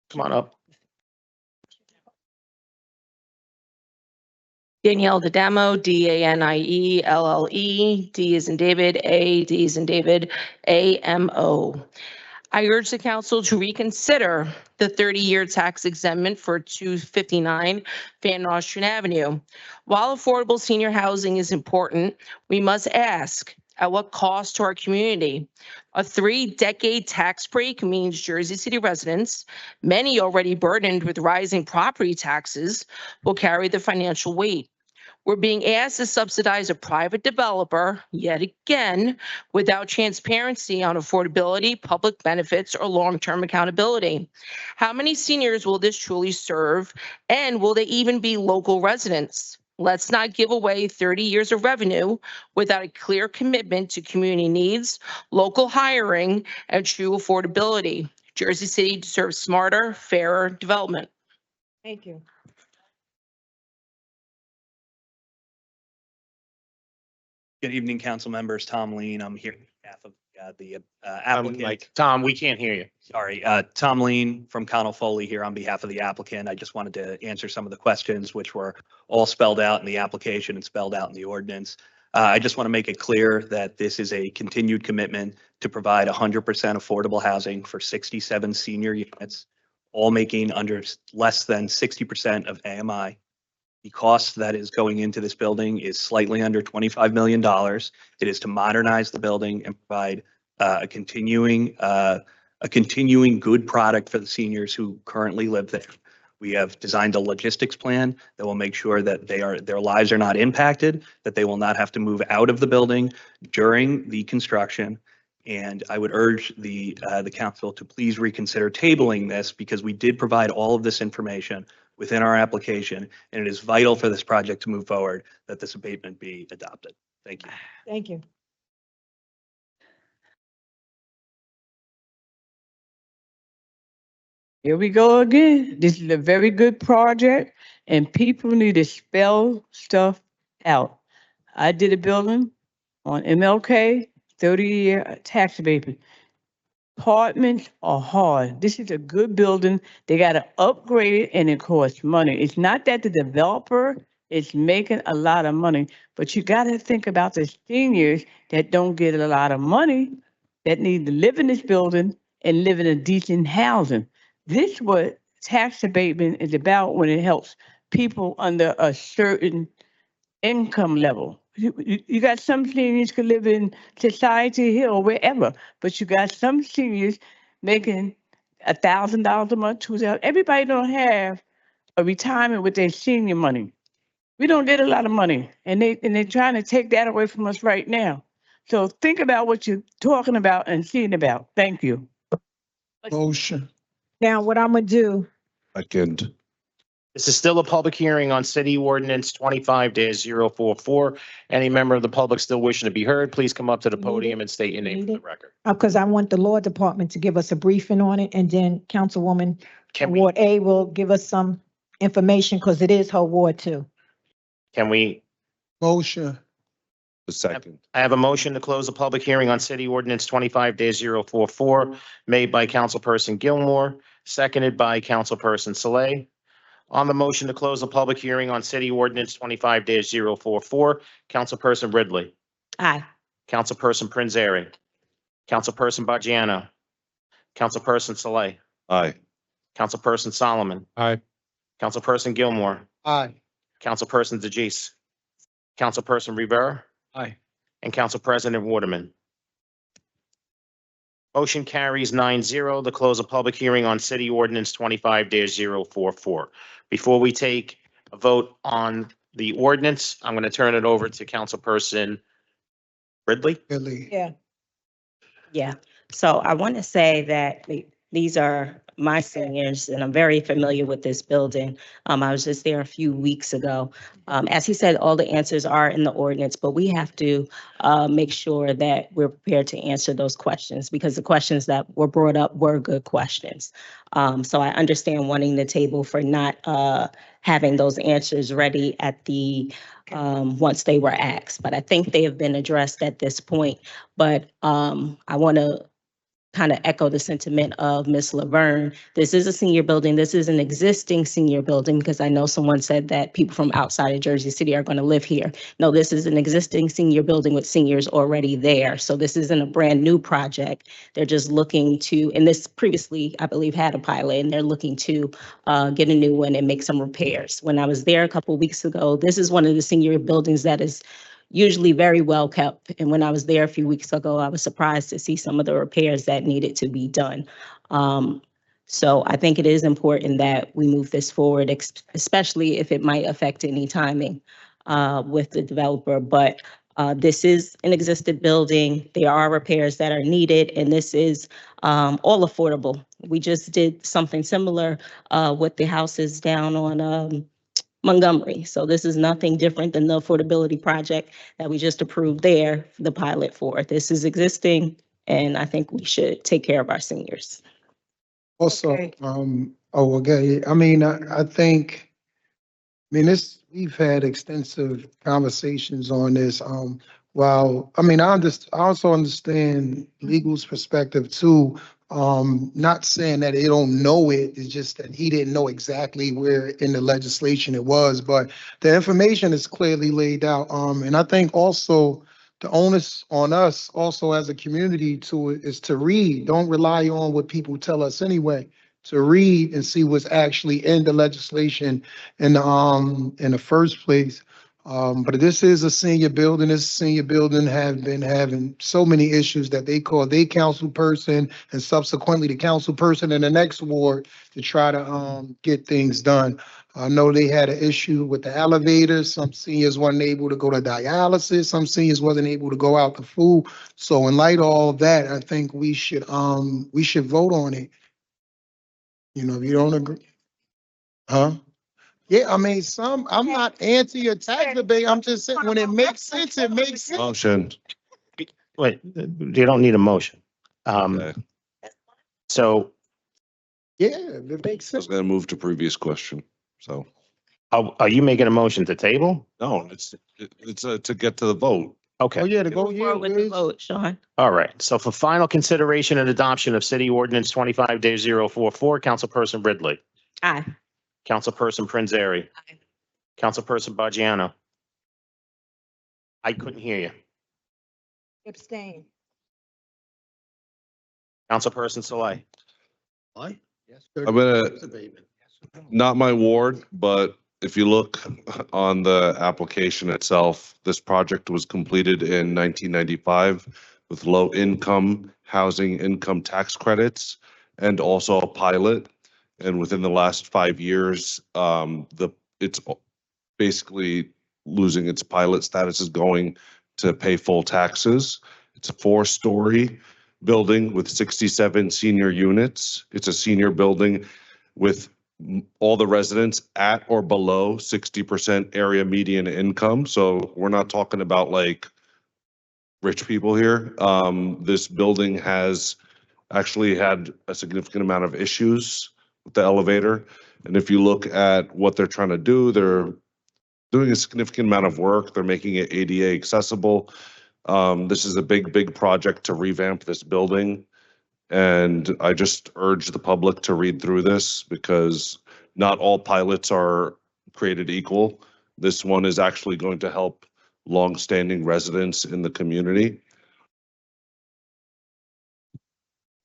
A: Come on up.
V: Danielle D'Adamo, Danielle, D is in David, D is in David, AMO. I urge the council to reconsider the 30-year tax exemption for 259 Van Nostrand Avenue. While affordable senior housing is important, we must ask, at what cost to our community? A 3-decade tax break means Jersey City residents, many already burdened with rising property taxes, will carry the financial weight. We're being asked to subsidize a private developer, yet again, without transparency on affordability, public benefits, or long-term accountability. How many seniors will this truly serve, and will they even be local residents? Let's not give away 30 years of revenue without a clear commitment to community needs, local hiring, and true affordability. Jersey City deserves smarter, fairer development.
P: thank you.
N: Good evening, council members. Tom Lean. I'm here on behalf of the applicant.
A: Tom, we can't hear you.
N: Sorry, Tom Lean from Connell Foley here on behalf of the applicant. I just wanted to answer some of the questions which were all spelled out in the application and spelled out in the ordinance. I just want to make it clear that this is a continued commitment to provide 100% affordable housing for 67 senior units, all making under less than 60% of AMI. The cost that is going into this building is slightly under $25 million. It is to modernize the building and provide a continuing good product for the seniors who currently live there. We have designed a logistics plan that will make sure that their lives are not impacted, that they will not have to move out of the building during the construction. And I would urge the council to please reconsider tabling this, because we did provide all of this information within our application, and it is vital for this project to move forward that this abatement be adopted. Thank you.
P: Thank you.
T: Here we go again. This is a very good project and people need to spell stuff out. I did a building on MLK, 30-year tax abatement. Apartments are hard. This is a good building. They got to upgrade it and it costs money. It's not that the developer is making a lot of money, but you got to think about the seniors that don't get a lot of money that need to live in this building and live in a decent housing. This what tax abatement is about when it helps people under a certain income level. You got some seniors could live in Society Hill or wherever, but you got some seniors making $1,000 a month, $2,000. Everybody don't have a retirement with their senior money. We don't get a lot of money, and they're trying to take that away from us right now. So think about what you're talking about and seeing about. Thank you.
B: Motion.
P: Now, what I'm gonna do,
F: Second.
A: This is still a public hearing on City Ordinance 25-044. Any member of the public still wishing to be heard, please come up to the podium and state your name for the record.
P: Because I want the law department to give us a briefing on it, and then Councilwoman
A: Can we,
P: Ward A will give us some information, because it is her ward too.
A: can we,
B: Motion.
F: The second.
A: I have a motion to close the public hearing on City Ordinance 25-044 made by Councilperson Gilmore, seconded by Councilperson Saleh. On the motion to close the public hearing on City Ordinance 25-044, Councilperson Ridley.
M: Aye.
A: Councilperson Prinzary. Councilperson Bajiano. Councilperson Saleh.
F: Aye.
A: Councilperson Solomon.
J: Aye.
A: Councilperson Gilmore.
B: Aye.
A: Councilperson DeGise. Councilperson Rivera.
H: Aye.
A: And Council President Waterman. Motion carries 9-0 to close a public hearing on City Ordinance 25-044. Before we take a vote on the ordinance, I'm going to turn it over to Councilperson Ridley.
B: Ridley.
P: Yeah.
D: Yeah, so I want to say that these are my seniors, and I'm very familiar with this building. I was just there a few weeks ago. As he said, all the answers are in the ordinance, but we have to make sure that we're prepared to answer those questions, because the questions that were brought up were good questions. So I understand wanting the table for not having those answers ready at the once they were asked, but I think they have been addressed at this point. But I want to kind of echo the sentiment of Ms. Laverne. This is a senior building. This is an existing senior building, because I know someone said that people from outside of Jersey City are going to live here. No, this is an existing senior building with seniors already there. So this isn't a brand new project. They're just looking to, and this previously, I believe, had a pilot, and they're looking to get a new one and make some repairs. When I was there a couple of weeks ago, this is one of the senior buildings that is usually very well kept. And when I was there a few weeks ago, I was surprised to see some of the repairs that needed to be done. So I think it is important that we move this forward, especially if it might affect any timing with the developer. But this is an existing building. There are repairs that are needed, and this is all affordable. We just did something similar with the houses down on Montgomery. So this is nothing different than the affordability project that we just approved there, the pilot for. This is existing, and I think we should take care of our seniors.
B: Also,
P: Okay.
B: okay, I mean, I think, we've had extensive conversations on this. Well, I mean, I also understand legal's perspective too. Not saying that they don't know it, it's just that he didn't know exactly where in the legislation it was, but the information is clearly laid out. And I think also the onus on us also as a community is to read. Don't rely on what people tell us anyway, to read and see what's actually in the legislation in the first place. But this is a senior building. This senior building have been having so many issues that they call their council person and subsequently the council person in the next ward to try to get things done. I know they had an issue with the elevators. Some seniors weren't able to go to dialysis. Some seniors wasn't able to go out to food. So in light of all that, I think we should vote on it. You know, if you don't agree. Huh? Yeah, I mean, I'm not anti your tax debate. I'm just saying when it makes sense, it makes sense.
F: Motion.
A: Wait, you don't need a motion.
F: Okay.
A: So
B: Yeah, it makes
F: I was
B: sense.
F: gonna move to previous question, so.
A: are you making a motion to table?
F: No, it's to get to the vote.
A: Okay.
B: Oh, yeah, to go,
D: Move
B: yeah,
D: forward with the
B: Liz.
D: vote, Sean.
A: All right. So for final consideration and adoption of City Ordinance 25-044, Councilperson Ridley.
D: Aye.
A: Councilperson Prinzary.
D: Aye.
A: Councilperson Bajiano. I couldn't hear you.
P: Abstain.
A: Councilperson Saleh.
B: What? Yes.
F: I'm gonna, not my ward, but if you look on the application itself, this project was completed in 1995 with low income housing income tax credits and also a pilot. And within the last 5 years, it's basically losing its pilot status, is going to pay full taxes. It's a 4-story building with 67 senior units. It's a senior building with all the residents at or below 60% area median income. So we're not talking about like rich people here. This building has actually had a significant amount of issues with the elevator. And if you look at what they're trying to do, they're doing a significant amount of work. They're making it ADA accessible. This is a big project to revamp this building. And I just urge the public to read through this because not all pilots are created equal. This one is actually going to help longstanding residents in the community.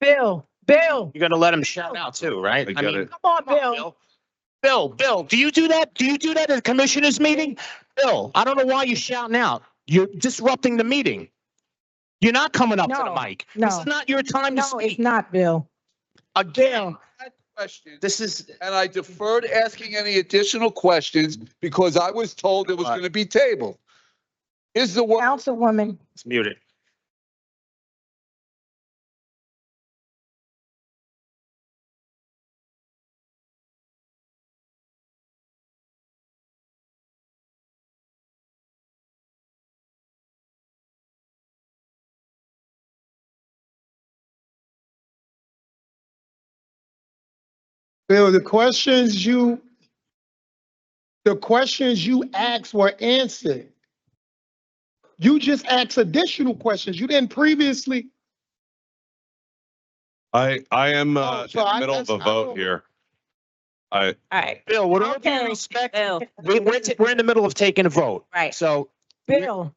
P: Bill,
A: You're gonna let him shout out too, right?
F: I get it.
P: come on, Bill.
A: Bill, do you do that? Do you do that at a commissioners meeting? Bill, I don't know why you're shouting out. You're disrupting the meeting. You're not coming up to the
P: No,
A: mic. This
P: no.
A: is not your time to
P: No, it's
A: speak.
P: not, Bill.
A: Again,
R: Question,
A: this is,
R: and I deferred asking any additional questions because I was told it was going to be tabled. Is the word
P: Councilwoman,
A: it's muted.
B: Bill, the questions you asked were answered. You just asked additional questions. You didn't previously.
F: I am
B: Oh,
F: in
B: so
F: the middle of a vote here.
D: All right.
A: Bill, with all due
D: Okay,
A: respect,
D: Bill.
A: we're in the middle of taking a vote.
D: Right.
A: So
P: Bill.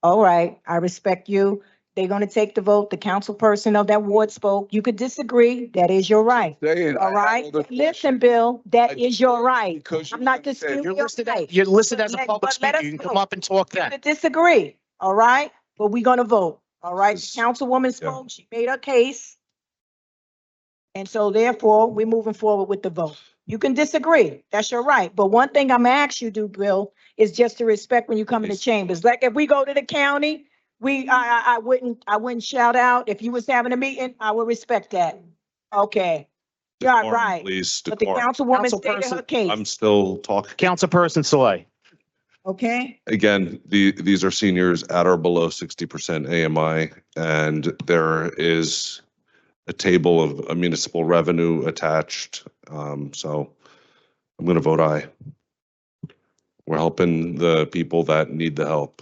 P: All right, I respect you. They're gonna take the vote. The council person of that ward spoke. You could disagree. That is your right.
R: saying?
P: All right? Listen, Bill, that is your right.
R: Because you
P: I'm not
R: said-
P: disputing
A: you're
P: your
A: listed,
P: right.
A: you're listed as a
P: Let-
A: public
P: but let
A: speaker.
P: us
A: You can
P: vote.
A: come up and talk
P: You
A: then.
P: could disagree, all right? But we're gonna vote, all right?
F: This-
P: Councilwoman
F: yeah.
P: spoke, she made her case. And so therefore, we're moving forward with the vote. You can disagree, that's your right. But one thing I'm gonna ask you to do, Bill, is just to respect when you come in the
F: Yes.
P: chambers. Like if we go to the county, I wouldn't shout out. If you was having a meeting, I would respect that. Okay, you're
F: Decorum,
P: right.
F: Please,
P: But the
F: decorum.
P: councilwoman stated her
A: Councilperson,
P: case,
F: I'm still talking.
A: Councilperson Saleh.
P: okay?
F: Again, these are seniors at or below 60% AMI, and there is a table of a municipal revenue attached. So I'm going to vote aye. We're helping the people that need the help.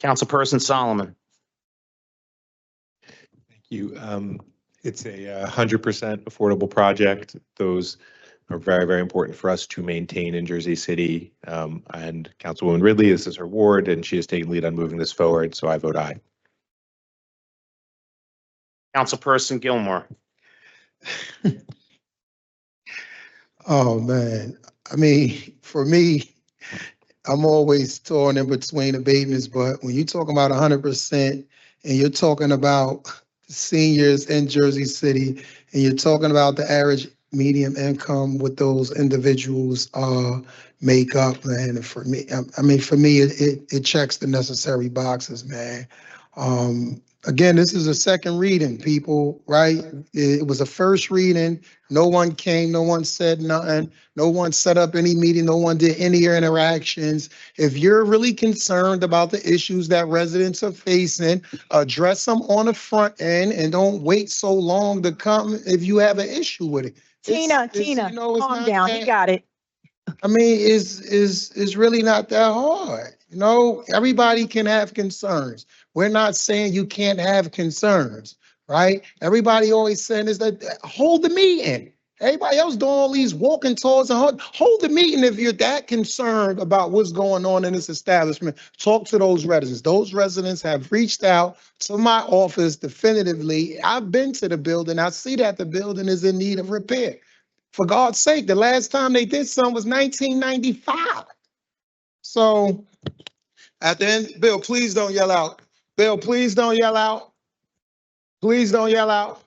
A: Councilperson Solomon.
J: Thank you. It's a 100% affordable project. Those are very, very important for us to maintain in Jersey City. And Councilwoman Ridley, this is her ward, and she has taken lead on moving this forward, so I vote aye.
A: Councilperson Gilmore.
B: Oh, man. I mean, for me, I'm always torn in between abatements, but when you're talking about 100% and you're talking about seniors in Jersey City and you're talking about the average medium income with those individuals make up, man, for me, it checks the necessary boxes, man. Again, this is a second reading, people, right? It was a first reading. No one came, no one said nothing. No one set up any meeting. No one did any interactions. If you're really concerned about the issues that residents are facing, address them on the front end and don't wait so long to come if you have an issue with it.
P: Tina,
B: you know, it's
P: calm
B: not
P: down,
B: that-
P: he got it.
B: I mean, it's really not that hard. You know, everybody can have concerns. We're not saying you can't have concerns, right? Everybody always saying is that hold the meeting. Everybody else doing all these walking tours and hold the meeting if you're that concerned about what's going on in this establishment. Talk to those residents. Those residents have reached out to my office definitively. I've been to the building. I see that the building is in need of repair. For God's sake, the last time they did something was 1995. So at the end, Bill, please don't yell out. Bill, please don't yell out. Please don't yell out.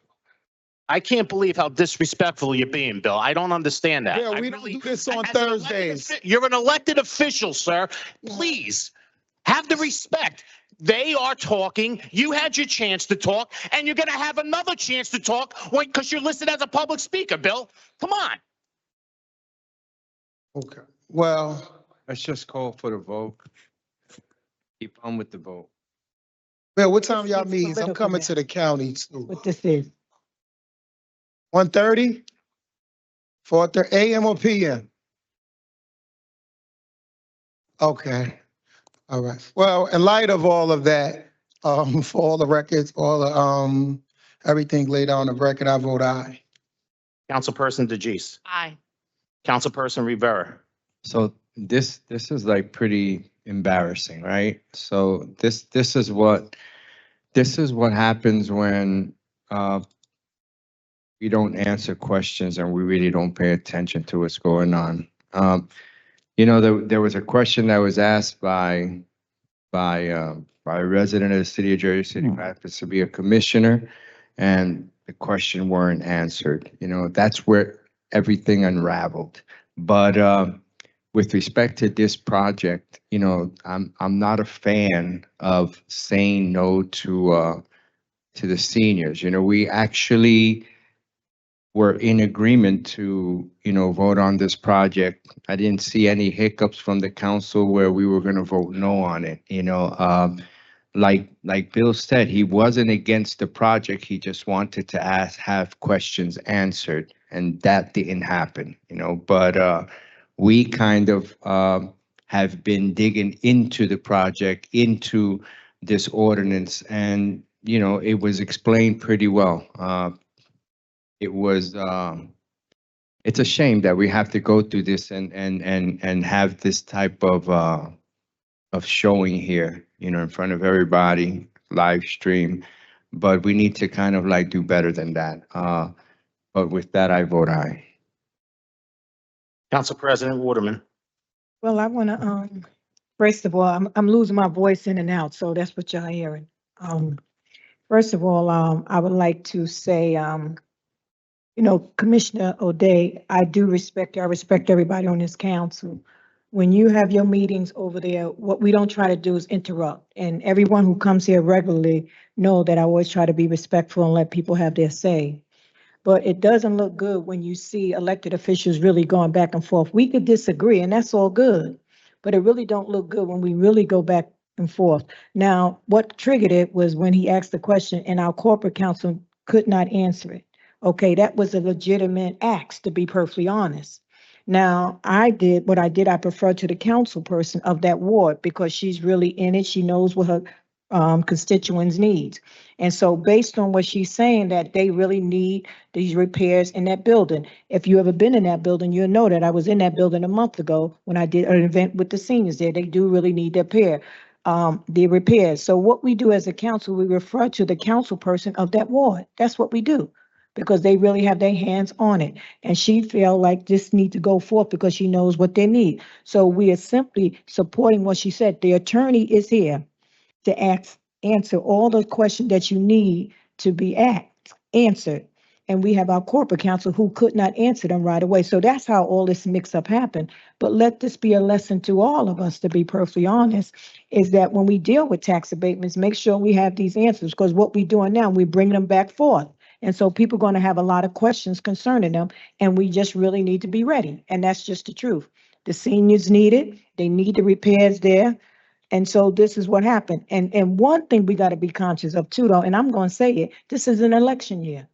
A: I can't believe how disrespectful you're being, Bill. I don't understand that.
B: Bill,
A: I
B: we don't
A: really-
B: do this on
A: as an elected
B: Thursdays.
A: You're an elected official, sir. Please have the respect. They are talking. You had your chance to talk, and you're going to have another chance to talk because you're listed as a public speaker, Bill. Come on.
B: Okay. Well,
C: Let's just call for the vote. Keep on with the vote.
B: Bill, what time
P: This
B: y'all
P: gets
B: meet? I'm
P: political
B: coming
P: now.
B: to the county too.
P: What this is.
B: 1:30? 4:30 AM or PM? Okay. All right. Well, in light of all of that, for all the records, all the, everything laid out on the record, I vote aye.
A: Councilperson DeGise.
V: Aye.
A: Councilperson Rivera.
C: So this is like pretty embarrassing, right? So this is what happens when we don't answer questions and we really don't pay attention to what's going on. There was a question that was asked by a resident of the city of Jersey City, who happens to be a commissioner, and the question weren't answered. That's where everything unraveled. But with respect to this project, I'm not a fan of saying no to the seniors. We actually were in agreement to, vote on this project. I didn't see any hiccups from the council where we were going to vote no on it. Like Bill said, he wasn't against the project. He just wanted to have questions answered, and that didn't happen. But we kind of have been digging into the project, into this ordinance, and it was explained pretty well. It's a shame that we have to go through this and have this type of showing here, in front of everybody, live stream. But we need to kind of like do better than that. But with that, I vote aye.
A: Council President Waterman.
P: Well, I want to, first of all, I'm losing my voice in and out, so that's what y'all hearing. First of all, I would like to say, Commissioner O'Day, I do respect you. I respect everybody on this council. When you have your meetings over there, what we don't try to do is interrupt. And everyone who comes here regularly know that I always try to be respectful and let people have their say. But it doesn't look good when you see elected officials really going back and forth. We could disagree, and that's all good, but it really don't look good when we really go back and forth. Now, what triggered it was when he asked the question and our corporate counsel could not answer it. Okay, that was a legitimate ask, to be perfectly honest. Now, I prefer to the council person of that ward because she's really in it. She knows what her constituents needs. And so based on what she's saying, that they really need these repairs in that building. If you ever been in that building, you'll know that I was in that building a month ago when I did an event with the seniors there. They do really need the repairs. So what we do as a council, we refer to the council person of that ward. That's what we do, because they really have their hands on it. And she felt like this need to go forth because she knows what they need. So we are simply supporting what she said. The attorney is here to answer all the questions that you need to be answered. And we have our corporate counsel who could not answer them right away. So that's how all this mix-up happened. But let this be a lesson to all of us, to be perfectly honest, is that when we deal with tax abatements, make sure we have these answers, because what we're doing now, we're bringing them back forth. And so people are going to have a lot of questions concerning them, and we just really need to be ready. And that's just the truth. The seniors need it. They need the repairs there. And so this is what happened. And one thing we got to be conscious of too, though, and I'm going to say it, this is an election year.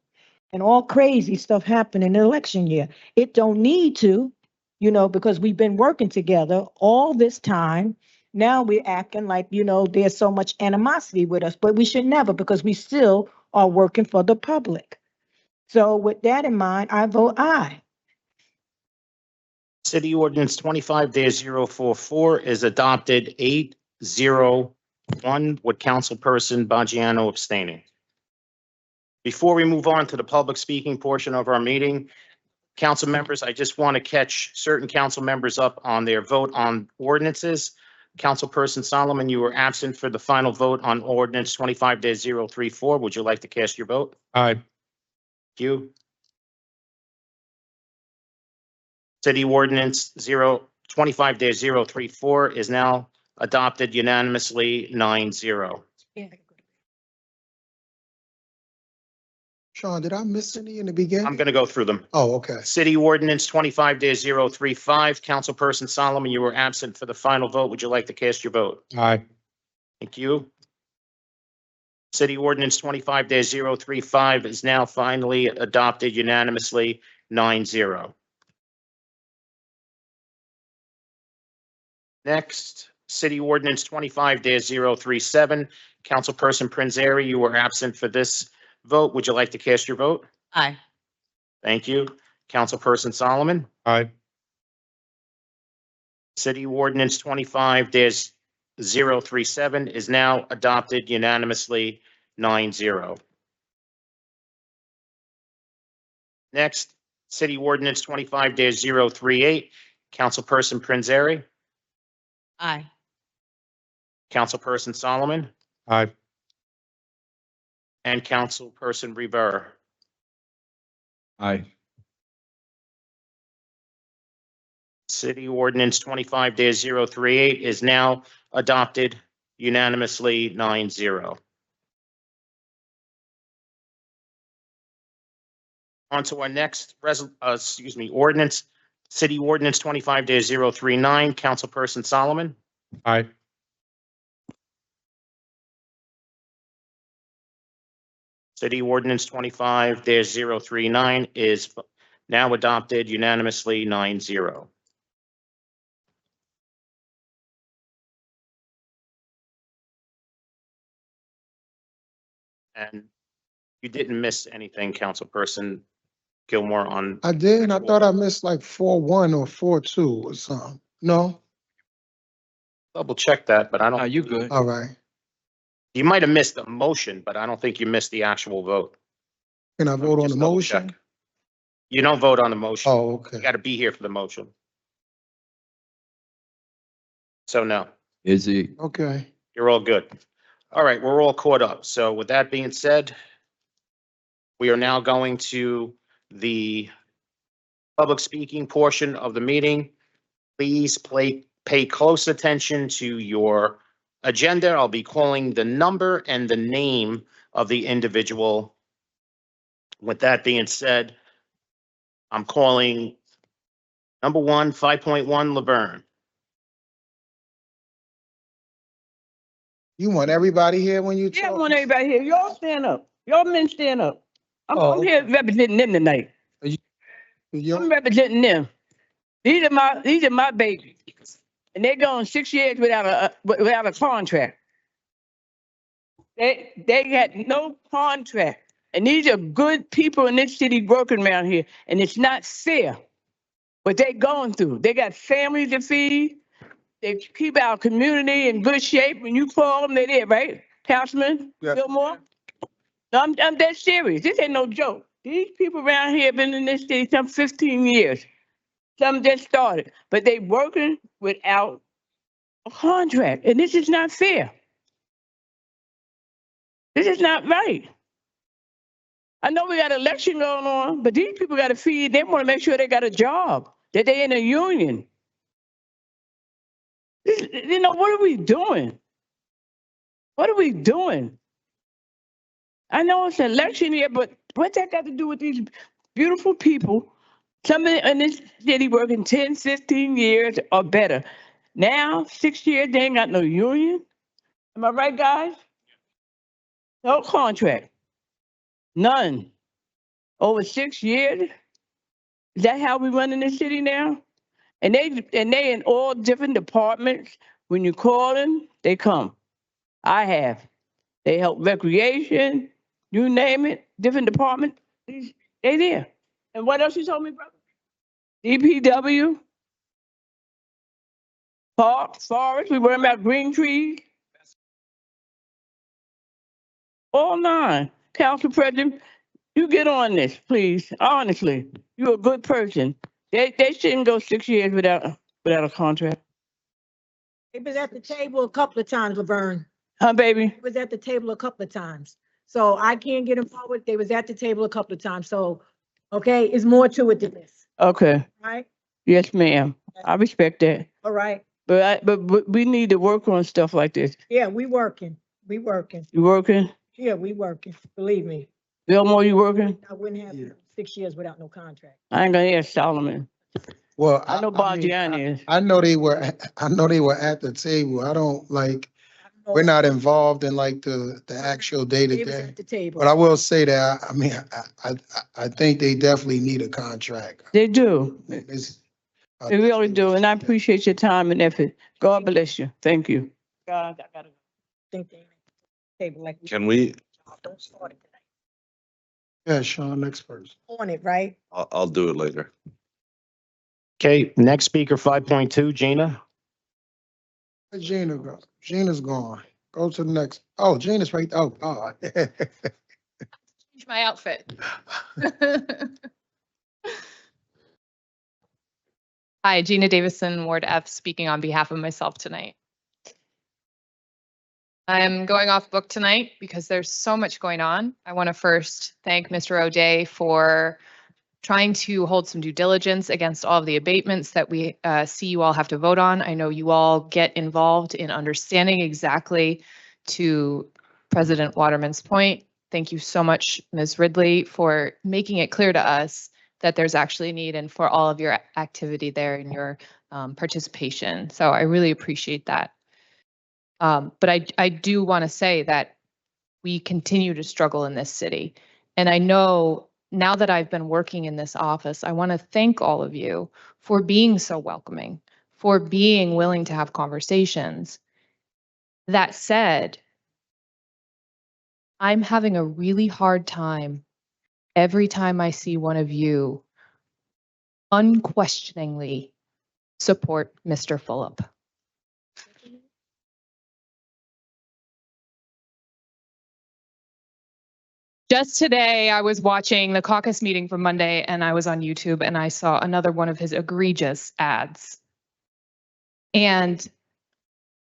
P: And all crazy stuff happened in an election year. It don't need to, because we've been working together all this time. Now we're acting like, there's so much animosity with us, but we should never, because we still are working for the public. So with that in mind, I vote aye.
A: City Ordinance 25-044 is adopted 8-0-1 with Councilperson Baggiano abstaining. Before we move on to the public speaking portion of our meeting, council members, I just want to catch certain council members up on their vote on ordinances. Councilperson Solomon, you were absent for the final vote on ordinance 25-034. Would you like to cast your vote?
J: Aye.
A: Thank you. City Ordinance 25-034 is now adopted unanimously 9-0.
B: Sean, did I miss any in the beginning?
A: I'm going to go through them.
B: Oh, okay.
A: City Ordinance 25-035. Councilperson Solomon, you were absent for the final vote. Would you like to cast your vote?
J: Aye.
A: Thank you. City Ordinance 25-035 is now finally adopted unanimously 9-0. Next, City Ordinance 25-037. Councilperson Prinzary, you were absent for this vote. Would you like to cast your vote?
V: Aye.
A: Thank you. Councilperson Solomon.
J: Aye.
A: City Ordinance 25-037 is now adopted unanimously 9-0. Next, City Ordinance 25-038. Councilperson Prinzary.
V: Aye.
A: Councilperson Solomon.
J: Aye.
A: And Councilperson Rivera.
C: Aye.
A: City Ordinance 25-038 is now adopted unanimously 9-0. On to our next ordinance, City Ordinance 25-039. Councilperson Solomon.
J: Aye.
A: City Ordinance 25-039 is now adopted unanimously 9-0. And you didn't miss anything, Councilperson Gilmore, on,
B: I did. I thought I missed like 4-1 or 4-2 or something. No?
A: double check that, but I don't.
C: You good?
B: All right.
A: You might have missed the motion, but I don't think you missed the actual vote.
B: Can I vote on the
A: Just double
B: motion?
A: check. You don't vote on the motion.
B: Oh,
A: You
B: okay.
A: got to be here for the motion. So no,
C: Is he?
B: Okay.
A: you're all good. All right, we're all caught up. So with that being said, we are now going to the public speaking portion of the meeting. Please pay close attention to your agenda. I'll be calling the number and the name of the individual. With that being said, I'm calling number 1, 5.1 Laverne.
B: You want everybody here when you
T: Yeah, I
B: talk?
T: want everybody here. Y'all stand up. Y'all men stand up. I'm
B: Oh,
T: here representing them tonight.
B: You-
T: I'm representing them. These are my babies. And they're going 6 years without a contract. They had no contract. And these are good people in this city working around here. And it's not fair what they going through. They got families to feed. They keep our community in good shape. When you call them, they're there, right? Councilman
B: Yeah.
T: Gilmore? No, I'm dead serious. This ain't no joke. These people around here been in this city some 15 years. Some just started, but they working without a contract. And this is not fair. This is not right. I know we got an election going on, but these people got to feed. They want to make sure they got a job, that they in a union. You know, what are we doing? What are we doing? I know it's an election year, but what's that got to do with these beautiful people? Some in this city working 10, 15 years or better. Now, 6 years, they ain't got no union. Am I right, guys? No contract. None. Over 6 years? Is that how we run in this city now? And they in all different departments. When you call them, they come. I have. They help recreation, you name it, different department. They there. And what else you told me, brother? DPW, park, forest, we worry about green trees. All 9. Council President, you get on this, please. Honestly, you're a good person. They shouldn't go 6 years without a contract.
P: They was at the table a couple of times, Laverne.
T: Huh, baby?
P: They was at the table a couple of times. So I can't get involved. They was at the table a couple of times. So, okay, it's more to it than this.
T: Okay.
P: All right?
T: Yes, ma'am. I respect that.
P: All right.
T: But we need to work on stuff like this.
P: Yeah, we working. We working.
T: You working?
P: Yeah, we working. Believe me.
T: Billmore, you working?
P: I wouldn't have 6 years without no contract.
T: I ain't gonna ask Solomon.
B: Well,
T: I know Bargiani is.
B: I know they were at the table. I don't like, we're not involved in like the actual day to
P: They was
B: day.
P: at the table.
B: But I will say that, I mean, I think they definitely need a contract.
T: They do.
B: It's-
T: They really do. And I appreciate your time and effort. God bless you. Thank you.
P: God, I gotta think they table like.
F: Can we,
P: Don't start it tonight.
B: Yeah, Sean, next person.
P: On it, right?
F: I'll do it later.
A: Okay, next speaker, 5.2, Gina.
B: Where'd Gina go? Gina's gone. Go to the next. Oh, Gina's right. Oh, God.
E: Change my outfit. Hi, Gina Davison, Ward F, speaking on behalf of myself tonight. I'm going off book tonight because there's so much going on. I want to first thank Mr. O'Day for trying to hold some due diligence against all of the abatements that we see you all have to vote on. I know you all get involved in understanding exactly, to President Waterman's point. Thank you so much, Ms. Ridley, for making it clear to us that there's actually a need and for all of your activity there and your participation. So I really appreciate that. But I do want to say that we continue to struggle in this city. And I know now that I've been working in this office, I want to thank all of you for being so welcoming, for being willing to have conversations. That said, I'm having a really hard time every time I see one of you unquestioningly support Mr. Fulop. Just today, I was watching the caucus meeting from Monday and I was on YouTube and I saw another one of his egregious ads. And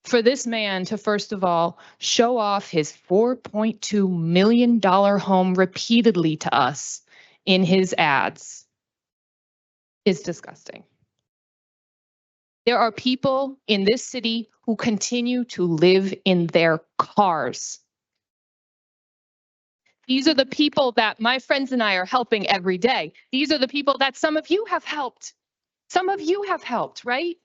E: for this man to, first of all, show off his $4.2 million home repeatedly to us in his ads is disgusting. There are people in this city who continue to live in their cars. These are the people that my friends and I are helping every day. These are the people that some of you have helped. Some of you have helped, right?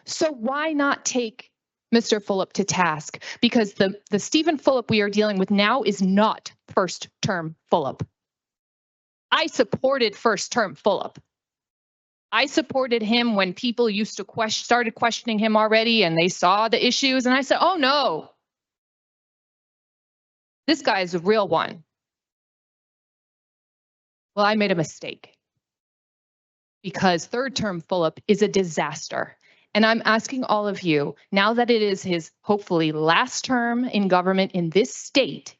E: So why not take Mr. Fulop to task? Because the Stephen Fulop we are dealing with now is not first term Fulop. I supported first term Fulop. I supported him when people used to started questioning him already and they saw the issues and I said, oh no, this guy is a real one. Well, I made a mistake because third term Fulop is a disaster. And I'm asking all of you, now that it is his hopefully last term in government in this state,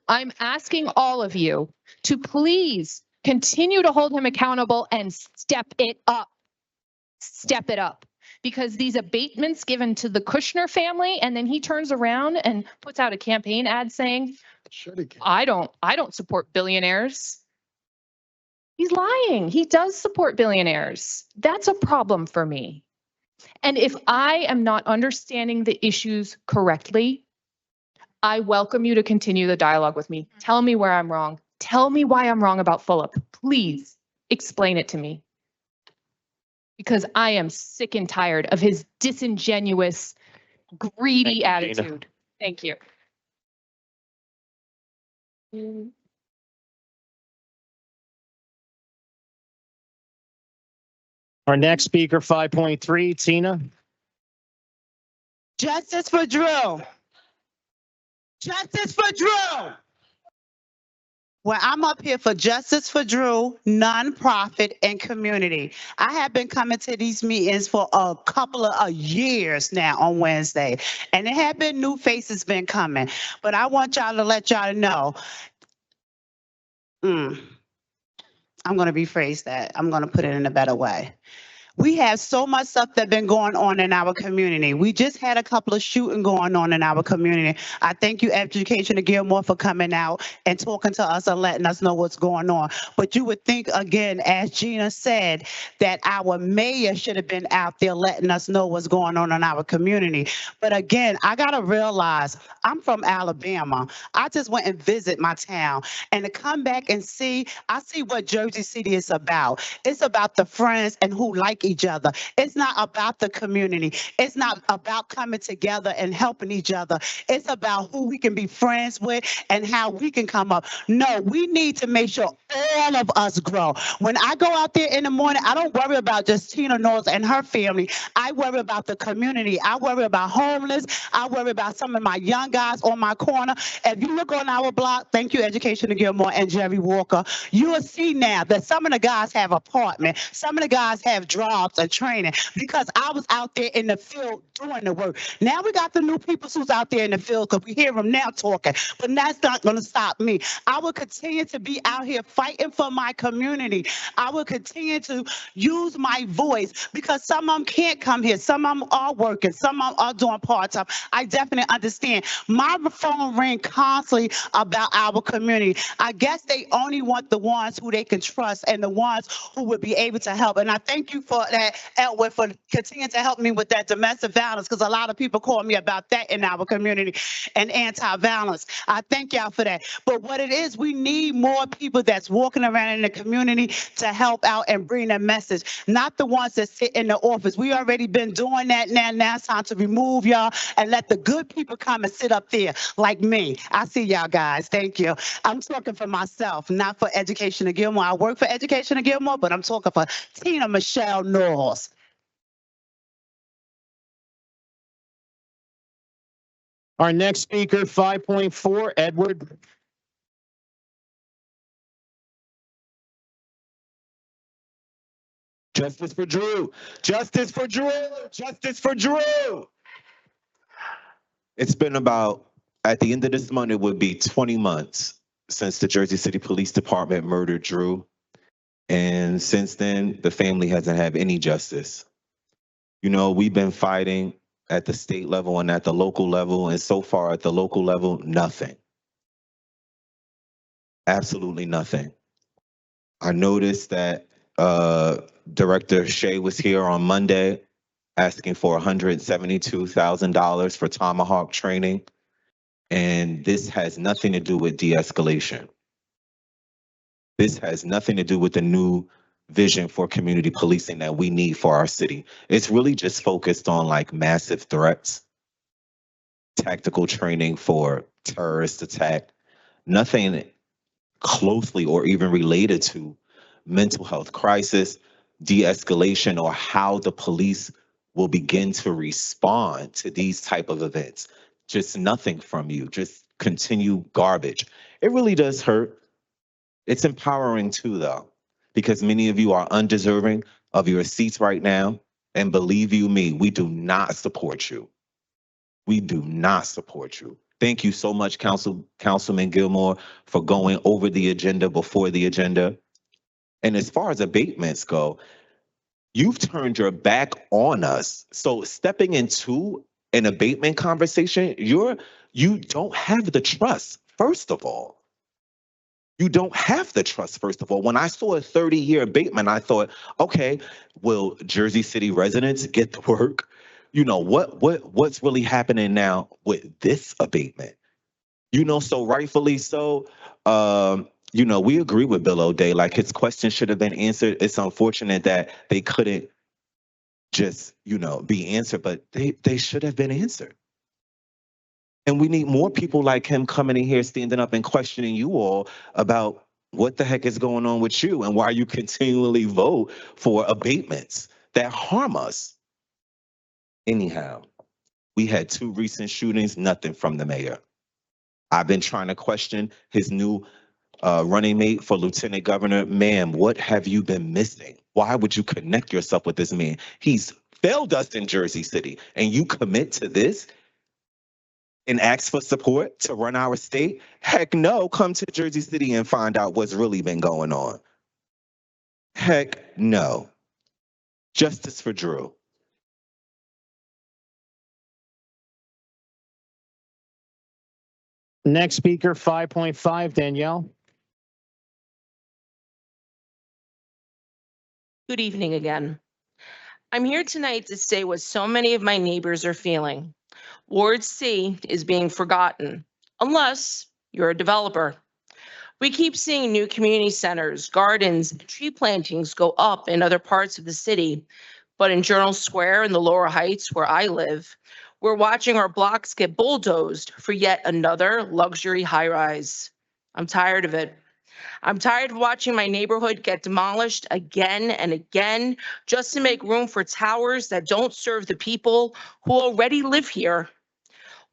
E: I'm asking all of you to please continue to hold him accountable and step it up. Step it up. Because these abatements given to the Kushner family, and then he turns around and puts out a campaign ad saying, I don't support billionaires. He's lying. He does support billionaires. That's a problem for me. And if I am not understanding the issues correctly, I welcome you to continue the dialogue with me. Tell me where I'm wrong. Tell me why I'm wrong about Fulop. Please explain it to me. Because I am sick and tired of his disingenuous, greedy attitude. Thank you.
A: Our next speaker, 5.3, Tina.
O: Justice for Drew. Justice for Drew. Well, I'm up here for Justice for Drew, nonprofit and community. I have been coming to these meetings for a couple of years now on Wednesday, and there have been new faces been coming. But I want y'all to let y'all know, I'm going to rephrase that. I'm going to put it in a better way. We have so much stuff that's been going on in our community. We just had a couple of shooting going on in our community. I thank you, Education Gilmore, for coming out and talking to us and letting us know what's going on. But you would think, again, as Gina said, that our mayor should have been out there letting us know what's going on in our community. But again, I got to realize I'm from Alabama. I just went and visit my town, and to come back and see, I see what Jersey City is about. It's about the friends and who like each other. It's not about the community. It's not about coming together and helping each other. It's about who we can be friends with and how we can come up. No, we need to make sure all of us grow. When I go out there in the morning, I don't worry about just Tina Knowles and her family. I worry about the community. I worry about homeless. I worry about some of my young guys on my corner. If you look on our block, thank you, Education Gilmore and Jerry Walker, you will see now that some of the guys have apartments. Some of the guys have jobs and training because I was out there in the field doing the work. Now we got the new people who's out there in the field because we hear them now talking, but that's not going to stop me. I will continue to be out here fighting for my community. I will continue to use my voice because some of them can't come here. Some of them are working. Some of them are doing part-time. I definitely understand. My phone rang constantly about our community. I guess they only want the ones who they can trust and the ones who would be able to help. And I thank you for that, Elwood, for continuing to help me with that domestic violence, because a lot of people call me about that in our community and anti-violence. I thank y'all for that. But what it is, we need more people that's walking around in the community to help out and bring a message, not the ones that sit in the office. We already been doing that now. Now it's time to remove y'all and let the good people come and sit up there like me. I see y'all guys. Thank you. I'm talking for myself, not for Education Gilmore. I work for Education Gilmore, but I'm talking for Tina Michelle Knowles.
A: Our next speaker, 5.4, Edward.
Q: Justice for Drew. Justice for Drew. Justice for Drew. It's been about, at the end of this month, it would be 20 months since the Jersey City Police Department murdered Drew. And since then, the family hasn't had any justice. You know, we've been fighting at the state level and at the local level, and so far at the local level, nothing. Absolutely nothing. I noticed that Director Shea was here on Monday asking for $172,000 for Tomahawk training, and this has nothing to do with de-escalation. This has nothing to do with the new vision for community policing that we need for our city. It's really just focused on like massive threats, tactical training for terrorist attack, nothing closely or even related to mental health crisis, de-escalation, or how the police will begin to respond to these type of events. Just nothing from you, just continue garbage. It really does hurt. It's empowering too, though, because many of you are undeserving of your seats right now. And believe you me, we do not support you. We do not support you. Thank you so much, Councilman Gilmore, for going over the agenda before the agenda. And as far as abatements go, you've turned your back on us. So stepping into an abatement conversation, you don't have the trust, first of all. You don't have the trust, first of all. When I saw a 30-year abatement, I thought, okay, will Jersey City residents get to work? You know, what's really happening now with this abatement? You know, so rightfully so, you know, we agree with Bill O'Day, like his question should have been answered. It's unfortunate that they couldn't just, you know, be answered, but they should have been answered. And we need more people like him coming in here, standing up and questioning you all about what the heck is going on with you and why you continually vote for abatements that harm us. Anyhow, we had 2 recent shootings, nothing from the mayor. I've been trying to question his new running mate for lieutenant governor. Ma'am, what have you been missing? Why would you connect yourself with this man? He's failed us in Jersey City, and you commit to this and ask for support to run our state? Heck no, come to Jersey City and find out what's really been going on. Heck no. Justice for Drew.
A: Next speaker, 5.5, Danielle.
V: Good evening again. I'm here tonight to say what so many of my neighbors are feeling. Ward C is being forgotten, unless you're a developer. We keep seeing new community centers, gardens, and tree plantings go up in other parts of the city. But in Journal Square in the Lower Heights, where I live, we're watching our blocks get bulldozed for yet another luxury high-rise. I'm tired of it. I'm tired of watching my neighborhood get demolished again and again just to make room for towers that don't serve the people who already live here.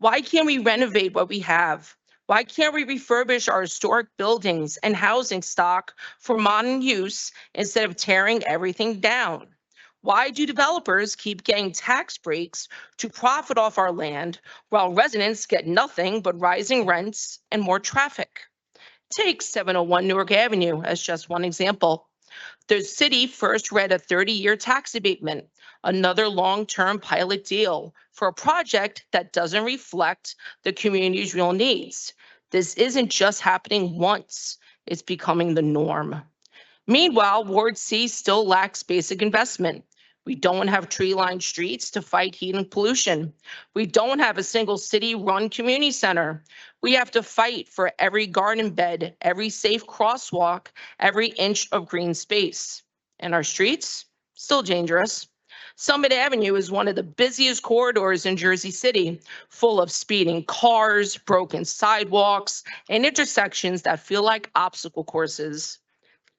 V: Why can't we renovate what we have? Why can't we refurbish our historic buildings and housing stock for modern use instead of tearing everything down? Why do developers keep getting tax breaks to profit off our land while residents get nothing but rising rents and more traffic? Take 701 Newark Avenue as just one example. The city first read a 30-year tax abatement, another long-term pilot deal for a project that doesn't reflect the community's real needs. This isn't just happening once, it's becoming the norm. Meanwhile, Ward C still lacks basic investment. We don't have tree-lined streets to fight heat and pollution. We don't have a single city-run community center. We have to fight for every garden bed, every safe crosswalk, every inch of green space. And our streets? Still dangerous. Summit Avenue is one of the busiest corridors in Jersey City, full of speeding cars, broken sidewalks, and intersections that feel like obstacle courses.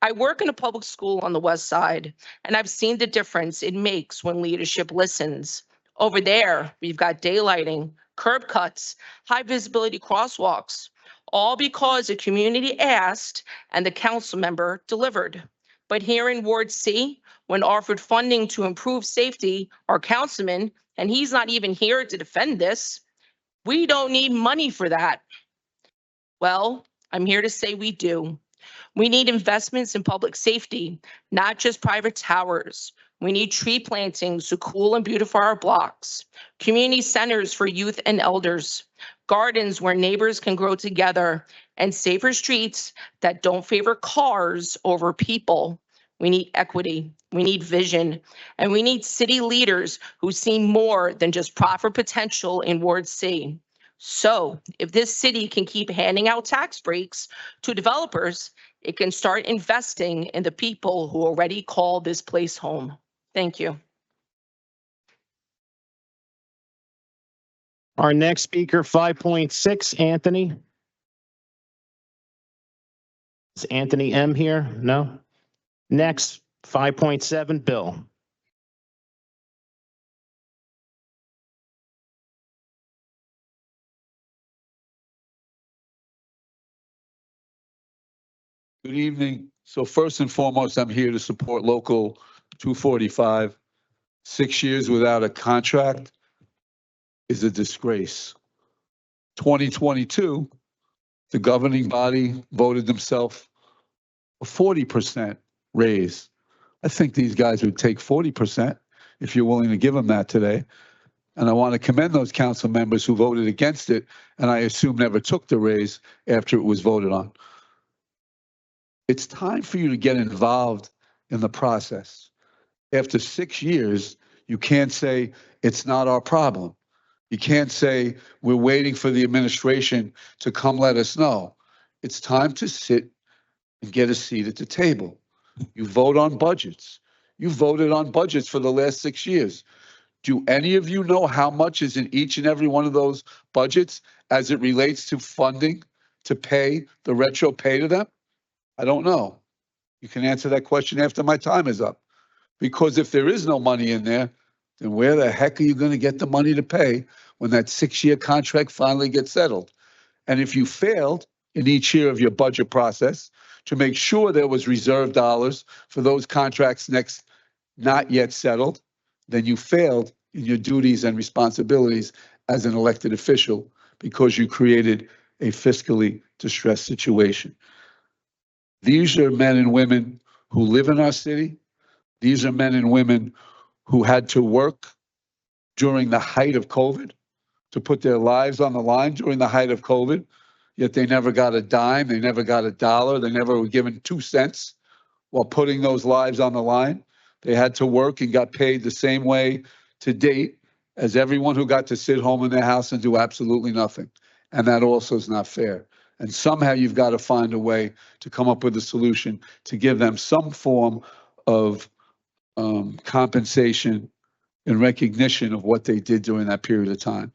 V: I work in a public school on the west side, and I've seen the difference it makes when leadership listens. Over there, we've got daylighting, curb cuts, high visibility crosswalks, all because the community asked and the council member delivered. But here in Ward C, when offered funding to improve safety, our councilman, and he's not even here to defend this, we don't need money for that. Well, I'm here to say we do. We need investments in public safety, not just private towers. We need tree plantings to cool and beautify our blocks, community centers for youth and elders, gardens where neighbors can grow together, and safer streets that don't favor cars over people. We need equity, we need vision, and we need city leaders who see more than just profit potential in Ward C. So if this city can keep handing out tax breaks to developers, it can start investing in the people who already call this place home. Thank you.
A: Our next speaker, 5.6, Anthony. Is Anthony M here? No? Next, 5.7, Bill.
R: Good evening. So first and foremost, I'm here to support Local 245. 6 years without a contract is a disgrace. 2022, the governing body voted themselves a 40% raise. I think these guys would take 40% if you're willing to give them that today. And I want to commend those council members who voted against it, and I assume never took the raise after it was voted on. It's time for you to get involved in the process. After 6 years, you can't say it's not our problem. You can't say we're waiting for the administration to come let us know. It's time to sit and get a seat at the table. You vote on budgets. You voted on budgets for the last 6 years. Do any of you know how much is in each and every one of those budgets as it relates to funding to pay the retro pay to them? I don't know. You can answer that question after my time is up. Because if there is no money in there, then where the heck are you going to get the money to pay when that 6-year contract finally gets settled? And if you failed in each year of your budget process to make sure there was reserve dollars for those contracts next not yet settled, then you failed in your duties and responsibilities as an elected official because you created a fiscally distressed situation. These are men and women who live in our city. These are men and women who had to work during the height of COVID, to put their lives on the line during the height of COVID, yet they never got a dime, they never got a dollar, they never were given 2 cents while putting those lives on the line. They had to work and got paid the same way to date as everyone who got to sit home in their house and do absolutely nothing. And that also is not fair. And somehow you've got to find a way to come up with a solution to give them some form of compensation in recognition of what they did during that period of time.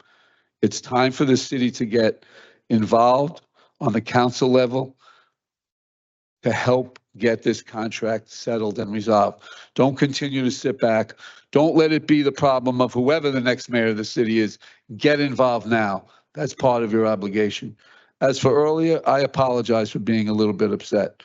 R: It's time for the city to get involved on the council level to help get this contract settled and resolved. Don't continue to sit back. Don't let it be the problem of whoever the next mayor of the city is. Get involved now. That's part of your obligation. As for earlier, I apologize for being a little bit upset,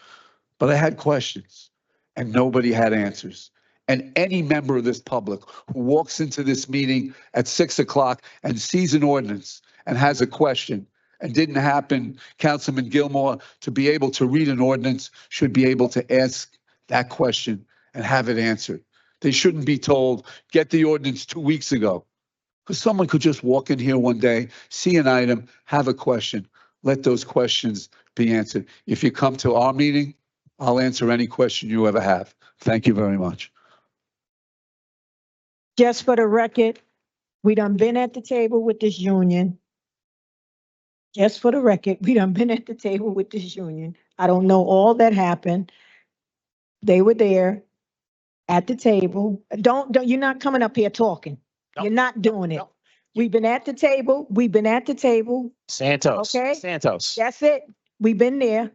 R: but I had questions and nobody had answers. And any member of this public who walks into this meeting at 6 o'clock and sees an ordinance and has a question, and didn't happen, Councilman Gilmore, to be able to read an ordinance, should be able to ask that question and have it answered. They shouldn't be told, get the ordinance 2 weeks ago. Because someone could just walk in here one day, see an item, have a question. Let those questions be answered. If you come to our meeting, I'll answer any question you ever have. Thank you very much.
P: Just for the record, we done been at the table with this union. Just for the record, we done been at the table with this union. I don't know all that happened. They were there at the table. Don't, you're not coming up here talking. You're not doing it. We've been at the table. We've been at the table.
A: Santos.
P: Okay.
A: Santos.
P: That's it. We've been there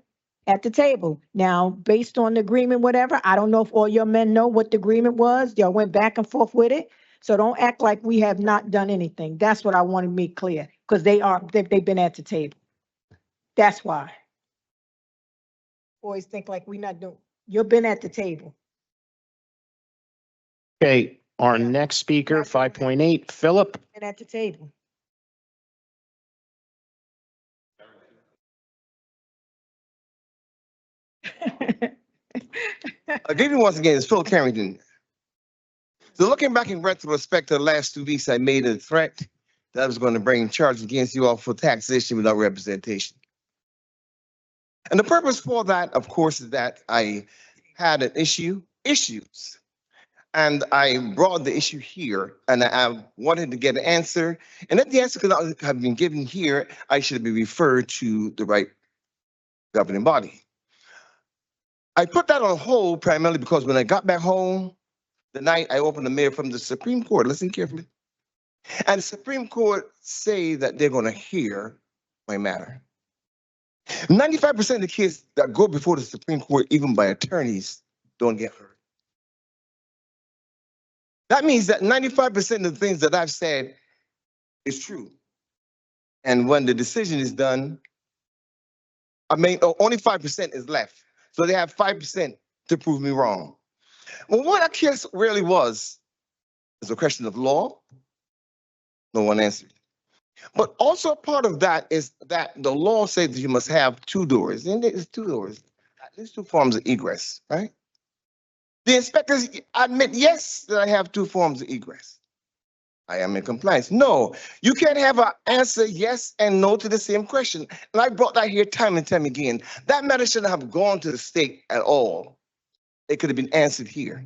P: at the table. Now, based on the agreement, whatever, I don't know if all your men know what the agreement was. Y'all went back and forth with it. So don't act like we have not done anything. That's what I want to make clear, because they've been at the table. That's why. Boys think like we not doing, you've been at the table.
A: Okay, our next speaker, 5.8, Philip.
P: Been at the table.
G: Good evening once again, it's Phil Carrington. So looking back in retrospect to the last 2 weeks, I made a threat that I was going to bring charges against you all for taxation without representation. And the purpose for that, of course, is that I had an issues. And I brought the issue here and I wanted to get an answer. And if the answer could not have been given here, I should be referred to the right governing body. I put that on hold primarily because when I got back home, the night I opened the mail from the Supreme Court, listen carefully. And the Supreme Court say that they're going to hear my matter. 95% of the cases that go before the Supreme Court, even by attorneys, don't get heard. That means that 95% of the things that I've said is true. And when the decision is done, only 5% is left. So they have 5% to prove me wrong. Well, what that case really was is a question of law. No one answered. But also part of that is that the law says that you must have 2 doors. And there's 2 doors, at least 2 forms of egress, right? The inspectors admit, yes, that I have 2 forms of egress. I am in compliance. No, you can't have an answer yes and no to the same question. And I brought that here time and time again. That matter shouldn't have gone to the state at all. It could have been answered here.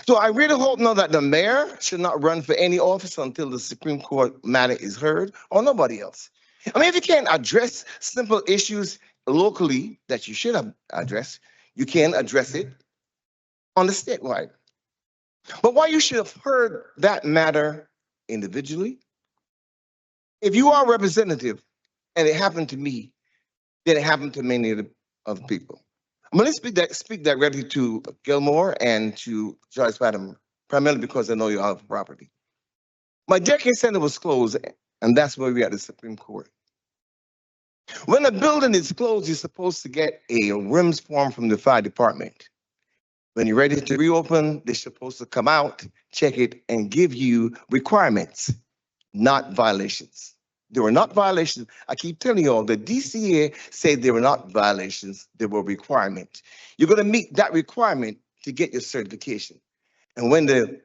G: So I really hope now that the mayor should not run for any office until the Supreme Court matter is heard, or nobody else. I mean, if you can't address simple issues locally that you should have addressed, you can address it on the statewide. But why you should have heard that matter individually? If you are a representative and it happened to me, then it happened to many of the other people. I'm going to speak directly to Gilmore and to Joyce Patton, primarily because I know you have property. My daycare center was closed, and that's where we're at the Supreme Court. When a building is closed, you're supposed to get a RIMS form from the fire department. When you're ready to reopen, they're supposed to come out, check it, and give you requirements, not violations. They were not violations. I keep telling you all, the DCA said they were not violations, they were requirements. You're going to meet that requirement to get your certification. And when the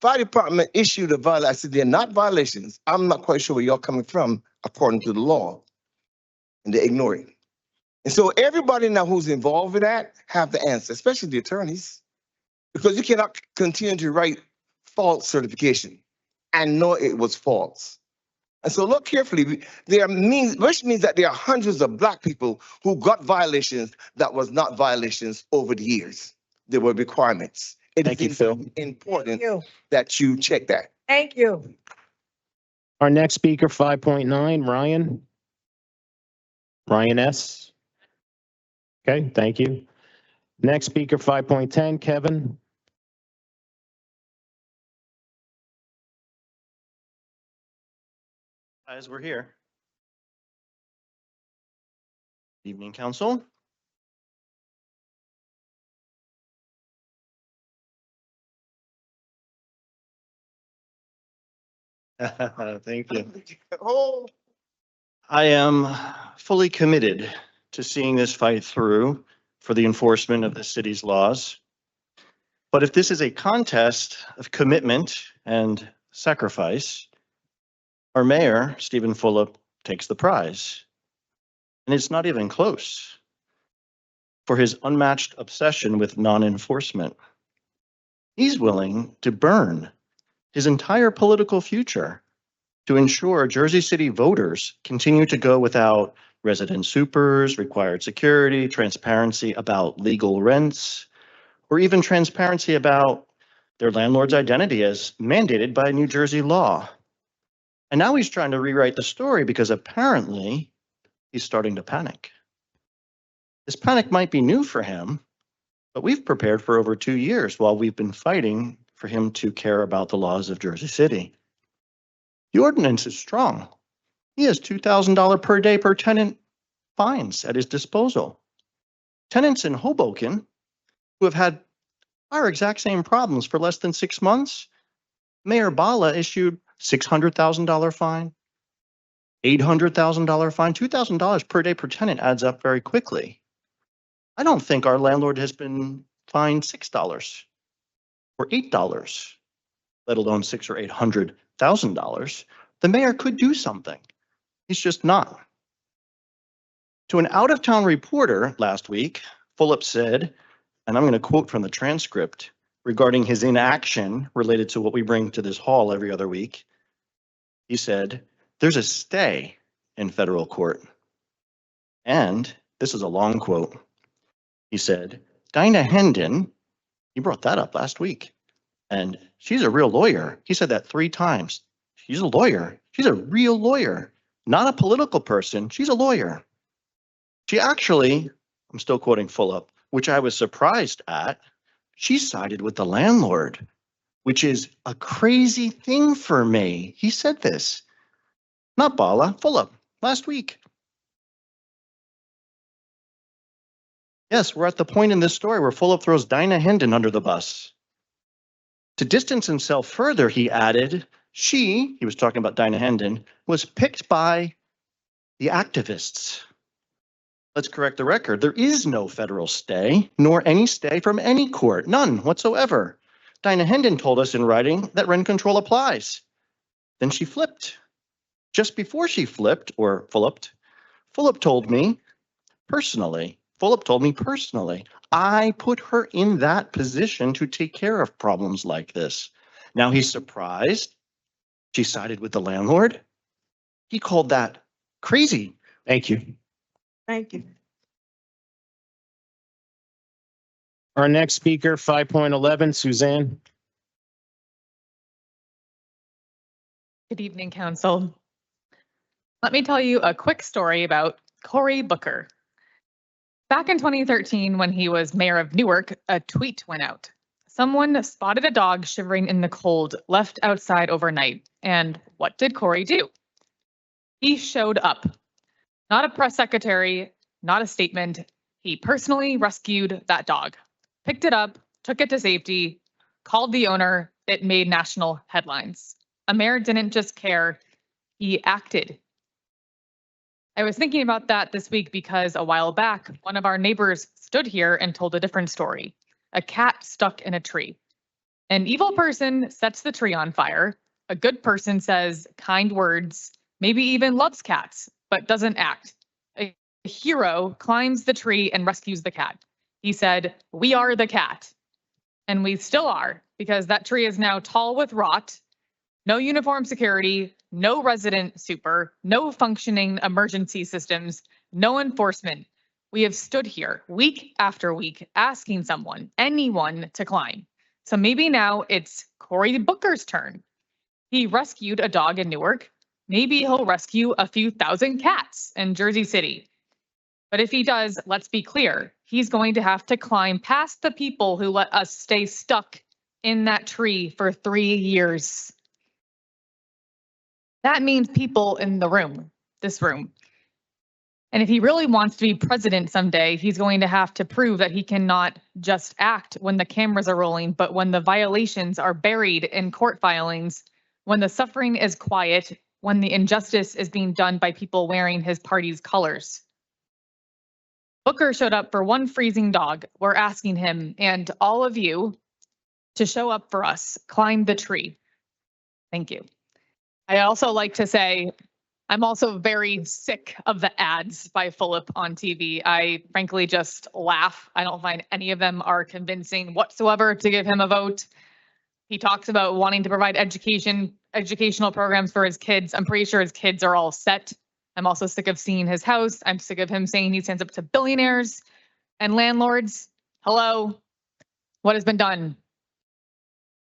G: fire department issued a violation, I said, they're not violations. I'm not quite sure where y'all coming from according to the law. And they ignore it. And so everybody now who's involved with that have the answer, especially the attorneys, because you cannot continue to write false certification and know it was false. And so look carefully, which means that there are hundreds of Black people who got violations that was not violations over the years. There were requirements.
A: Thank you, Phil.
G: Important that you check that.
P: Thank you.
A: Our next speaker, 5.9, Ryan. Ryan S. Okay, thank you. Next speaker, 5.10, Kevin.
S: Guys, we're here. Evening, council. Thank you.
G: Oh.
S: I am fully committed to seeing this fight through for the enforcement of the city's laws. But if this is a contest of commitment and sacrifice, our mayor, Stephen Fulop, takes the prize. And it's not even close for his unmatched obsession with non-enforcement. He's willing to burn his entire political future to ensure Jersey City voters continue to go without resident supers, required security, transparency about legal rents, or even transparency about their landlord's identity as mandated by New Jersey law. And now he's trying to rewrite the story because apparently he's starting to panic. This panic might be new for him, but we've prepared for over 2 years while we've been fighting for him to care about the laws of Jersey City. The ordinance is strong. He has $2,000 per day per tenant fines at his disposal. Tenants in Hoboken who have had our exact same problems for less than 6 months, Mayor Bala issued $600,000 fine, $800,000 fine, $2,000 per day per tenant adds up very quickly. I don't think our landlord has been fined $6 or $8, let alone $600,000 or $800,000. The mayor could do something. He's just not. To an out-of-town reporter last week, Fulop said, and I'm going to quote from the transcript regarding his inaction related to what we bring to this hall every other week. He said, there's a stay in federal court. And this is a long quote. He said, Dinah Hendon, he brought that up last week, and she's a real lawyer. He said that 3 times. She's a lawyer. She's a real lawyer, not a political person. She's a lawyer. She actually, I'm still quoting Fulop, which I was surprised at, she sided with the landlord, which is a crazy thing for me. He said this, not Bala, Fulop, last week. Yes, we're at the point in this story where Fulop throws Dinah Hendon under the bus. To distance himself further, he added, he was talking about Dinah Hendon, was picked by the activists. Let's correct the record. There is no federal stay, nor any stay from any court, none whatsoever. Dinah Hendon told us in writing that rent control applies. Then she flipped. Just before she flipped, or Fuloped, Fulop told me personally, I put her in that position to take care of problems like this. Now he's surprised. She sided with the landlord. He called that crazy.
A: Thank you.
P: Thank you.
A: Our next speaker, 5.11, Suzanne.
U: Good evening, Council. Let me tell you a quick story about Cory Booker. Back in 2013, when he was mayor of Newark, a tweet went out. Someone spotted a dog shivering in the cold, left outside overnight. And what did Cory do? He showed up. Not a press secretary, not a statement. He personally rescued that dog, picked it up, took it to safety, called the owner. It made national headlines. A mayor didn't just care, he acted. I was thinking about that this week because a while back, one of our neighbors stood here and told a different story. A cat stuck in a tree. An evil person sets the tree on fire. A good person says kind words, maybe even loves cats, but doesn't act. A hero climbs the tree and rescues the cat. He said, "We are the cat." And we still are, because that tree is now tall with rot, no uniform security, no resident super, no functioning emergency systems, no enforcement. We have stood here week after week asking someone, anyone, to climb. So maybe now it's Cory Booker's turn. He rescued a dog in Newark. Maybe he'll rescue a few thousand cats in Jersey City. But if he does, let's be clear, he's going to have to climb past the people who let us stay stuck in that tree for 3 years. That means people in the room, this room. And if he really wants to be president someday, he's going to have to prove that he cannot just act when the cameras are rolling, but when the violations are buried in court filings, when the suffering is quiet, when the injustice is being done by people wearing his party's colors. Booker showed up for one freezing dog. We're asking him and all of you to show up for us, climb the tree. Thank you. I also like to say, I'm also very sick of the ads by Philip on TV. I frankly just laugh. I don't find any of them are convincing whatsoever to give him a vote. He talks about wanting to provide educational programs for his kids. I'm pretty sure his kids are all set. I'm also sick of seeing his house. I'm sick of him saying he stands up to billionaires and landlords. Hello, what has been done?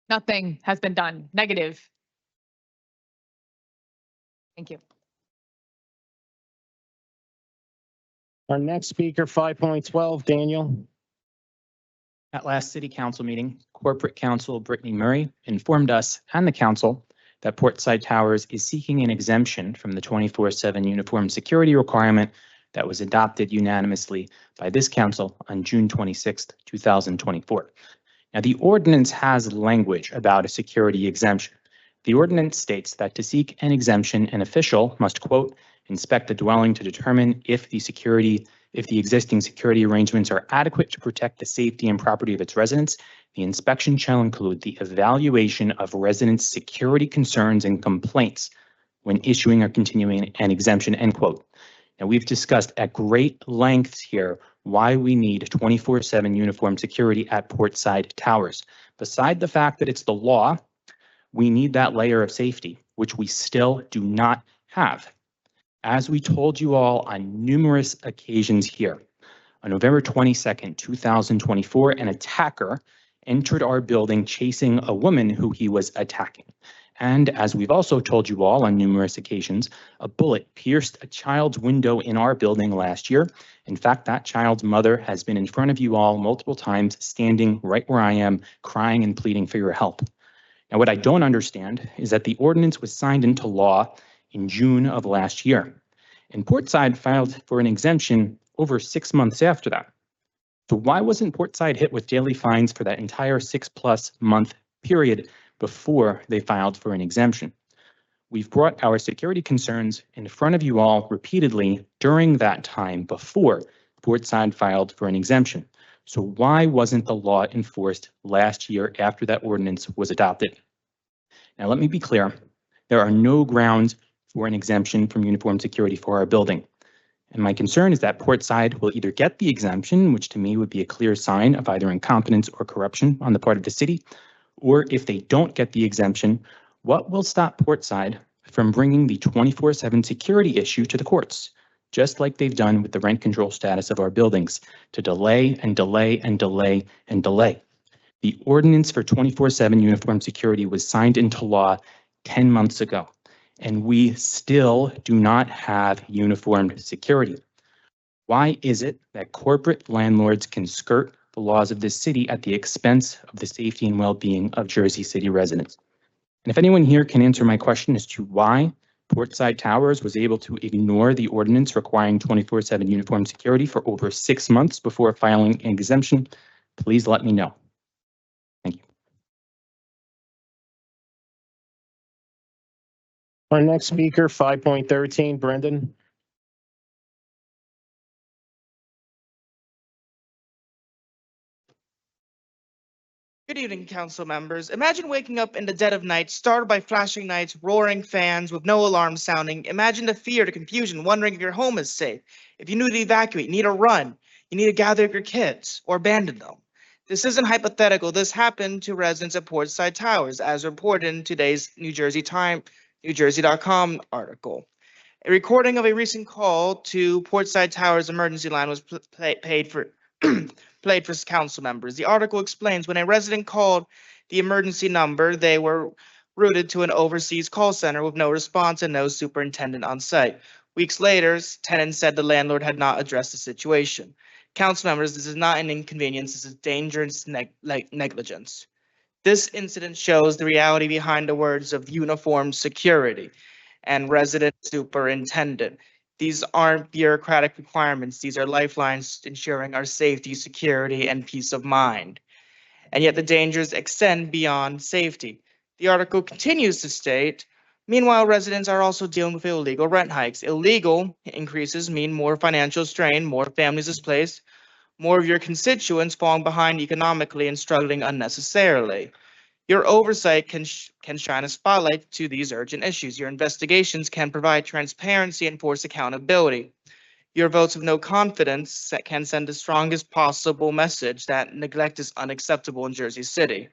U: Nothing has been done. Negative. Thank you.
A: Our next speaker, 5.12, Daniel.
I: At last city council meeting, corporate counsel Brittany Murray informed us and the council that Portside Towers is seeking an exemption from the 24/7 uniform security requirement that was adopted unanimously by this council on June 26th, 2024. Now, the ordinance has language about a security exemption. The ordinance states that to seek an exemption, an official must, quote, inspect the dwelling to determine if the existing security arrangements are adequate to protect the safety and property of its residents. The inspection shall include the evaluation of residents' security concerns and complaints when issuing or continuing an exemption, end quote. Now, we've discussed at great lengths here why we need 24/7 uniform security at Portside Towers. Beside the fact that it's the law, we need that layer of safety, which we still do not have. As we told you all on numerous occasions here, on November 22nd, 2024, an attacker entered our building chasing a woman who he was attacking. And as we've also told you all on numerous occasions, a bullet pierced a child's window in our building last year. In fact, that child's mother has been in front of you all multiple times, standing right where I am, crying and pleading for your help. Now, what I don't understand is that the ordinance was signed into law in June of last year, and Portside filed for an exemption over 6 months after that. So why wasn't Portside hit with daily fines for that entire 6+ month period before they filed for an exemption? We've brought our security concerns in front of you all repeatedly during that time before Portside filed for an exemption. So why wasn't the law enforced last year after that ordinance was adopted? Now, let me be clear. There are no grounds for an exemption from uniform security for our building. And my concern is that Portside will either get the exemption, which to me would be a clear sign of either incompetence or corruption on the part of the city, or if they don't get the exemption, what will stop Portside from bringing the 24/7 security issue to the courts, just like they've done with the rent control status of our buildings, to delay and delay and delay and delay? The ordinance for 24/7 uniform security was signed into law 10 months ago, and we still do not have uniformed security. Why is it that corporate landlords can skirt the laws of this city at the expense of the safety and well-being of Jersey City residents? And if anyone here can answer my question as to why Portside Towers was able to ignore the ordinance requiring 24/7 uniform security for over 6 months before filing an exemption, please let me know. Thank you.
A: Our next speaker, 5.13, Brendan.
K: Good evening, council members. Imagine waking up in the dead of night, startled by flashing lights, roaring fans with no alarm sounding. Imagine the fear, the confusion, wondering if your home is safe. If you need to evacuate, you need to run, you need to gather your kids or abandon them. This isn't hypothetical. This happened to residents at Portside Towers, as reported in today's NewJersey.com article. A recording of a recent call to Portside Towers emergency line was played for council members. The article explains when a resident called the emergency number, they were routed to an overseas call center with no response and no superintendent on site. Weeks later, tenants said the landlord had not addressed the situation. Council members, this is not an inconvenience, this is dangerous negligence. This incident shows the reality behind the words of uniformed security and resident superintendent. These aren't bureaucratic requirements. These are lifelines ensuring our safety, security, and peace of mind. And yet the dangers extend beyond safety. The article continues to state, meanwhile, residents are also dealing with illegal rent hikes. Illegal increases mean more financial strain, more families displaced, more of your constituents falling behind economically and struggling unnecessarily. Your oversight can shine a spotlight to these urgent issues. Your investigations can provide transparency and force accountability. Your votes of no confidence can send the strongest possible message that neglect is unacceptable in Jersey City.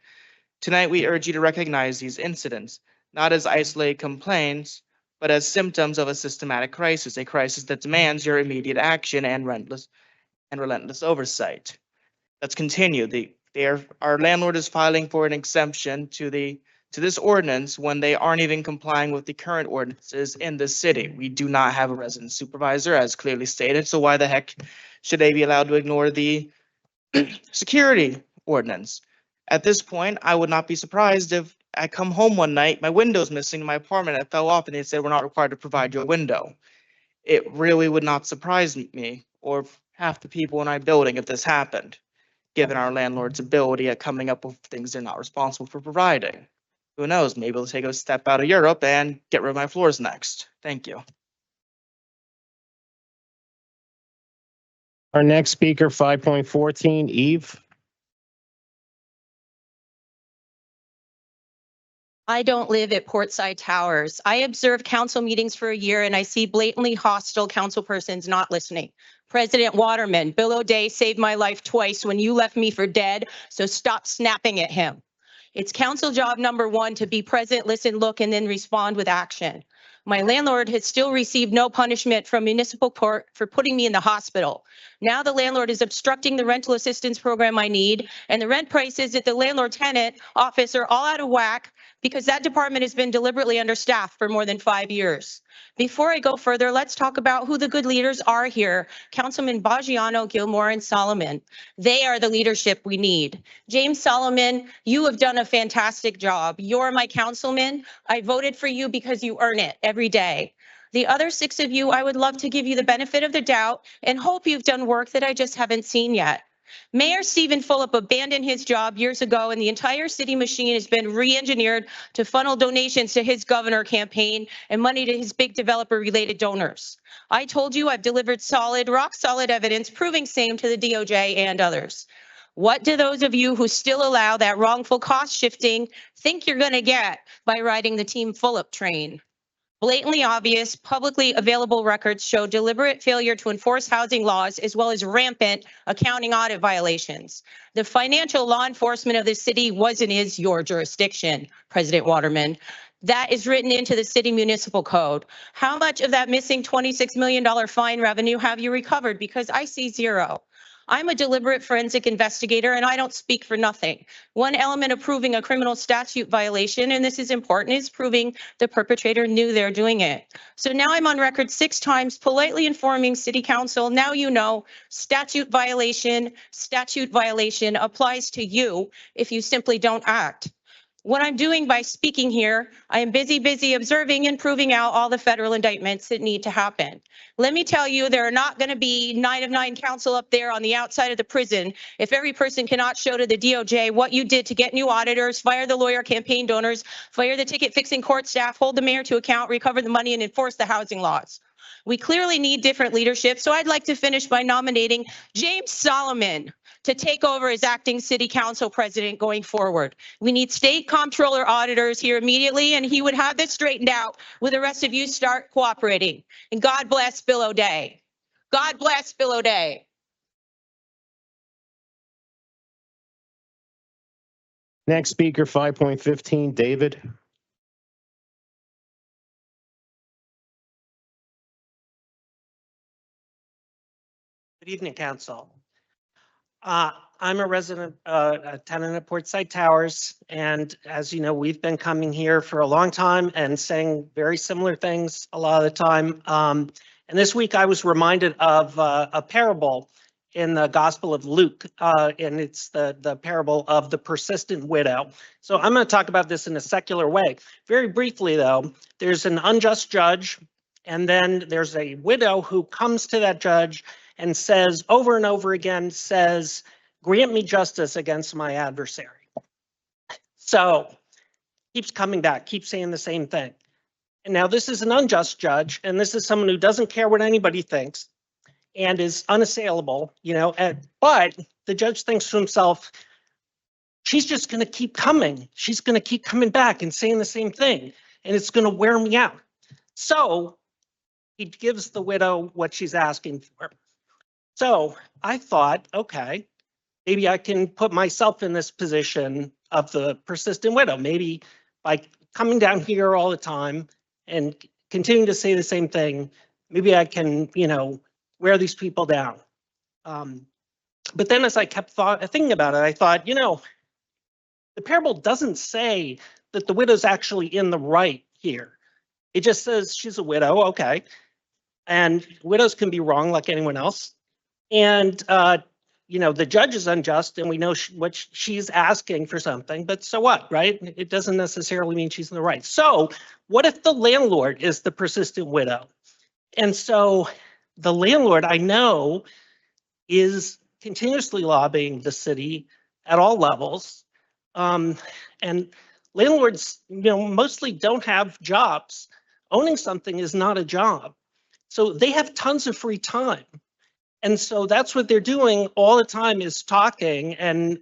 K: Tonight, we urge you to recognize these incidents, not as isolated complaints, but as symptoms of a systematic crisis, a crisis that demands your immediate action and relentless oversight. Let's continue. Our landlord is filing for an exemption to this ordinance when they aren't even complying with the current ordinances in the city. We do not have a resident supervisor, as clearly stated, so why the heck should they be allowed to ignore the security ordinance? At this point, I would not be surprised if I come home one night, my window's missing in my apartment, it fell off, and they said, we're not required to provide you a window. It really would not surprise me or half the people in our building if this happened, given our landlord's ability at coming up with things they're not responsible for providing. Who knows, maybe they'll take a step out of Europe and get rid of my floors next. Thank you.
A: Our next speaker, 5.14, Eve.
V: I don't live at Portside Towers. I observe council meetings for a year and I see blatantly hostile council persons not listening. President Waterman, Bill O'Day saved my life twice when you left me for dead, so stop snapping at him. It's council job number one to be present, listen, look, and then respond with action. My landlord has still received no punishment from municipal court for putting me in the hospital. Now the landlord is obstructing the rental assistance program I need, and the rent prices at the landlord tenant office are all out of whack because that department has been deliberately understaffed for more than 5 years. Before I go further, let's talk about who the good leaders are here. Councilman Baggiano, Gilmore, and Solomon. They are the leadership we need. James Solomon, you have done a fantastic job. You're my councilman. I voted for you because you earn it every day. The other 6 of you, I would love to give you the benefit of the doubt and hope you've done work that I just haven't seen yet. Mayor Stephen Fulop abandoned his job years ago, and the entire city machine has been re-engineered to funnel donations to his governor campaign and money to his big developer-related donors. I told you I've delivered solid, rock-solid evidence proving same to the DOJ and others. What do those of you who still allow that wrongful cost shifting think you're going to get by riding the Team Fulop train? Blatantly obvious, publicly available records show deliberate failure to enforce housing laws as well as rampant accounting audit violations. The financial law enforcement of the city was and is your jurisdiction, President Waterman. That is written into the city municipal code. How much of that missing $26 million fine revenue have you recovered? Because I see zero. I'm a deliberate forensic investigator and I don't speak for nothing. One element of proving a criminal statute violation, and this is important, is proving the perpetrator knew they're doing it. So now I'm on record 6 times politely informing City Council, now you know, statute violation applies to you if you simply don't act. What I'm doing by speaking here, I am busy observing and proving out all the federal indictments that need to happen. Let me tell you, there are not going to be 9 of 9 council up there on the outside of the prison if every person cannot show to the DOJ what you did to get new auditors, fire the lawyer campaign donors, fire the ticket fixing court staff, hold the mayor to account, recover the money, and enforce the housing laws. We clearly need different leadership, so I'd like to finish by nominating James Solomon to take over as acting city council president going forward. We need state comptroller auditors here immediately, and he would have this straightened out when the rest of you start cooperating. And God bless Bill O'Day. God bless Bill O'Day.
A: Next speaker, 5.15, David.
L: Good evening, Council. I'm a resident, a tenant at Portside Towers, and as you know, we've been coming here for a long time and saying very similar things a lot of the time. And this week I was reminded of a parable in the Gospel of Luke, and it's the parable of the persistent widow. So I'm going to talk about this in a secular way. Very briefly, though, there's an unjust judge, and then there's a widow who comes to that judge and says over and over again, says, grant me justice against my adversary. So keeps coming back, keeps saying the same thing. And now this is an unjust judge, and this is someone who doesn't care what anybody thinks and is unassailable, you know, but the judge thinks to himself, she's just going to keep coming. She's going to keep coming back and saying the same thing, and it's going to wear me out. So he gives the widow what she's asking for. So I thought, okay, maybe I can put myself in this position of the persistent widow. Maybe by coming down here all the time and continuing to say the same thing, maybe I can, you know, wear these people down. But then as I kept thinking about it, I thought, you know, the parable doesn't say that the widow's actually in the right here. It just says she's a widow, okay. And widows can be wrong like anyone else. And, you know, the judge is unjust and we know what she's asking for something, but so what, right? It doesn't necessarily mean she's in the right. So what if the landlord is the persistent widow? And so the landlord, I know, is continuously lobbying the city at all levels. And landlords, you know, mostly don't have jobs. Owning something is not a job. So they have tons of free time. And so that's what they're doing all the time is talking and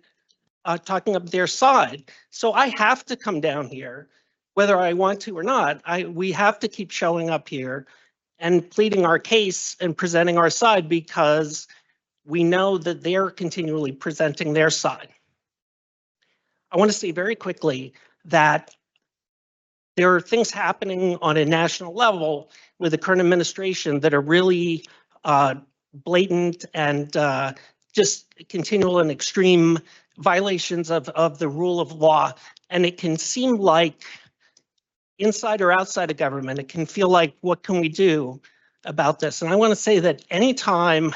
L: talking up their side. So I have to come down here, whether I want to or not. We have to keep showing up here and pleading our case and presenting our side because we know that they're continually presenting their side. I want to say very quickly that there are things happening on a national level with the current administration that are really blatant and just continual and extreme violations of the rule of law. And it can seem like inside or outside of government, it can feel like, what can we do about this? And I want to say that anytime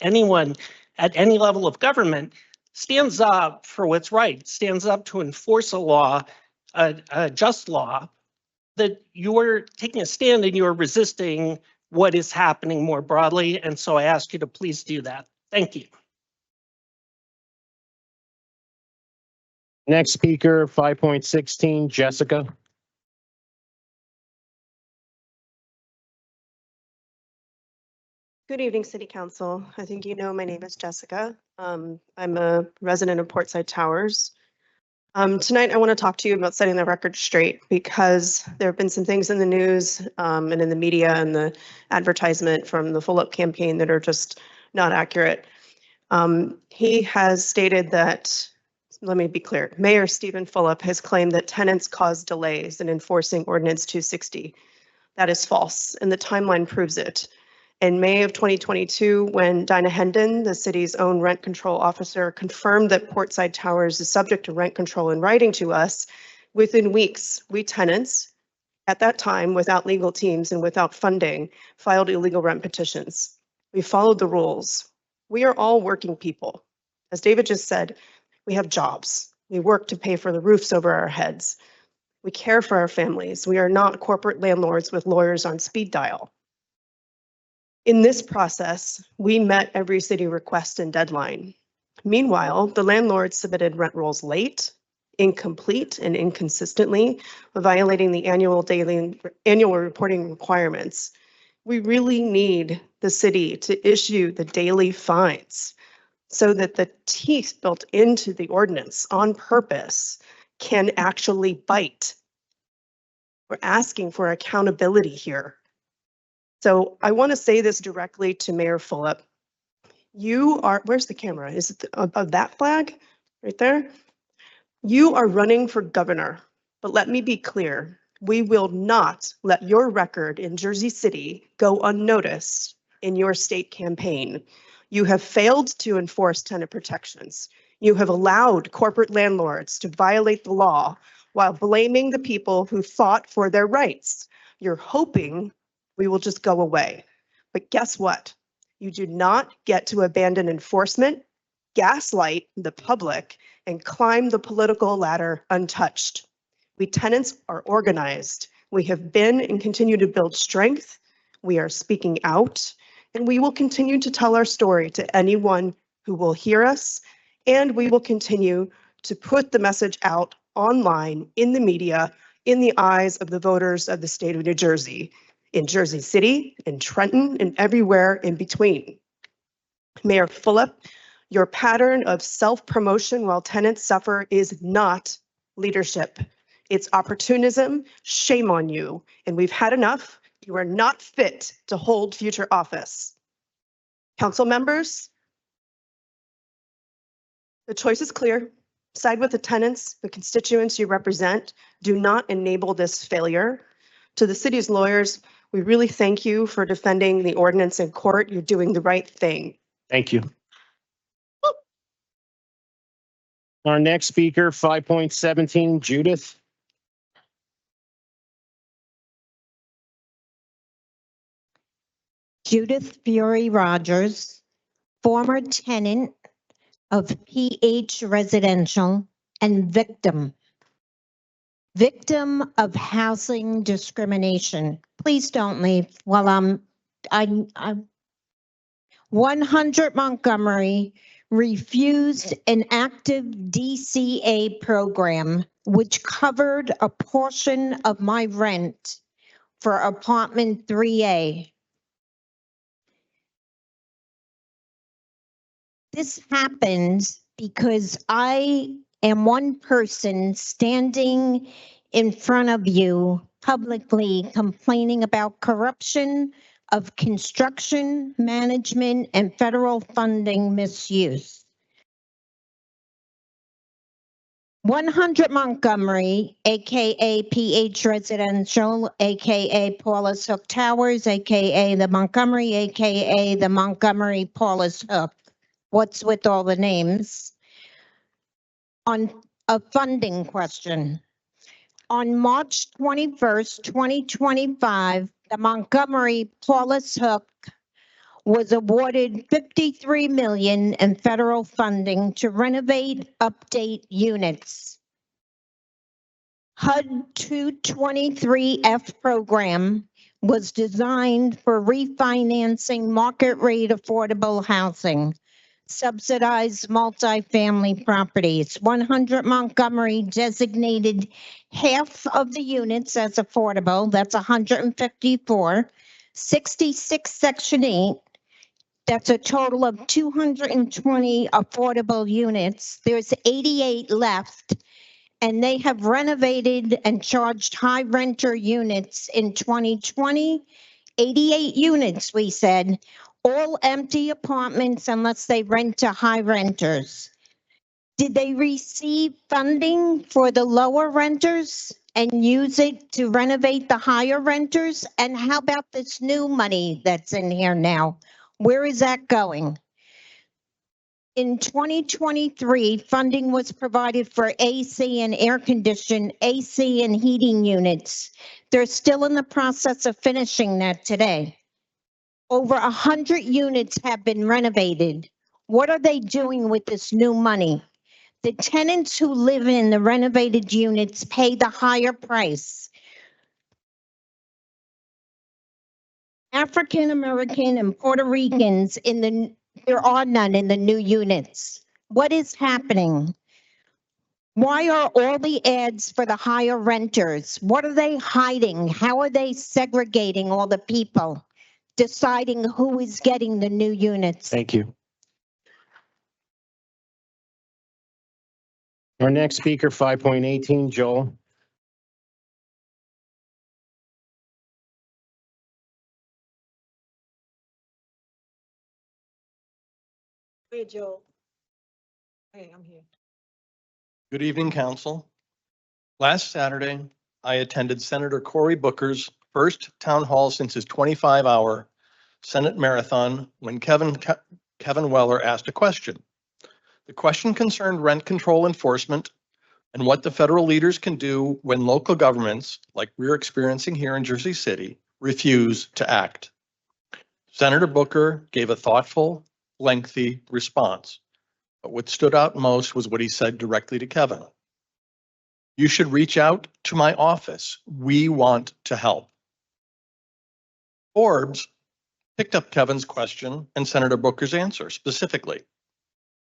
L: anyone at any level of government stands up for what's right, stands up to enforce a law, a just law, that you're taking a stand and you're resisting what is happening more broadly. And so I ask you to please do that. Thank you.
A: Next speaker, 5.16, Jessica.
N: Good evening, City Council. I think you know my name is Jessica. I'm a resident of Portside Towers. Tonight, I want to talk to you about setting the record straight because there have been some things in the news and in the media and the advertisement from the Full Up campaign that are just not accurate. He has stated that, let me be clear, Mayor Stephen Fulop has claimed that tenants caused delays in enforcing Ordinance 260. That is false, and the timeline proves it. In May of 2022, when Dinah Hendon, the city's own rent control officer, confirmed that Portside Towers is subject to rent control in writing to us, within weeks, we tenants, at that time, without legal teams and without funding, filed illegal rent petitions. We followed the rules. We are all working people. As David just said, we have jobs. We work to pay for the roofs over our heads. We care for our families. We are not corporate landlords with lawyers on speed dial. In this process, we met every city request and deadline. Meanwhile, the landlord submitted rent rolls late, incomplete, and inconsistently, violating the annual reporting requirements. We really need the city to issue the daily fines so that the teeth built into the ordinance on purpose can actually bite. We're asking for accountability here. So I want to say this directly to Mayor Fulop. You are, where's the camera? Is it of that flag right there? You are running for governor, but let me be clear. We will not let your record in Jersey City go unnoticed in your state campaign. You have failed to enforce tenant protections. You have allowed corporate landlords to violate the law while blaming the people who fought for their rights. You're hoping we will just go away. But guess what? You do not get to abandon enforcement, gaslight the public, and climb the political ladder untouched. We tenants are organized. We have been and continue to build strength. We are speaking out, and we will continue to tell our story to anyone who will hear us, and we will continue to put the message out online, in the media, in the eyes of the voters of the state of New Jersey, in Jersey City, in Trenton, and everywhere in between. Mayor Fulop, your pattern of self-promotion while tenants suffer is not leadership. It's opportunism. Shame on you. And we've had enough. You are not fit to hold future office. Council members, the choice is clear. Side with the tenants, the constituents you represent. Do not enable this failure. To the city's lawyers, we really thank you for defending the ordinance in court. You're doing the right thing.
A: Thank you. Our next speaker, 5.17, Judith.
H: Judith Fury Rogers, former tenant of PH Residential and victim of housing discrimination. Please don't leave while I'm 100 Montgomery refused an active DCA program which covered a portion of my rent for apartment 3A. This happened because I am one person standing in front of you publicly complaining about corruption of construction, management, and federal funding misuse. 100 Montgomery, AKA PH Residential, AKA Paulus Hook Towers, AKA the Montgomery, AKA the Montgomery Paulus Hook. What's with all the names? On a funding question. On March 21st, 2025, the Montgomery Paulus Hook was awarded $53 million in federal funding to renovate, update units. HUD 223F program was designed for refinancing market rate affordable housing. Subsidized multifamily properties. 100 Montgomery designated half of the units as affordable. That's 154. 66 Section 8. That's a total of 220 affordable units. There's 88 left, and they have renovated and charged high renter units in 2020. 88 units, we said. All empty apartments unless they rent to high renters. Did they receive funding for the lower renters and use it to renovate the higher renters? And how about this new money that's in here now? Where is that going? In 2023, funding was provided for AC and air conditioned, AC and heating units. They're still in the process of finishing that today. Over 100 units have been renovated. What are they doing with this new money? The tenants who live in the renovated units pay the higher price. African American and Puerto Ricans there are none in the new units. What is happening? Why are all the ads for the higher renters? What are they hiding? How are they segregating all the people? Deciding who is getting the new units.
A: Thank you. Our next speaker, 5.18, Joel.
P: Hey, Joe. Hey, I'm here.
D: Good evening, Council. Last Saturday, I attended Senator Cory Booker's first town hall since his 25-hour Senate marathon when Kevin Weller asked a question. The question concerned rent control enforcement and what the federal leaders can do when local governments, like we're experiencing here in Jersey City, refuse to act. Senator Booker gave a thoughtful, lengthy response, but what stood out most was what he said directly to Kevin. You should reach out to my office. We want to help. Forbes picked up Kevin's question and Senator Booker's answer specifically.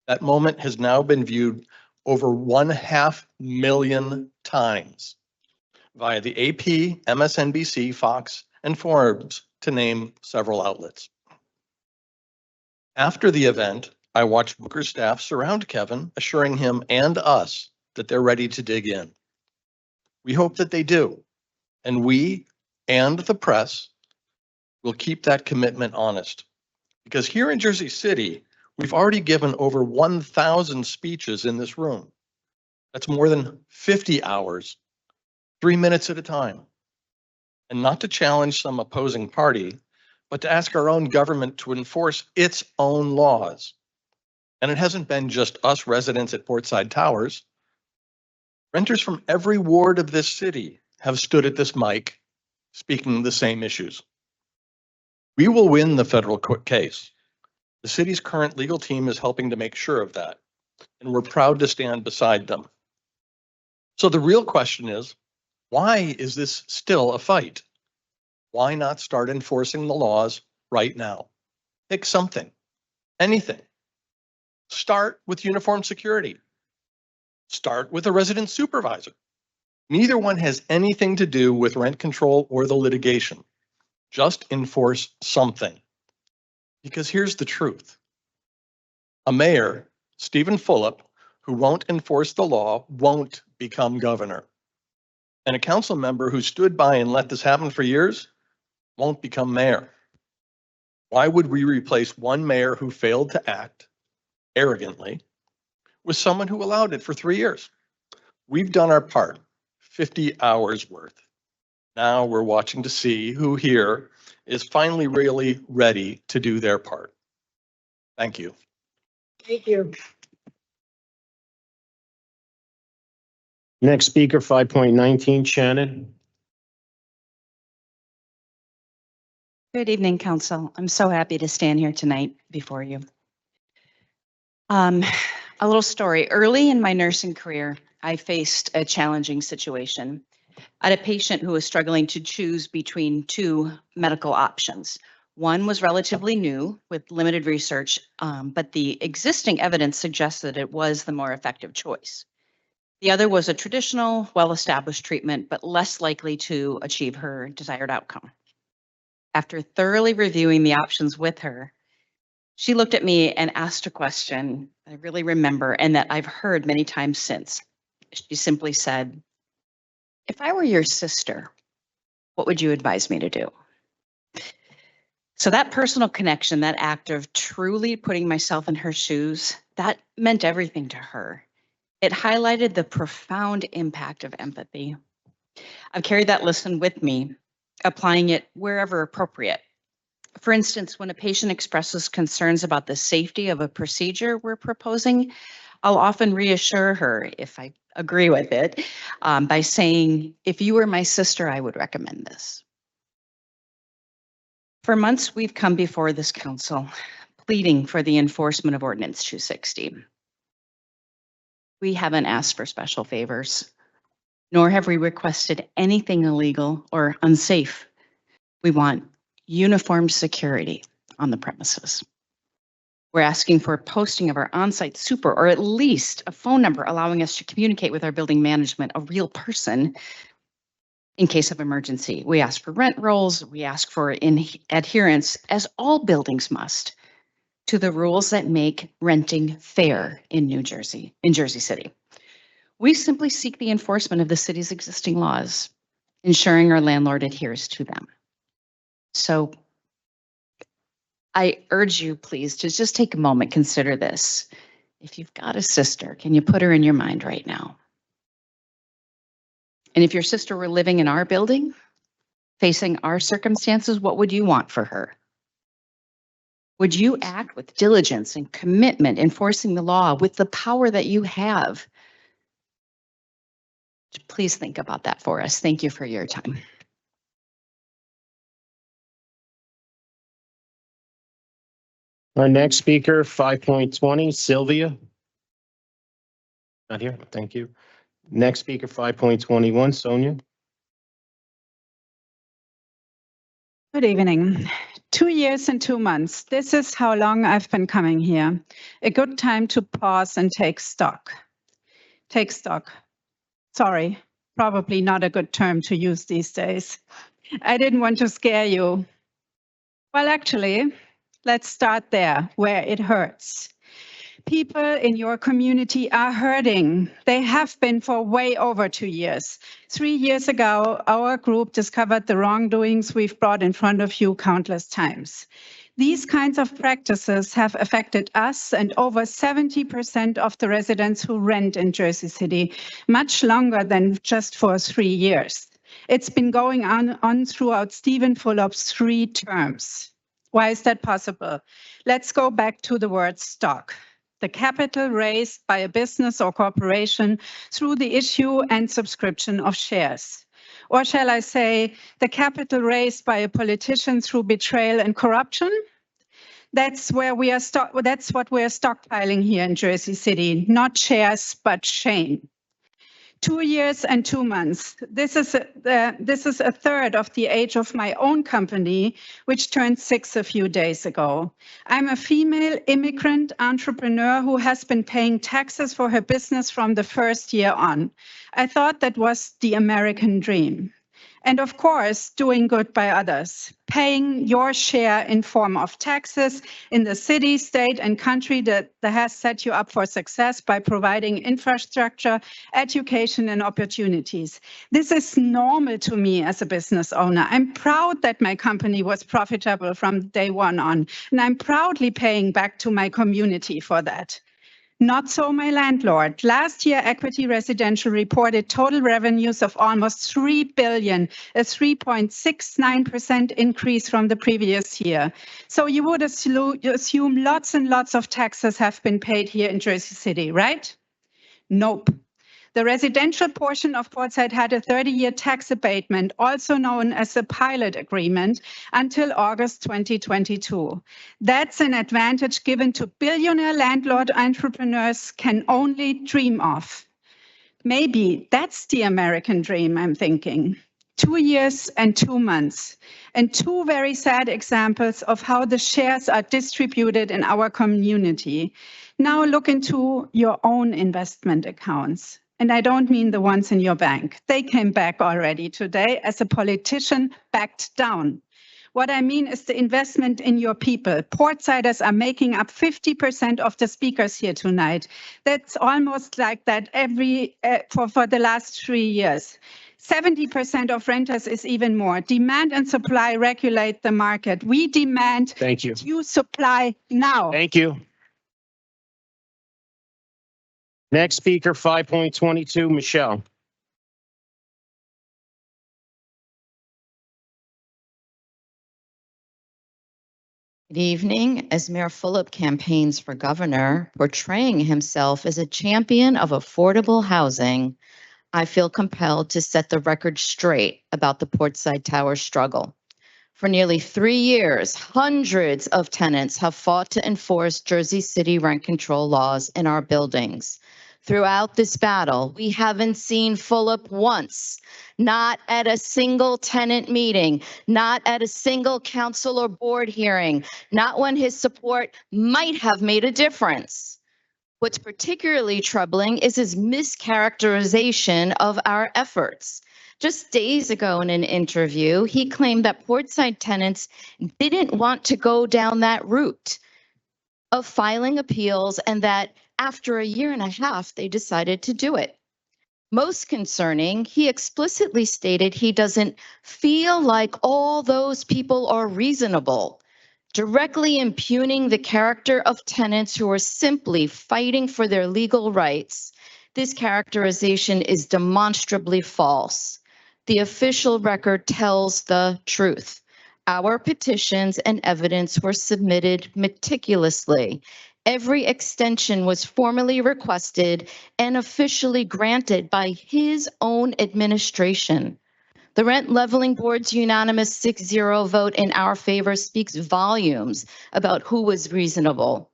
D: That moment has now been viewed over 500,000 times via the AP, MSNBC, Fox, and Forbes, to name several outlets. After the event, I watched Booker's staff surround Kevin, assuring him and us that they're ready to dig in. We hope that they do, and we and the press will keep that commitment honest. Because here in Jersey City, we've already given over 1,000 speeches in this room. That's more than 50 hours, 3 minutes at a time. And not to challenge some opposing party, but to ask our own government to enforce its own laws. And it hasn't been just us residents at Portside Towers. Renters from every ward of this city have stood at this mic speaking the same issues. We will win the federal court case. The city's current legal team is helping to make sure of that, and we're proud to stand beside them. So the real question is, why is this still a fight? Why not start enforcing the laws right now? Pick something, anything. Start with uniform security. Start with a resident supervisor. Neither one has anything to do with rent control or the litigation. Just enforce something. Because here's the truth. A mayor, Stephen Fulop, who won't enforce the law won't become governor. And a council member who stood by and let this happen for years won't become mayor. Why would we replace one mayor who failed to act arrogantly with someone who allowed it for 3 years? We've done our part, 50 hours worth. Now we're watching to see who here is finally really ready to do their part. Thank you.
P: Thank you.
A: Next speaker, 5.19, Shannon.
M: Good evening, Council. I'm so happy to stand here tonight before you. A little story. Early in my nursing career, I faced a challenging situation. I had a patient who was struggling to choose between two medical options. One was relatively new with limited research, but the existing evidence suggested it was the more effective choice. The other was a traditional, well-established treatment, but less likely to achieve her desired outcome. After thoroughly reviewing the options with her, she looked at me and asked a question I really remember and that I've heard many times since. She simply said, "If I were your sister, what would you advise me to do?" So that personal connection, that act of truly putting myself in her shoes, that meant everything to her. It highlighted the profound impact of empathy. I've carried that lesson with me, applying it wherever appropriate. For instance, when a patient expresses concerns about the safety of a procedure we're proposing, I'll often reassure her, if I agree with it, by saying, "If you were my sister, I would recommend this." For months, we've come before this council, pleading for the enforcement of Ordinance 260. We haven't asked for special favors, nor have we requested anything illegal or unsafe. We want uniform security on the premises. We're asking for a posting of our on-site super, or at least a phone number allowing us to communicate with our building management, a real person, in case of emergency. We ask for rent rolls. We ask for adherence, as all buildings must, to the rules that make renting fair in Jersey City. We simply seek the enforcement of the city's existing laws, ensuring our landlord adheres to them. So I urge you, please, to just take a moment, consider this. If you've got a sister, can you put her in your mind right now? And if your sister were living in our building, facing our circumstances, what would you want for her? Would you act with diligence and commitment, enforcing the law with the power that you have? Please think about that for us. Thank you for your time.
A: Our next speaker, 5.20, Sylvia. Not here, thank you. Next speaker, 5.21, Sonia.
C: Good evening. 2 years and 2 months. This is how long I've been coming here. A good time to pause and take stock. Take stock. Sorry, probably not a good term to use these days. I didn't want to scare you. Well, actually, let's start there, where it hurts. People in your community are hurting. They have been for way over 2 years. 3 years ago, our group discovered the wrongdoings we've brought in front of you countless times. These kinds of practices have affected us and over 70% of the residents who rent in Jersey City, much longer than just for 3 years. It's been going on throughout Stephen Fulop's 3 terms. Why is that possible? Let's go back to the word stock. The capital raised by a business or corporation through the issue and subscription of shares. Or shall I say, the capital raised by a politician through betrayal and corruption? That's what we're stockpiling here in Jersey City, not shares, but shame. 2 years and 2 months. This is a third of the age of my own company, which turned 6 a few days ago. I'm a female immigrant entrepreneur who has been paying taxes for her business from the first year on. I thought that was the American dream. And of course, doing good by others, paying your share in form of taxes in the city, state, and country that has set you up for success by providing infrastructure, education, and opportunities. This is normal to me as a business owner. I'm proud that my company was profitable from day one on, and I'm proudly paying back to my community for that. Not so my landlord. Last year, Equity Residential reported total revenues of almost 3 billion, a 3.69% increase from the previous year. So you would assume lots and lots of taxes have been paid here in Jersey City, right? Nope. The residential portion of Portside had a 30-year tax abatement, also known as a pilot agreement, until August 2022. That's an advantage given to billionaire landlord entrepreneurs can only dream of. Maybe that's the American dream, I'm thinking. 2 years and 2 months, and 2 very sad examples of how the shares are distributed in our community. Now look into your own investment accounts. And I don't mean the ones in your bank. They came back already today as a politician backed down. What I mean is the investment in your people. Portsiders are making up 50% of the speakers here tonight. That's almost like that for the last 3 years. 70% of renters is even more. Demand and supply regulate the market. We demand you supply now.
A: Thank you. Next speaker, 5.22, Michelle.
J: Good evening. As Mayor Fulop campaigns for governor, portraying himself as a champion of affordable housing, I feel compelled to set the record straight about the Portside Tower struggle. For nearly 3 years, hundreds of tenants have fought to enforce Jersey City rent control laws in our buildings. Throughout this battle, we haven't seen Fulop once, not at a single tenant meeting, not at a single council or board hearing, not when his support might have made a difference. What's particularly troubling is his mischaracterization of our efforts. Just days ago in an interview, he claimed that Portside tenants didn't want to go down that route of filing appeals and that after a year and a half, they decided to do it. Most concerning, he explicitly stated he doesn't feel like all those people are reasonable, directly impugning the character of tenants who are simply fighting for their legal rights. This characterization is demonstrably false. The official record tells the truth. Our petitions and evidence were submitted meticulously. Every extension was formally requested and officially granted by his own administration. The Rent Leveling Board's unanimous 6-0 vote in our favor speaks volumes about who was reasonable.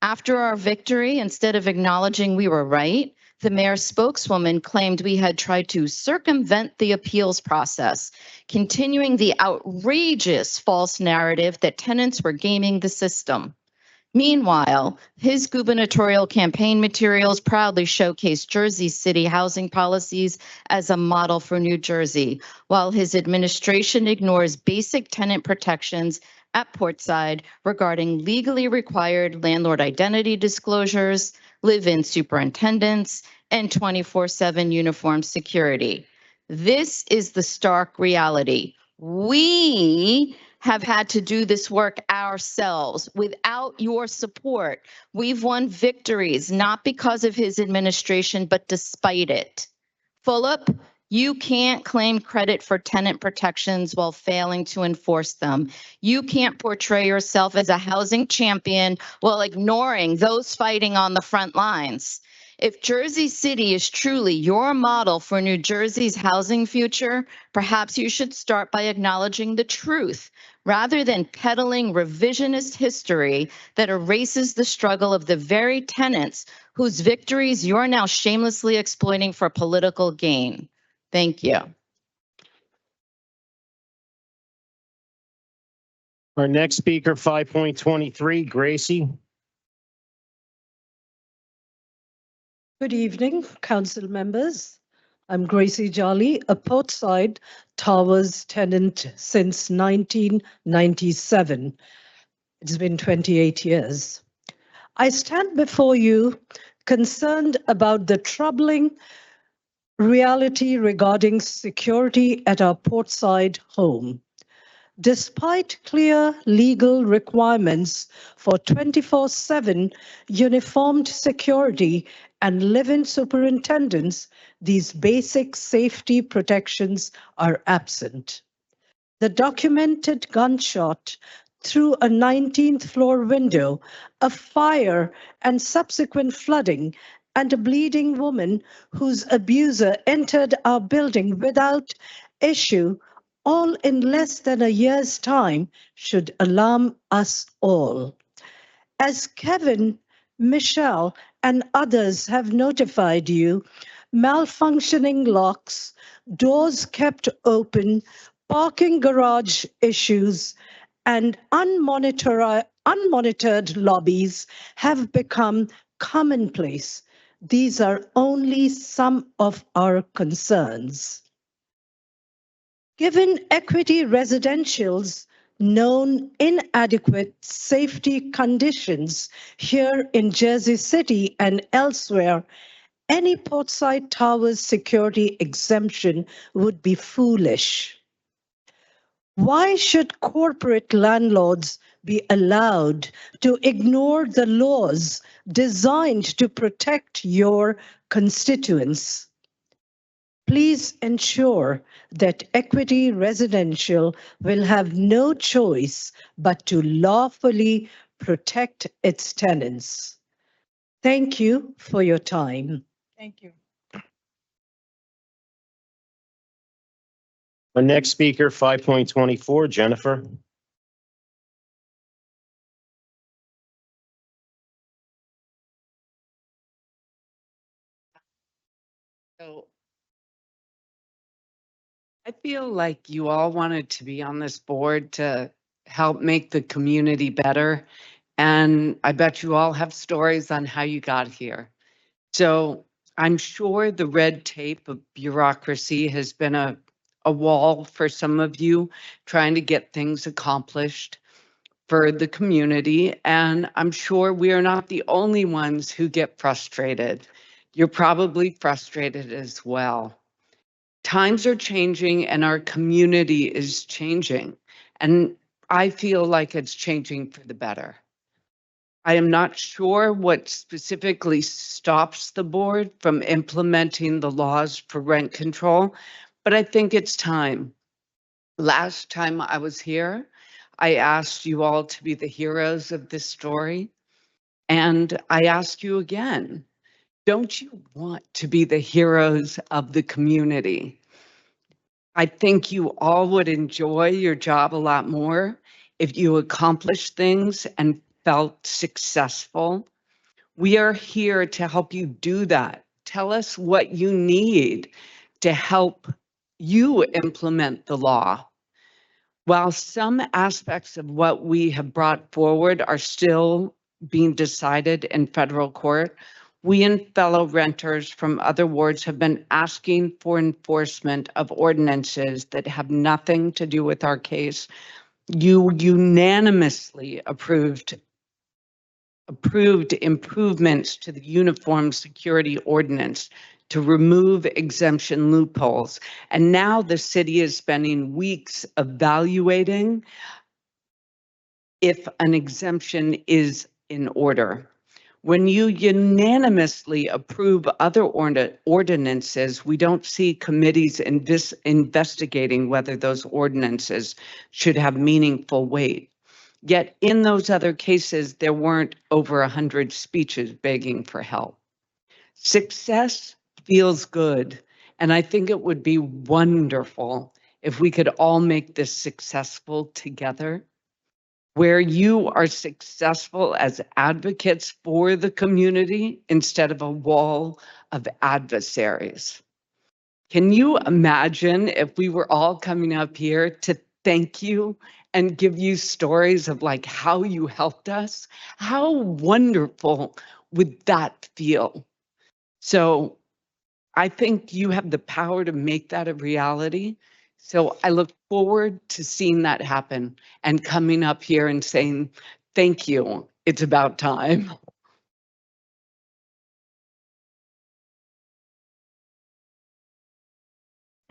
J: After our victory, instead of acknowledging we were right, the mayor's spokeswoman claimed we had tried to circumvent the appeals process, continuing the outrageous false narrative that tenants were gaming the system. Meanwhile, his gubernatorial campaign materials proudly showcase Jersey's city housing policies as a model for New Jersey, while his administration ignores basic tenant protections at Portside regarding legally required landlord identity disclosures, live-in superintendents, and 24/7 uniform security. This is the stark reality. We have had to do this work ourselves without your support. We've won victories, not because of his administration, but despite it. Fulop, you can't claim credit for tenant protections while failing to enforce them. You can't portray yourself as a housing champion while ignoring those fighting on the front lines. If Jersey City is truly your model for New Jersey's housing future, perhaps you should start by acknowledging the truth rather than peddling revisionist history that erases the struggle of the very tenants whose victories you're now shamelessly exploiting for political gain. Thank you.
A: Our next speaker, 5.23, Gracie.
F: Good evening, council members. I'm Gracie Jolly, a Portside Towers tenant since 1997. It's been 28 years. I stand before you concerned about the troubling reality regarding security at our Portside home. Despite clear legal requirements for 24/7 uniformed security and live-in superintendents, these basic safety protections are absent. The documented gunshot through a 19th floor window, a fire and subsequent flooding, and a bleeding woman whose abuser entered our building without issue, all in less than a year's time, should alarm us all. As Kevin, Michelle, and others have notified you, malfunctioning locks, doors kept open, parking garage issues, and unmonitored lobbies have become commonplace. These are only some of our concerns. Given Equity Residential's known inadequate safety conditions here in Jersey City and elsewhere, any Portside Towers security exemption would be foolish. Why should corporate landlords be allowed to ignore the laws designed to protect your constituents? Please ensure that Equity Residential will have no choice but to lawfully protect its tenants. Thank you for your time.
P: Thank you.
A: Our next speaker, 5.24, Jennifer.
T: So I feel like you all wanted to be on this board to help make the community better. And I bet you all have stories on how you got here. So I'm sure the red tape of bureaucracy has been a wall for some of you trying to get things accomplished for the community. And I'm sure we are not the only ones who get frustrated. You're probably frustrated as well. Times are changing and our community is changing. And I feel like it's changing for the better. I am not sure what specifically stops the board from implementing the laws for rent control, but I think it's time. Last time I was here, I asked you all to be the heroes of this story. And I ask you again, don't you want to be the heroes of the community? I think you all would enjoy your job a lot more if you accomplished things and felt successful. We are here to help you do that. Tell us what you need to help you implement the law. While some aspects of what we have brought forward are still being decided in federal court, we and fellow renters from other wards have been asking for enforcement of ordinances that have nothing to do with our case. You unanimously approved improvements to the Uniform Security Ordinance to remove exemption loopholes. And now the city is spending weeks evaluating if an exemption is in order. When you unanimously approve other ordinances, we don't see committees investigating whether those ordinances should have meaningful weight. Yet in those other cases, there weren't over 100 speeches begging for help. Success feels good, and I think it would be wonderful if we could all make this successful together, where you are successful as advocates for the community instead of a wall of adversaries. Can you imagine if we were all coming up here to thank you and give you stories of like how you helped us? How wonderful would that feel? So I think you have the power to make that a reality. So I look forward to seeing that happen and coming up here and saying, thank you, it's about time.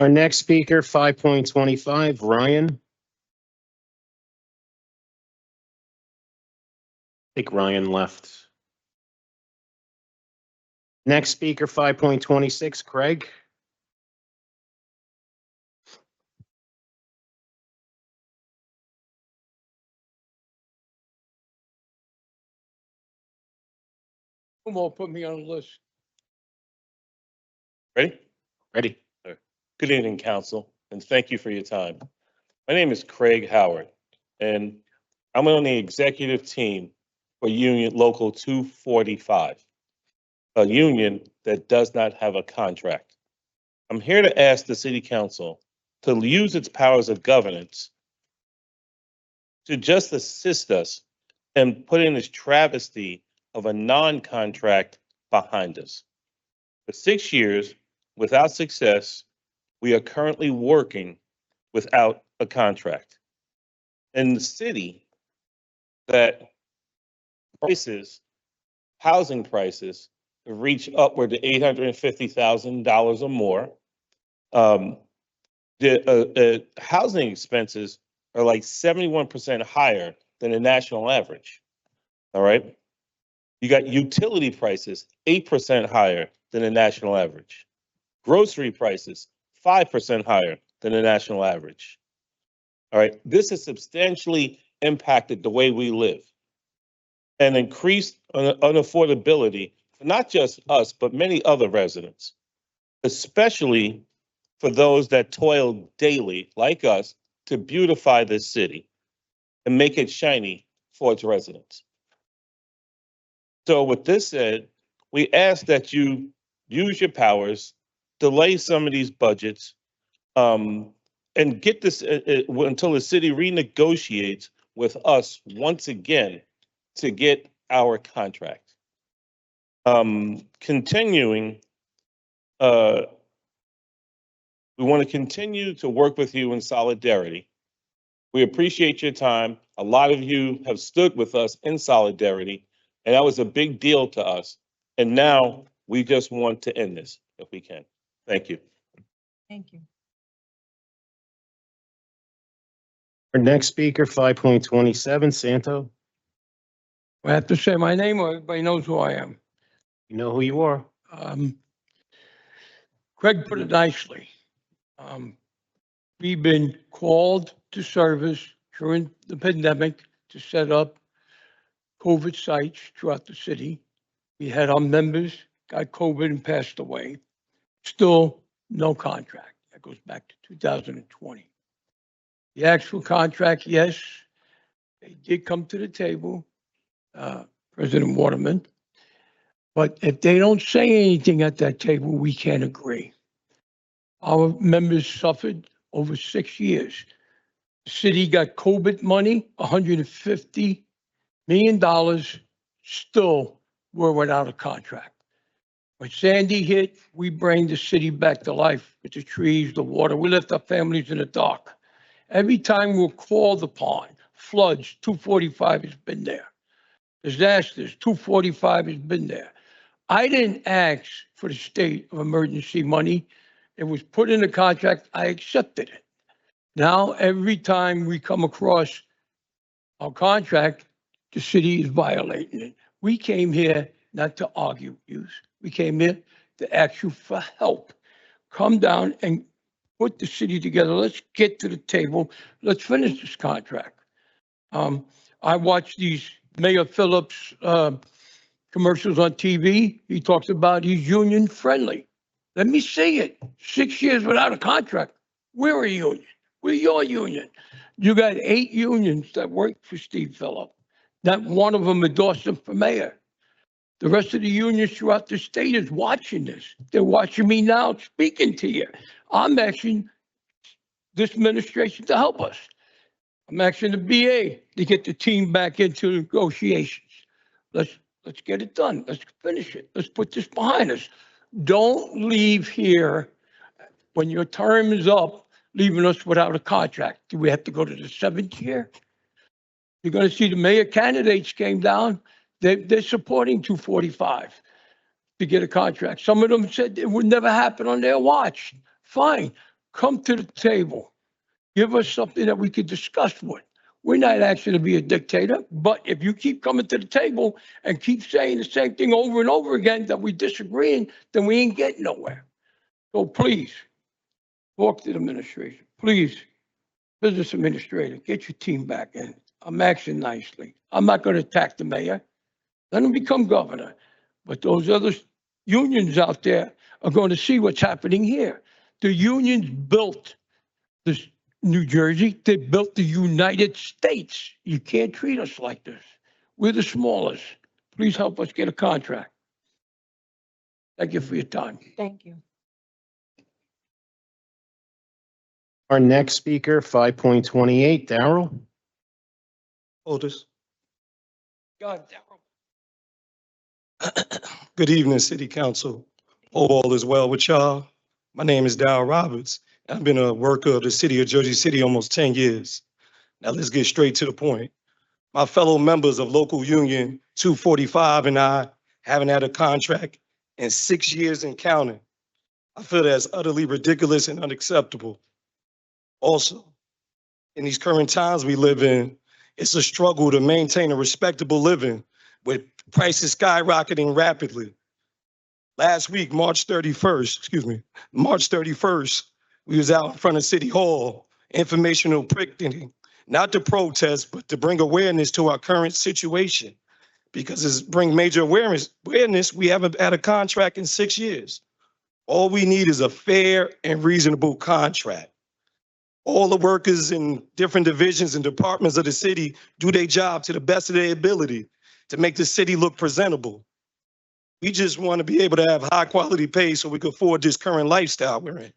A: Our next speaker, 5.25, Ryan. I think Ryan left. Next speaker, 5.26, Craig.
B: Who will put me on the list?
A: Ready? Ready.
B: Good evening, council, and thank you for your time. My name is Craig Howard, and I'm on the executive team for Union Local 245, a union that does not have a contract. I'm here to ask the city council to use its powers of governance to just assist us in putting this travesty of a non-contract behind us. For 6 years, without success, we are currently working without a contract. In the city, that housing prices reach upward to $850,000 or more. The housing expenses are like 71% higher than the national average. All right. You got utility prices 8% higher than the national average. Grocery prices 5% higher than the national average. All right. This has substantially impacted the way we live and increased unaffordability for not just us, but many other residents, especially for those that toil daily, like us, to beautify this city and make it shiny for its residents. So with this said, we ask that you use your powers, delay some of these budgets, and get this until the city renegotiates with us once again to get our contract. Continuing, we want to continue to work with you in solidarity. We appreciate your time. A lot of you have stood with us in solidarity, and that was a big deal to us. And now We just want to end this if we can. Thank you.
P: Thank you.
A: Our next speaker, 5.27, Santo.
E: I have to say my name or everybody knows who I am.
A: You know who you are.
E: Craig put it nicely. We've been called to service during the pandemic to set up COVID sites throughout the city. We had our members got COVID and passed away. Still no contract. That goes back to 2020. The actual contract, yes, they did come to the table, President Waterman. But if they don't say anything at that table, we can't agree. Our members suffered over 6 years. The city got COVID money, $150 million, still we're without a contract. When Sandy hit, we bring the city back to life with the trees, the water. We left our families in the dark. Every time we're called upon, floods, 245 has been there. Disasters, 245 has been there. I didn't ask for the state of emergency money. It was put in the contract. I accepted it. Now, every time we come across our contract, the city is violating it. We came here not to argue with you. We came here to ask you for help. Come down and put the city together. Let's get to the table. Let's finish this contract. I watch these Mayor Phillips commercials on TV. He talks about he's union friendly. Let me see it. 6 years without a contract. We're a union. We're your union. You got 8 unions that work for Steve Phillip. Not one of them endorsed him for mayor. The rest of the unions throughout the state is watching this. They're watching me now speaking to you. I'm asking this administration to help us. I'm asking the BA to get the team back into negotiations. Let's get it done. Let's finish it. Let's put this behind us. Don't leave here when your term is up, leaving us without a contract. Do we have to go to the 7th year? You're going to see the mayor candidates came down. They're supporting 245 to get a contract. Some of them said it would never happen on their watch. Fine. Come to the table. Give us something that we could discuss with. We're not asking to be a dictator, but if you keep coming to the table and keep saying the same thing over and over again that we disagreeing, then we ain't getting nowhere. So please, talk to the administration. Please, business administrator, get your team back in. I'm acting nicely. I'm not going to attack the mayor. Let him become governor. But those other unions out there are going to see what's happening here. The unions built this New Jersey. They built the United States. You can't treat us like this. We're the smallest. Please help us get a contract. Thank you for your time.
P: Thank you.
A: Our next speaker, 5.28, Darrell.
O: Otis.
E: God,
O: Good evening, City Council. Hope all is well with y'all. My name is Darrell Roberts. I've been a worker of the city of Jersey City almost 10 years. Now let's get straight to the point. My fellow members of local union 245 and I haven't had a contract in 6 years and counting. I feel that's utterly ridiculous and unacceptable. Also, in these current times we live in, it's a struggle to maintain a respectable living with prices skyrocketing rapidly. Last week, March 31st, we was out in front of City Hall, informational picketing, not to protest, but to bring awareness to our current situation. Because it's bring major awareness, we haven't had a contract in 6 years. All we need is a fair and reasonable contract. All the workers in different divisions and departments of the city do their job to the best of their ability to make the city look presentable. We just want to be able to have high quality pay so we can afford this current lifestyle we're in.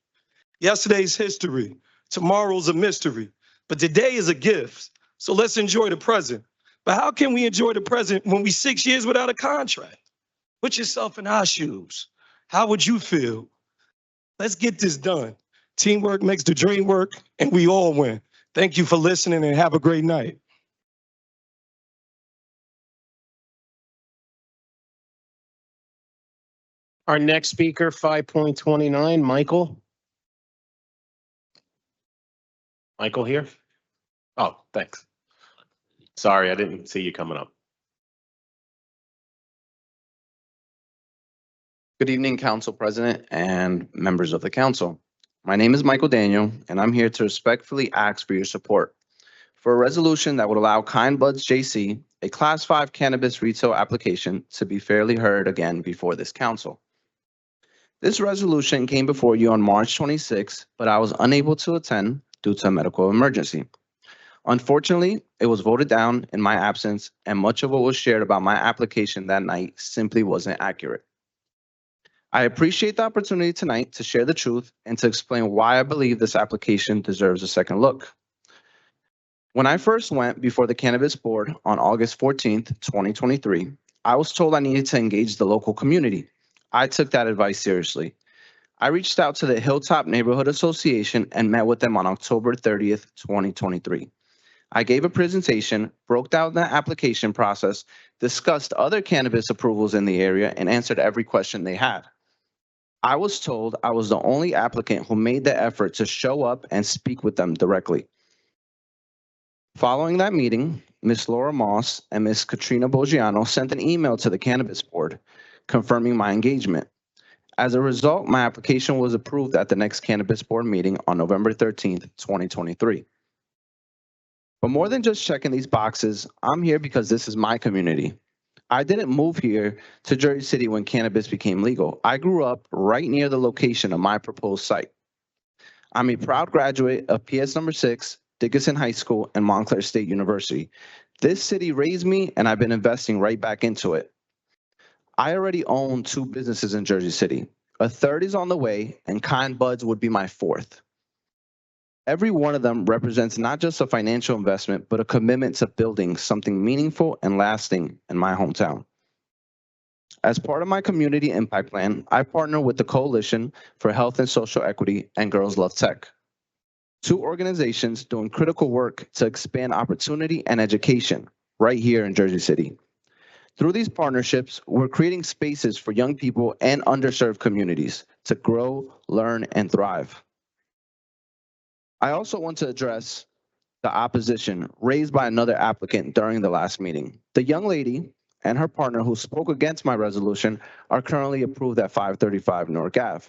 O: Yesterday's history, tomorrow's a mystery, but today is a gift. So let's enjoy the present. But how can we enjoy the present when we 6 years without a contract? Put yourself in our shoes. How would you feel? Let's get this done. Teamwork makes the dream work, and we all win. Thank you for listening and have a great night.
A: Our next speaker, 5.29, Michael. Michael here? Oh, thanks. Sorry, I didn't see you coming up.
Q: Good evening, Council President and members of the council. My name is Michael Daniel, and I'm here to respectfully ask for your support for a resolution that would allow Kind Buds JC, a Class 5 cannabis retail application, to be fairly heard again before this council. This resolution came before you on March 26, but I was unable to attend due to a medical emergency. Unfortunately, it was voted down in my absence, and much of what was shared about my application that night simply wasn't accurate. I appreciate the opportunity tonight to share the truth and to explain why I believe this application deserves a second look. When I first went before the Cannabis Board on August 14th, 2023, I was told I needed to engage the local community. I took that advice seriously. I reached out to the Hilltop Neighborhood Association and met with them on October 30th, 2023. I gave a presentation, broke down the application process, discussed other cannabis approvals in the area, and answered every question they had. I was told I was the only applicant who made the effort to show up and speak with them directly. Following that meeting, Ms. Laura Moss and Ms. Katrina Boggiano sent an email to the Cannabis Board confirming my engagement. As a result, my application was approved at the next Cannabis Board meeting on November 13th, 2023. But more than just checking these boxes, I'm here because this is my community. I didn't move here to Jersey City when cannabis became legal. I grew up right near the location of my proposed site. I'm a proud graduate of PS number 6, Dickinson High School, and Montclair State University. This city raised me, and I've been investing right back into it. I already own 2 businesses in Jersey City. A third is on the way, and Kind Buds would be my 4th. Every one of them represents not just a financial investment, but a commitment to building something meaningful and lasting in my hometown. As part of my community impact plan, I partner with the Coalition for Health and Social Equity and Girls Love Tech, 2 organizations doing critical work to expand opportunity and education right here in Jersey City. Through these partnerships, we're creating spaces for young people and underserved communities to grow, learn, and thrive. I also want to address the opposition raised by another applicant during the last meeting. The young lady and her partner who spoke against my resolution are currently approved at 535 North Ave.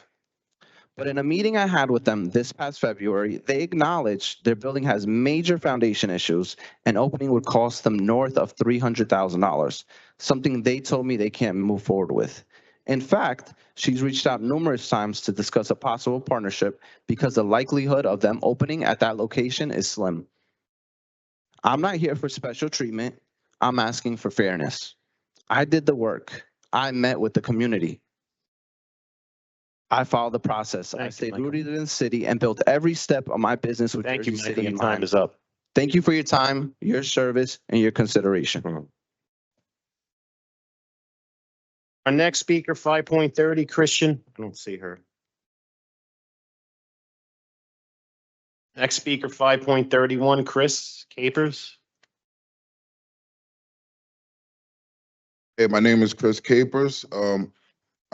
Q: But in a meeting I had with them this past February, they acknowledged their building has major foundation issues and opening would cost them north of $300,000, something they told me they can't move forward with. In fact, she's reached out numerous times to discuss a possible partnership because the likelihood of them opening at that location is slim. I'm not here for special treatment. I'm asking for fairness. I did the work. I met with the community. I followed the process. I stayed rooted in the city and built every step of my business with Jersey City in mind.
A: Time is up.
Q: Thank you for your time, your service, and your consideration.
A: Our next speaker, 5.30, Christian. I don't see her. Next speaker, 5.31, Chris Capers.
R: Hey, my name is Chris Capers.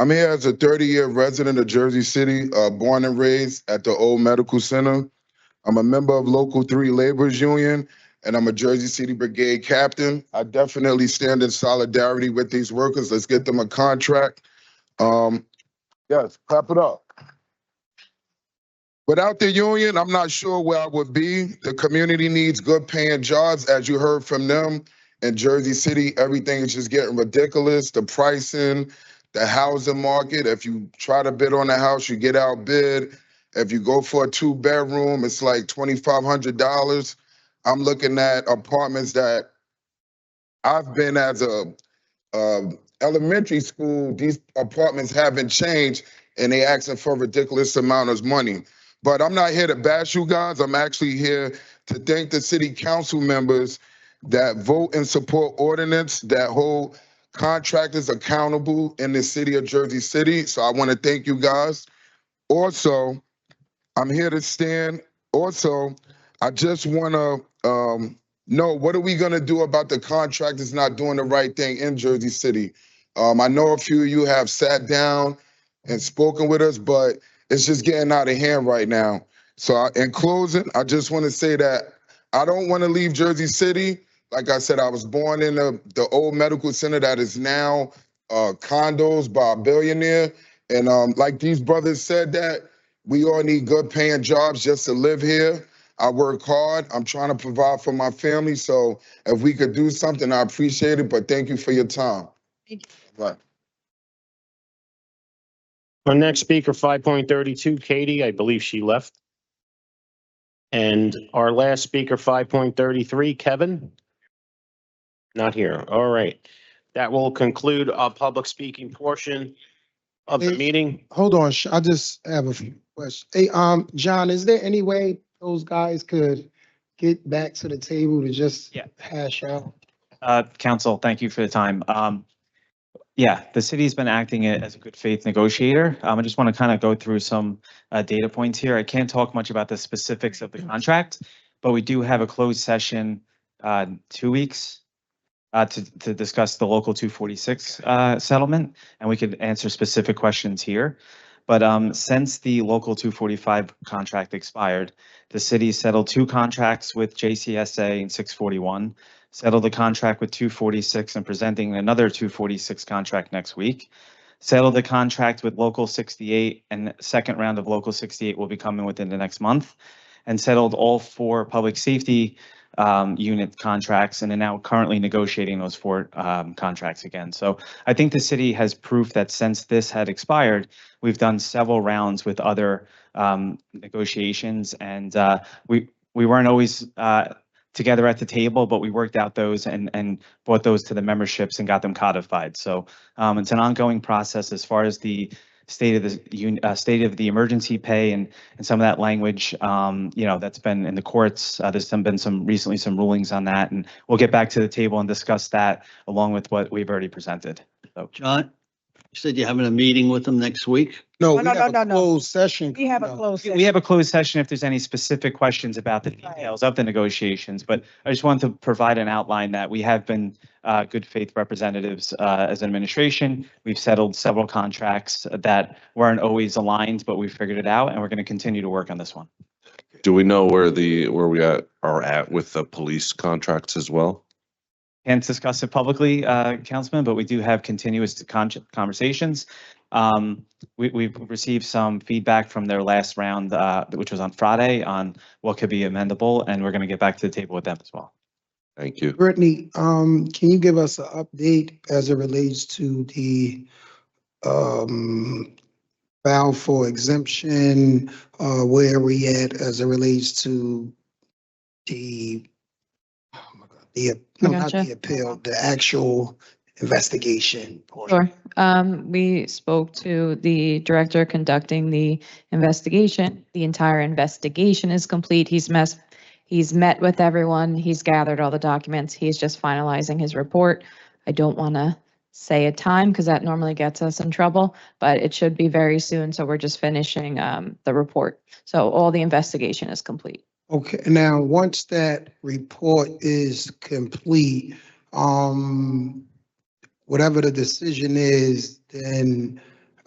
R: I'm here as a 30-year resident of Jersey City, born and raised at the Old Medical Center. I'm a member of Local 3 Laborers Union, and I'm a Jersey City Brigade captain. I definitely stand in solidarity with these workers. Let's get them a contract. Yes, clap it up. Without the union, I'm not sure where I would be. The community needs good paying jobs, as you heard from them. In Jersey City, everything is just getting ridiculous. The pricing, the housing market. If you try to bid on a house, you get outbid. If you go for a 2-bedroom, it's like $2,500. I'm looking at apartments that I've been as a elementary school, these apartments haven't changed and they asking for a ridiculous amount of money. But I'm not here to bash you guys. I'm actually here to thank the city council members that vote and support ordinance that hold contractors accountable in the city of Jersey City. So I want to thank you guys. Also, I'm here to stand. Also, I just want to know, what are we going to do about the contractors not doing the right thing in Jersey City? I know a few of you have sat down and spoken with us, but it's just getting out of hand right now. So in closing, I just want to say that I don't want to leave Jersey City. Like I said, I was born in the old medical center that is now condos by a billionaire. And like these brothers said, that we all need good paying jobs just to live here. I work hard. I'm trying to provide for my family. So if we could do something, I appreciate it. But thank you for your time. Bye.
A: Our next speaker, 5.32, Katie, I believe she left. And our last speaker, 5.33, Kevin. Not here. All right. That will conclude our public speaking portion of the
G: Hey,
A: meeting.
G: Hold on, I just have a few questions. Hey, John, is there any way those guys could get back to the table to just hash out?
S: Council, thank you for the time. Yeah, the city's been acting as a good faith negotiator. I just want to kind of go through some data points here. I can't talk much about the specifics of the contract, but we do have a closed session 2 weeks to discuss the local 246 settlement, and we could answer specific questions here. But since the local 245 contract expired, the city settled 2 contracts with JCSA and 641, settled the contract with 246 and presenting another 246 contract next week, settled the contract with local 68, and second round of local 68 will be coming within the next month, and settled all 4 public safety unit contracts and are now currently negotiating those 4 contracts again. So I think the city has proof that since this had expired, we've done several rounds with other negotiations, and we weren't always together at the table, but we worked out those and brought those to the memberships and got them codified. So it's an ongoing process as far as the state of the emergency pay and some of that language, that's been in the courts. There's been some rulings on that, and we'll get back to the table and discuss that along with what we've already presented. So,
W: John, you said you're having a meeting with them next week?
G: No, we have a closed session.
P: We have a closed session.
S: we have a closed session if there's any specific questions about the details of the negotiations, but I just wanted to provide an outline that we have been good faith representatives as an administration. We've settled several contracts that weren't always aligned, but we figured it out, and we're going to continue to work on this one.
X: Do we know where we are at with the police contracts as well?
S: Can't discuss it publicly, Councilman, but we do have continuous conversations. We've received some feedback from their last round, which was on Friday, on what could be amendable, and we're going to get back to the table with them as well.
X: Thank you.
G: Brittany, can you give us an update as it relates to the file for exemption? Where are we at as it relates to the not the appeal, the actual investigation portion?
Y: Sure. We spoke to the director conducting the investigation. The entire investigation is complete. He's met with everyone. He's gathered all the documents. He's just finalizing his report. I don't want to say a time because that normally gets us in trouble, but it should be very soon. So we're just finishing the report. So all the investigation is complete.
G: Okay, now, once that report is complete, whatever the decision is, then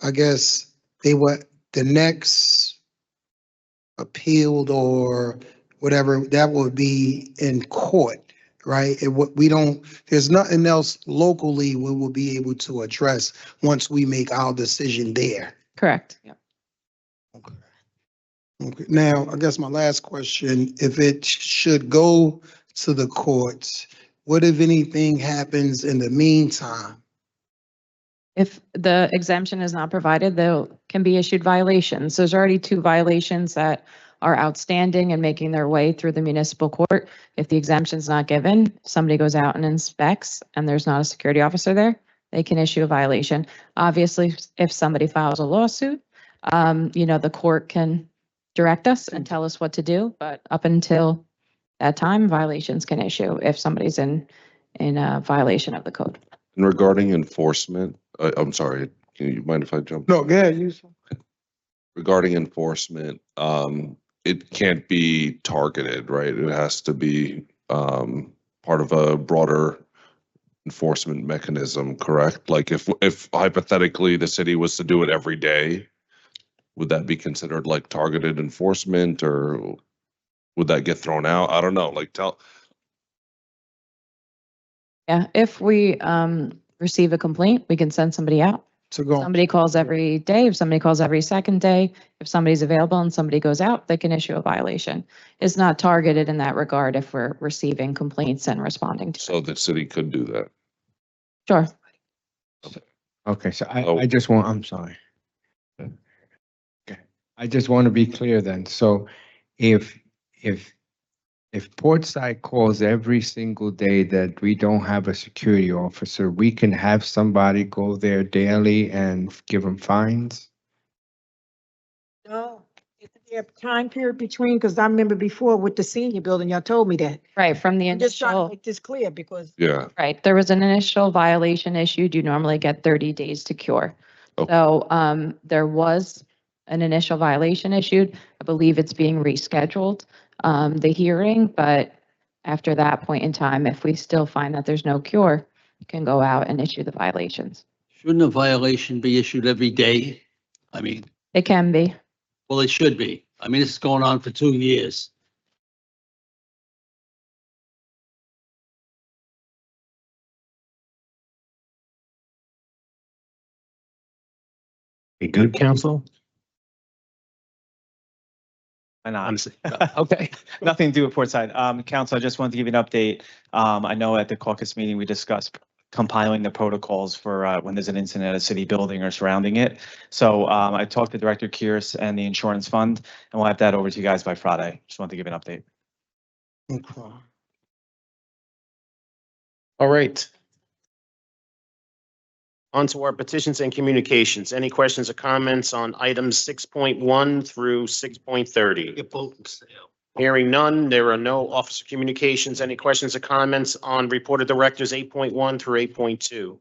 G: I guess the next appealed or whatever, that would be in court, right? There's nothing else locally we will be able to address once we make our decision there.
Y: Correct. Yeah.
G: Okay. Now, I guess my last question, if it should go to the courts, what if anything happens in the meantime?
Y: If the exemption is not provided, there can be issued violations. There's already 2 violations that are outstanding and making their way through the municipal court. If the exemption is not given, somebody goes out and inspects and there's not a security officer there, they can issue a violation. Obviously, if somebody files a lawsuit, the court can direct us and tell us what to do, but up until that time, violations can issue if somebody's in a violation of the code.
X: And regarding enforcement, I'm sorry, can you mind if I jump?
G: No, go ahead.
X: Regarding enforcement, it can't be targeted, right? It has to be part of a broader enforcement mechanism, correct? Like if hypothetically the city was to do it every day, would that be considered like targeted enforcement, or would that get thrown out? I don't know, like
Y: Yeah, if we receive a complaint, we can send somebody out.
G: To go.
Y: Somebody calls every day, if somebody calls every second day, if somebody's available and somebody goes out, they can issue a violation. It's not targeted in that regard if we're receiving complaints and responding to.
X: so the city could do that.
Y: Sure.
I: Okay, so
X: Oh.
I: I just want, I'm sorry. Okay, I just want to be clear then. So if Portside calls every single day that we don't have a security officer, we can have somebody go there daily and give them fines?
P: No, is there a time period between? Because I remember before with the senior building, y'all told me that.
Y: Right, from the
P: I'm just trying to
Y: initial,
P: make this clear because
X: Yeah.
Y: right, there was an initial violation issued. You normally get 30 days to cure.
X: Okay.
Y: So there was an initial violation issued. I believe it's being rescheduled, the hearing, but after that point in time, if we still find that there's no cure, you can go out and issue the violations.
W: Shouldn't a violation be issued every day? I mean,
Y: It can be.
W: well, it should be. I mean, this is going on for 2 years.
A: You good, council?
S: Why not?
A: Honestly.
S: Okay, nothing to do with Portside. Council, I just wanted to give you an update. I know at the caucus meeting, we discussed compiling the protocols for when there's an incident at a city building or surrounding it. So I talked to Director Kears and the insurance fund, and we'll have that over to you guys by Friday. Just wanted to give you an update.
G: Okay.
A: All right. On to our petitions and communications. Any questions or comments on items 6.1 through 6.30?
W: Get both and stay out.
A: Hearing none, there are no officer communications. Any questions or comments on report of directors 8.1 through 8.2?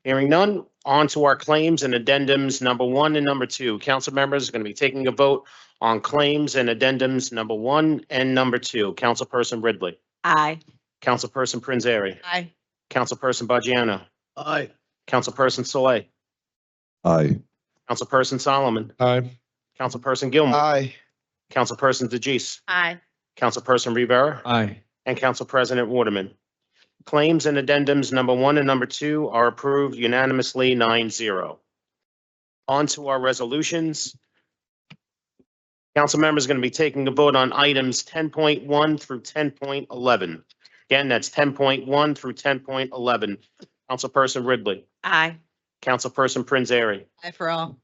A: Hearing none, on to our claims and addendums number 1 and number 2. Council members are going to be taking a vote on claims and addendums number 1 and number 2. Councilperson Ridley.
M: Aye.
A: Councilperson Prinzary.
M: Aye.
A: Councilperson Baggiano.
W: Aye.
A: Councilperson Soleil.
X: Aye.
A: Councilperson Solomon.
G: Aye.
A: Councilperson Gilmore.
G: Aye.
A: Councilperson DeJeece.
M: Aye.
A: Councilperson Rivera.
I: Aye.
A: And Council President Waterman. Claims and addendums number 1 and number 2 are approved unanimously 9-0. On to our resolutions. Council members are going to be taking a vote on items 10.1 through 10.11. Again, that's 10.1 through 10.11. Councilperson Ridley.
M: Aye.
A: Councilperson Prinzary.
M: Aye for all.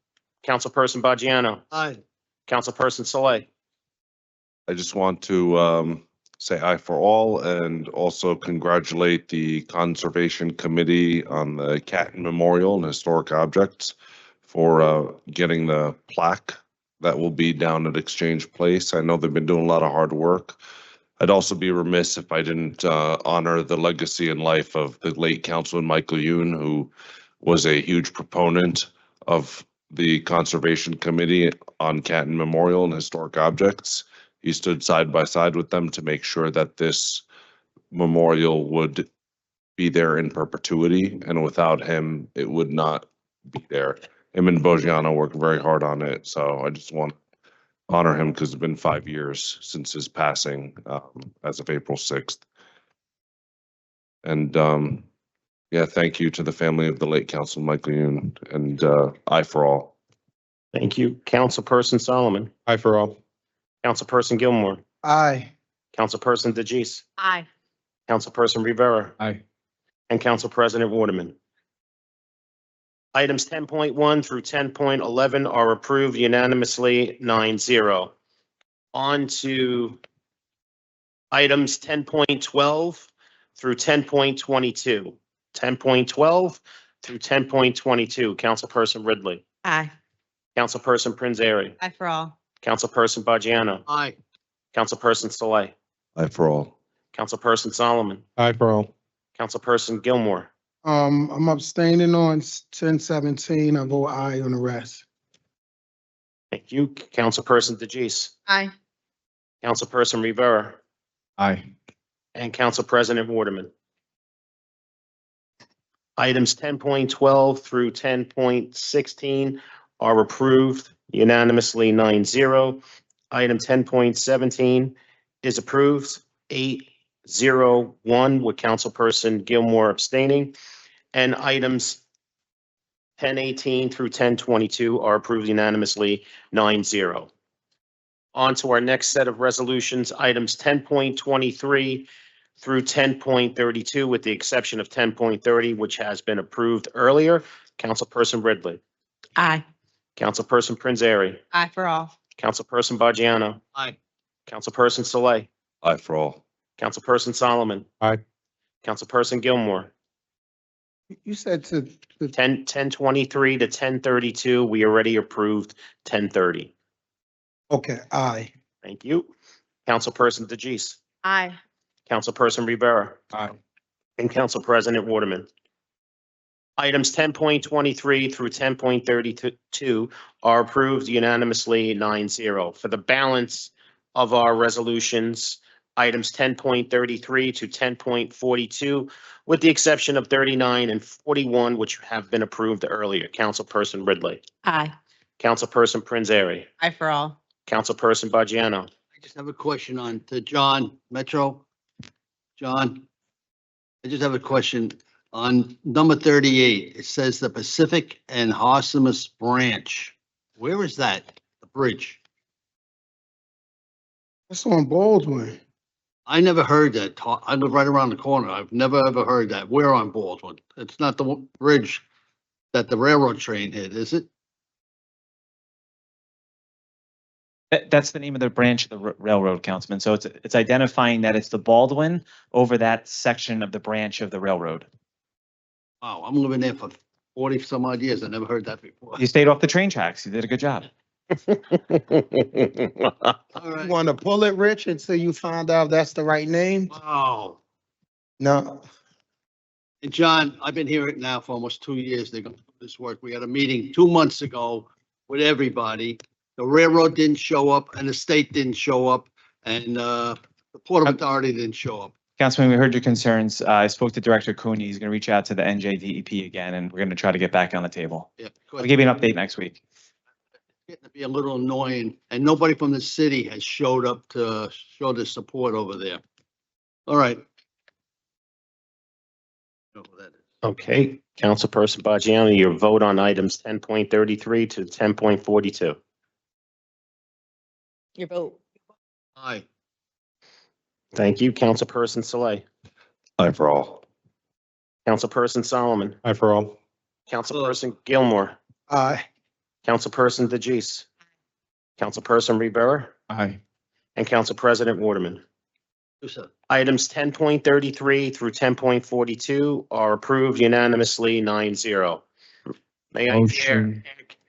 A: Councilperson Baggiano.
W: Aye.
A: Councilperson Soleil.
X: I just want to say aye for all and also congratulate the Conservation Committee on the Catton Memorial and Historic Objects for getting the plaque that will be down at Exchange Place. I know they've been doing a lot of hard work. I'd also be remiss if I didn't honor the legacy and life of the late Councilman Michael Youn, who was a huge proponent of the Conservation Committee on Catton Memorial and Historic Objects. He stood side by side with them to make sure that this memorial would be there in perpetuity, and without him, it would not be there. Him and Bogiano worked very hard on it, so I just want to honor him because it's been 5 years since his passing as of April 6th. And yeah, thank you to the family of the late Councilman Michael Youn, and aye for all.
A: Thank you. Councilperson Solomon.
G: Aye for all.
A: Councilperson Gilmore.
G: Aye.
A: Councilperson DeJeece.
M: Aye.
A: Councilperson Rivera.
I: Aye.
A: And Council President Waterman. Items 10.1 through 10.11 are approved unanimously 9-0. On to items 10.12 through 10.22. 10.12 through 10.22. Councilperson Ridley.
M: Aye.
A: Councilperson Prinzary.
M: Aye for all.
A: Councilperson Baggiano.
W: Aye.
A: Councilperson Soleil.
X: Aye for all.
A: Councilperson Solomon.
G: Aye for all.
A: Councilperson Gilmore.
G: I'm abstaining on 1017. I vote aye on the rest.
A: Thank you. Councilperson DeJeece.
M: Aye.
A: Councilperson Rivera.
I: Aye.
A: And Council President Waterman. Items 10.12 through 10.16 are approved unanimously 9-0. Item 10.17 is approved 8-0-1 with Councilperson Gilmore abstaining. And items 10.18 through 10.22 are approved unanimously 9-0. On to our next set of resolutions, items 10.23 through 10.32, with the exception of 10.30, which has been approved earlier. Councilperson Ridley.
T: Aye.
A: Councilperson Prince Airy.
T: Aye for all.
A: Councilperson Bajiano.
W: Aye.
A: Councilperson Saleh.
X: Aye for all.
A: Councilperson Solomon.
I: Aye.
A: Councilperson Gilmore.
G: You said to,
A: 10.23 to 10.32, we already approved 10.30.
G: okay, aye.
A: Thank you. Councilperson DeGise.
T: Aye.
A: Councilperson Rivera.
I: Aye.
A: And Council President Waterman. Items 10.23 through 10.32 are approved unanimously 9-0. For the balance of our resolutions, items 10.33 to 10.42, with the exception of 39 and 41, which have been approved earlier. Councilperson Ridley.
T: Aye.
A: Councilperson Prince Airy.
T: Aye for all.
A: Councilperson Bajiano.
W: I just have a question on to John Metro. John, I just have a question on number 38. It says the Pacific and Hossimus Branch. Where is that? The bridge?
G: That's on Baldwin.
W: I never heard that talk. I live right around the corner. I've never ever heard that. We're on Baldwin. It's not the bridge that the railroad train hit, is it?
S: That's the name of the branch of the railroad, Councilman. So it's identifying that it's the Baldwin over that section of the branch of the railroad.
W: Oh, I'm living there for 40 some odd years. I never heard that before.
S: You stayed off the train tracks. You did a good job.
W: All
G: You
W: right.
G: want to pull it, Rich, until you find out that's the right name?
W: Wow.
G: No.
W: And John, I've been hearing it now for almost 2 years. They're going to do this work. We had a meeting 2 months ago with everybody. The railroad didn't show up and the state didn't show up and the Port Authority didn't show up.
S: Councilman, we heard your concerns. I spoke to Director Cooney. He's going to reach out to the NJDEP again, and we're going to try to get back on the table.
W: Yeah.
S: I'll give you an update next week.
W: Getting to be a little annoying and nobody from the city has showed up to show their support over there. All right. Know who that is.
A: Okay, Councilperson Bajiano, your vote on items 10.33 to 10.42.
T: Your vote.
W: Aye.
A: Thank you. Councilperson Saleh.
X: Aye for all.
A: Councilperson Solomon.
I: Aye for all.
A: Councilperson Gilmore.
G: Aye.
A: Councilperson DeGise. Councilperson Rivera.
I: Aye.
A: And Council President Waterman.
W: Who said?
A: Items 10.33 through 10.42 are approved unanimously 9-0. May I dare
I: Motion.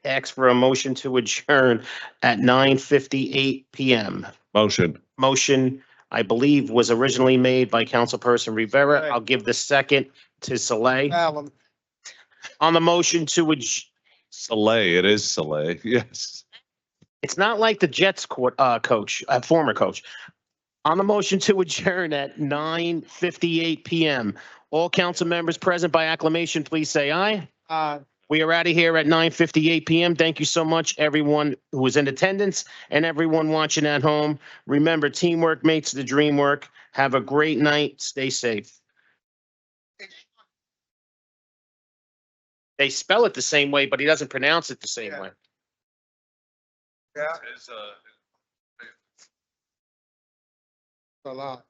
A: ask for a motion to adjourn at 9:58 PM?
X: Motion.
A: Motion, I believe, was originally made by Councilperson Rivera. I'll give the second to Saleh.
G: Allen.
A: On the motion to
X: Soleil, it is Soleil, yes.
A: it's not like the Jets coach, former coach. On the motion to adjourn at 9:58 PM. All council members present by acclamation, please say aye.
G: Aye.
A: We are out of here at 9:58 PM. Thank you so much, everyone who was in attendance and everyone watching at home. Remember, teamwork makes the dream work. Have a great night. Stay safe. They spell it the same way, but he doesn't pronounce it the same way.
G: Yeah. A lot.